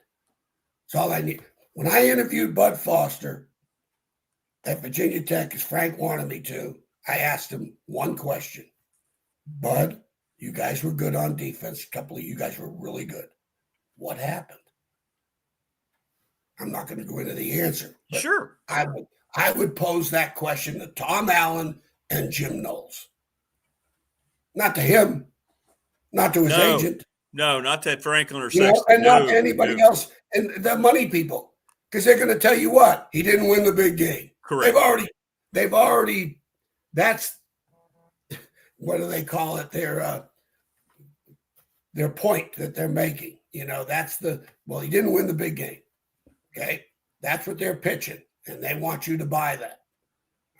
That's all I need. When I interviewed Bud Foster at Virginia Tech, as Frank wanted me to, I asked him one question. Bud, you guys were good on defense. A couple of you guys were really good. What happened? I'm not going to go into the answer. Sure. I would pose that question to Tom Allen and Jim Knowles. Not to him, not to his agent. No, not to Franklin or Sexton. And not to anybody else. And the money people, because they're going to tell you what? He didn't win the big game. Correct. They've already, that's, what do they call it? Their point that they're making. That's well, he didn't win the big game. Okay. That's what they're pitching. And they want you to buy that.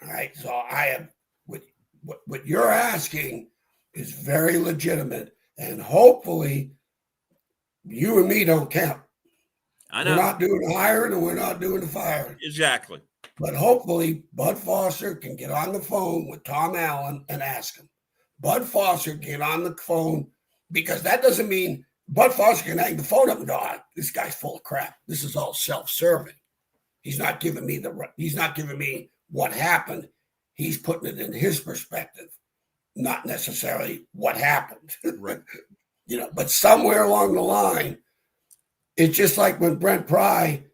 All right. So I am what you're asking is very legitimate. And hopefully you and me don't count. I know. We're not doing the hiring and we're not doing the firing. Exactly. But hopefully Bud Foster can get on the phone with Tom Allen and ask him. Bud Foster get on the phone, because that doesn't mean Bud Foster can hang the phone up and go, this guy's full of crap. This is all self-serving. He's not giving me what happened. He's putting it in his perspective, not necessarily what happened. Right. But somewhere along the line, it's just like when Brent Pry,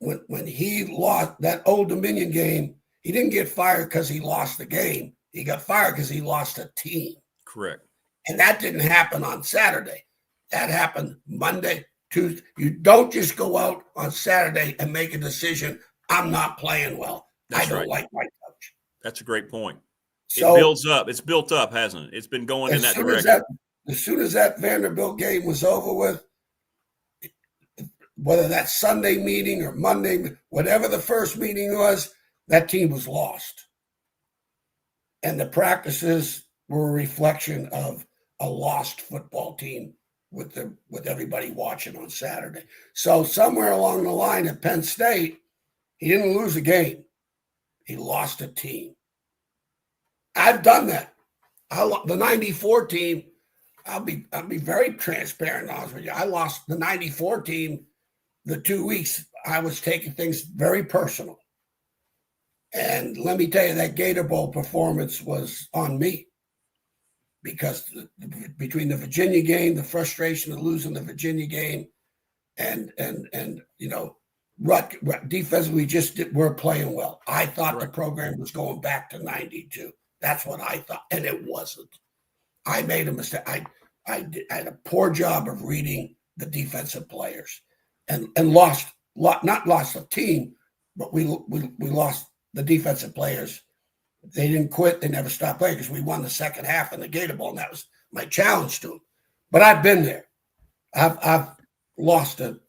when he lost that Old Dominion game, he didn't get fired because he lost the game. He got fired because he lost a team. Correct. And that didn't happen on Saturday. That happened Monday, Tuesday. You don't just go out on Saturday and make a decision. I'm not playing well. I don't like my coach. That's a great point. it builds up. It's built up, hasn't it? It's been going in that direction. As soon as that Vanderbilt game was over with, whether that's Sunday meeting or Monday, whatever the first meeting was, that team was lost. And the practices were a reflection of a lost football team with everybody watching on Saturday. So somewhere along the line at Penn State, he didn't lose a game. He lost a team. I've done that. The 94 team, I'll be very transparent and honest with you. I lost the 94 team the 2 weeks. I was taking things very personal. And let me tell you, that Gator Bowl performance was on me because between the Virginia game, the frustration of losing the Virginia game, and defensively we're playing well. I thought the program was going back to 92. That's what I thought, and it wasn't. I made a mistake. I had a poor job of reading the defensive players, and not lost the team, but we lost the defensive players. They didn't quit. They never stopped playing because we won the second half in the Gator Bowl, and that was my challenge to them. But I've been there. I've lost a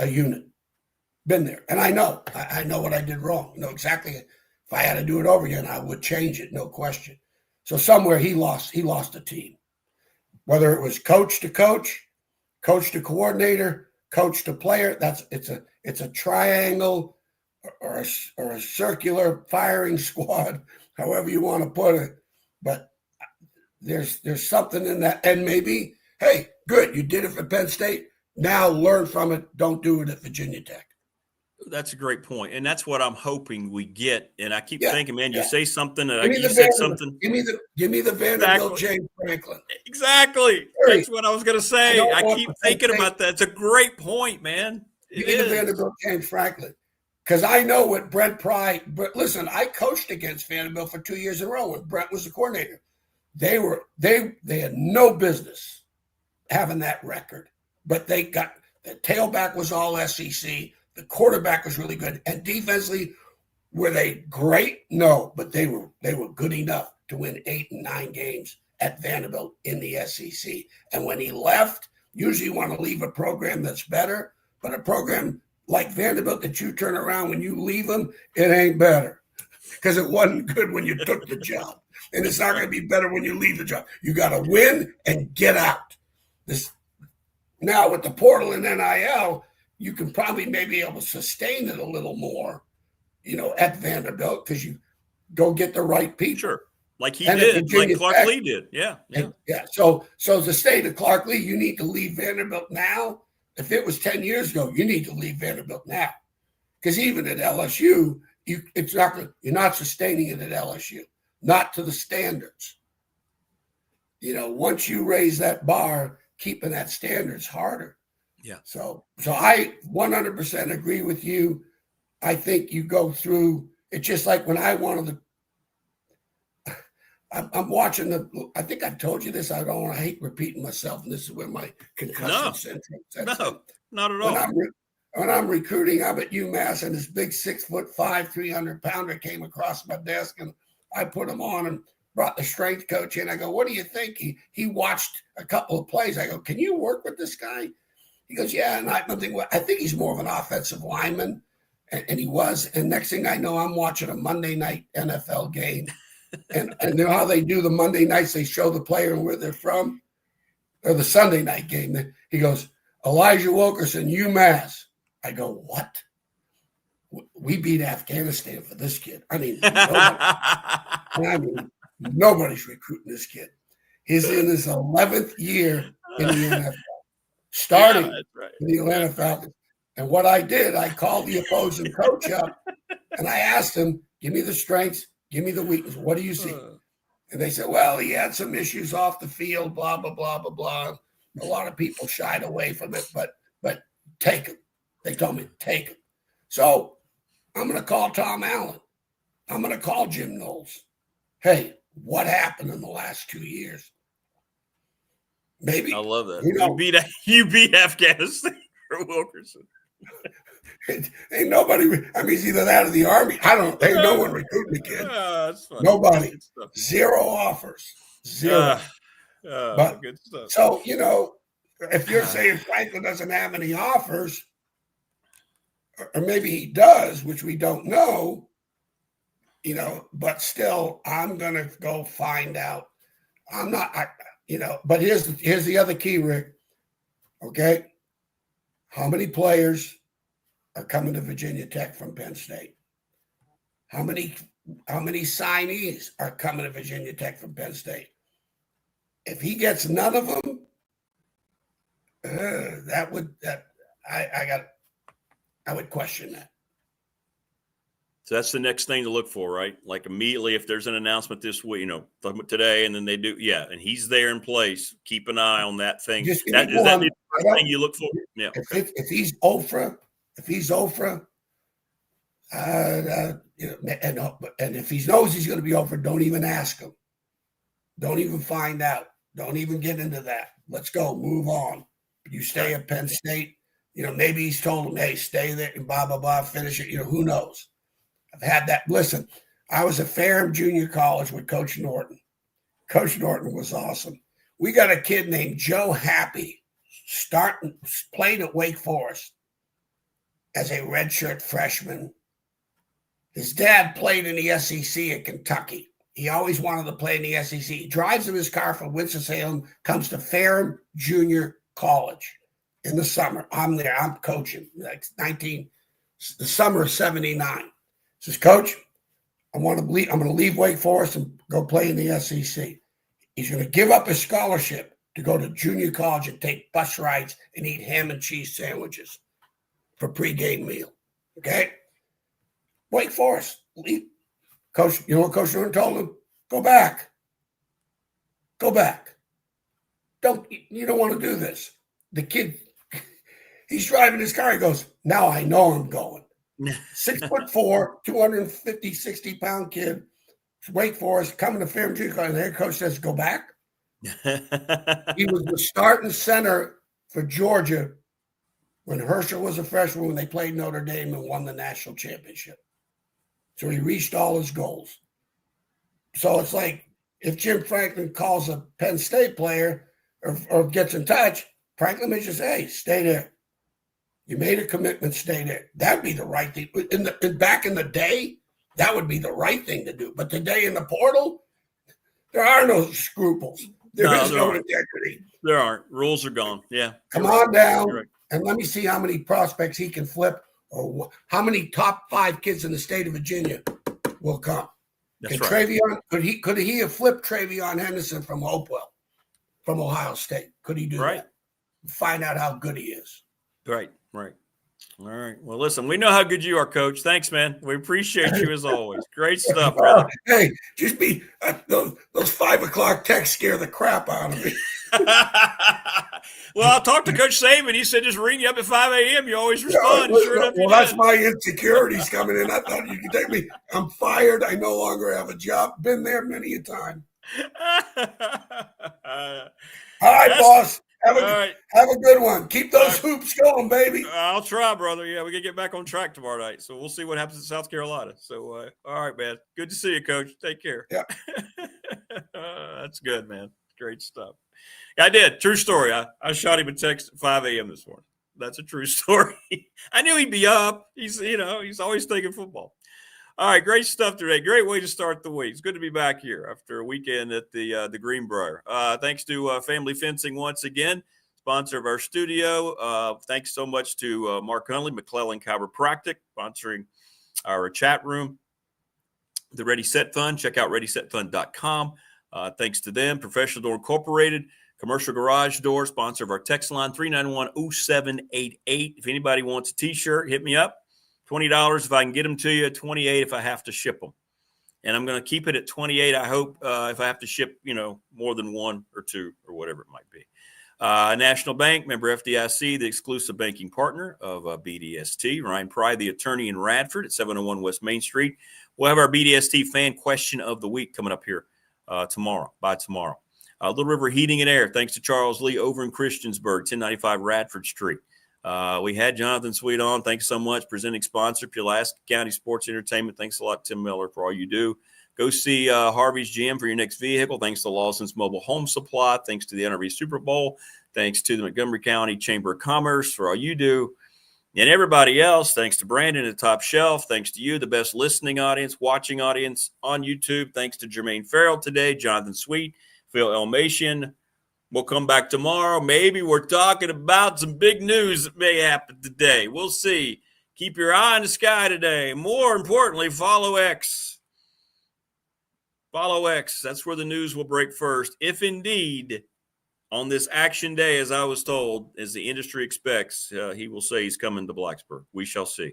unit. Been there, and I know what I did wrong. I know exactly. If I had to do it over again, I would change it, no question. So somewhere he lost a team. Whether it was coach to coach, coach to coordinator, coach to player, it's a triangle or a circular firing squad, however you want to put it. But there's something in that. And maybe, hey, good, you did it for Penn State. Now learn from it. Don't do it at Virginia Tech. That's a great point, and that's what I'm hoping we get. And I keep thinking, man, you say something, you said something. Give me the Vanderbilt James Franklin. Exactly. That's what I was going to say. I keep thinking about that. It's a great point, man. Give me the Vanderbilt James Franklin, because I know what Brent Pry. But listen, I coached against Vanderbilt for 2 years in a row when Brent was the coordinator. They had no business having that record, but they got the tailback was all SEC. The quarterback was really good. And defensively, were they great? No, but they were good enough to win 8 and 9 games at Vanderbilt in the SEC. And when he left, usually you want to leave a program that's better, but a program like Vanderbilt that you turn around when you leave them, it ain't better because it wasn't good when you took the job. And it's not going to be better when you leave the job. You got to win and get out. Now with the portal and NIL, you can probably maybe able to sustain it a little more, at Vanderbilt because you go get the right people. Sure. Like he did, like Clark Lee did. Yeah. So to stay to Clark Lee, you need to leave Vanderbilt now. If it was 10 years ago, you need to leave Vanderbilt now. Because even at LSU, you're not sustaining it at LSU, not to the standards. Once you raise that bar, keeping that standard's harder. Yeah. So I 100% agree with you. I think you go through. It's just like when I wanted to. I'm watching I think I've told you this. I hate repeating myself, and this is where my concussion syndrome sets in. Not at all. When I'm recruiting, I'm at UMass, and this big 6'5", 300-pounder came across my desk, and I put him on and brought the strength coach in. I go, "What do you think?" He watched a couple of plays. I go, "Can you work with this guy?" He goes, "Yeah." And I think he's more of an offensive lineman, and he was. And next thing I know, I'm watching a Monday night NFL game, and you know how they do the Monday nights? They show the player and where they're from, or the Sunday night game. He goes, "Elijah Wilkerson, UMass." I go, "What? We beat Afghanistan for this kid." I mean, nobody's recruiting this kid. He's in his 11th year in the NFL. Starting in the Atlanta Falcons. And what I did, I called the opposing coach up and I asked him, "Give me the strengths, give me the weakness. What do you see?" And they said, "Well, he had some issues off the field, blah, blah, blah, blah, blah." A lot of people shied away from it, but take him. They told me, take him. So I'm going to call Tom Allen. I'm going to call Jim Knowles. Hey, what happened in the last 2 years? Maybe I love that. You beat Afghanistan for Wilkerson. Ain't nobody. I mean, it's either that or the Army. I don't. Ain't no one recruiting the kid. That's funny. Nobody. Zero offers. Zero. But good stuff. So if you're saying Franklin doesn't have any offers, or maybe he does, which we don't know. But still, I'm gonna go find out. I'm not. But here's the other key, Rick. Okay, how many players are coming to Virginia Tech from Penn State? How many signees are coming to Virginia Tech from Penn State? If he gets none of them, I would question that. So that's the next thing to look for, right? Like immediately, if there's an announcement this week, today, and then they do, and he's there in place. Keep an eye on that thing. Is that the first thing you look for? Yeah. If he's Ofra, and if he knows he's going to be Ofra, don't even ask him. Don't even find out. Don't even get into that. Let's go. Move on. You stay at Penn State. Maybe he's told him, hey, stay there and blah, blah, blah, finish it. Who knows? I've had that. Listen, I was at Ferrum Junior College with Coach Norton. Coach Norton was awesome. We got a kid named Joe Happy played at Wake Forest as a redshirt freshman. His dad played in the SEC at Kentucky. He always wanted to play in the SEC. He drives in his car from Winston-Salem, comes to Ferrum Junior College in the summer. I'm there. I'm coaching. The summer of 79. Says, Coach, I'm going to leave Wake Forest and go play in the SEC. He's going to give up his scholarship to go to junior college and take bus rides and eat ham and cheese sandwiches for pregame meal. Okay? Wake Forest. Leave. Coach, you know what Coach Norton told him? Go back. Go back. You don't want to do this. The kid, he's driving his car. He goes, now I know I'm going. 6'4", 250, 60-pound kid, Wake Forest, coming to Ferrum Junior College, and the head coach says, go back. He was the starting center for Georgia when Herschel was a freshman, when they played Notre Dame and won the national championship. So he reached all his goals. So it's like if Jim Franklin calls a Penn State player or gets in touch, Franklin may just say, hey, stay there. You made a commitment, stay there. That'd be the right thing. Back in the day, that would be the right thing to do. But today in the portal, there are no scruples. There is no integrity. There aren't. Rules are gone. Yeah. Come on down and let me see how many prospects he can flip or how many top 5 kids in the state of Virginia will come. That's right. Could he have flipped Travion Henderson from Hopewell, from Ohio State? Could he do that? Find out how good he is. Right. All right. Well, listen, we know how good you are, Coach. Thanks, man. We appreciate you as always. Great stuff, brother. Hey, just those 5 o'clock texts scare the crap out of me. Well, I talked to Coach Saban. He said just ring you up at 5 a.m. You always respond. That's my insecurities coming in. I thought you could take me. I'm fired. I no longer have a job. Been there many a time. All right, boss. Have a good one. Keep those hoops going, baby. I'll try, brother. Yeah, we can get back on track tomorrow night. So we'll see what happens in South Carolina. So, all right, man. Good to see you, Coach. Take care. Yeah. That's good, man. Great stuff. I did. True story. I shot him a text at 5 a.m. this morning. That's a true story. I knew he'd be up. He's always thinking football. All right, great stuff today. Great way to start the week. It's good to be back here after a weekend at the Greenbrier. Thanks to Family Fencing once again, sponsor of our studio. Thanks so much to Mark Hunley, McClellan Chiropractic, sponsoring our chat room. The Ready Set Fund, check out ReadySetFund.com. Thanks to them. Professional Door Incorporated, Commercial Garage Door, sponsor of our text line, 391-0788. If anybody wants a T-shirt, hit me up. $20 if I can get them to you, $28 if I have to ship them. And I'm going to keep it at $28, I hope, if I have to ship, more than 1 or 2 or whatever it might be. National Bank, member FDIC, the exclusive banking partner of BDST. Ryan Pry, the attorney in Radford at 701 West Main Street. We'll have our BDST fan question of the week coming up here tomorrow. Little River Heating and Air, thanks to Charles Lee over in Christiansburg, 1095 Radford Street. We had Jonathan Sweet on. Thanks so much. Presenting sponsor, Pulaski County Sports Entertainment. Thanks a lot, Tim Miller, for all you do. Go see Harvey's GM for your next vehicle. Thanks to Lawson's Mobile Home Supply. Thanks to the NRV Super Bowl. Thanks to the Montgomery County Chamber of Commerce for all you do. And everybody else, thanks to Brandon at Top Shelf. Thanks to you, the best listening audience, watching audience on YouTube. Thanks to Jermaine Ferrell today, Jonathan Sweet, Phil Elmassian. We'll come back tomorrow. Maybe we're talking about some big news that may happen today. We'll see. Keep your eye on the sky today. More importantly, follow X. Follow X. That's where the news will break first. If indeed, on this action day, as I was told, as the industry expects, he will say he's coming to Blacksburg. We shall see.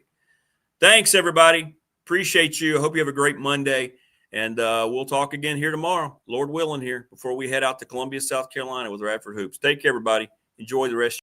Thanks, everybody. Appreciate you. I hope you have a great Monday. And we'll talk again here tomorrow, Lord willing, here before we head out to Columbia, South Carolina with Radford Hoops. Take care, everybody. Enjoy the rest.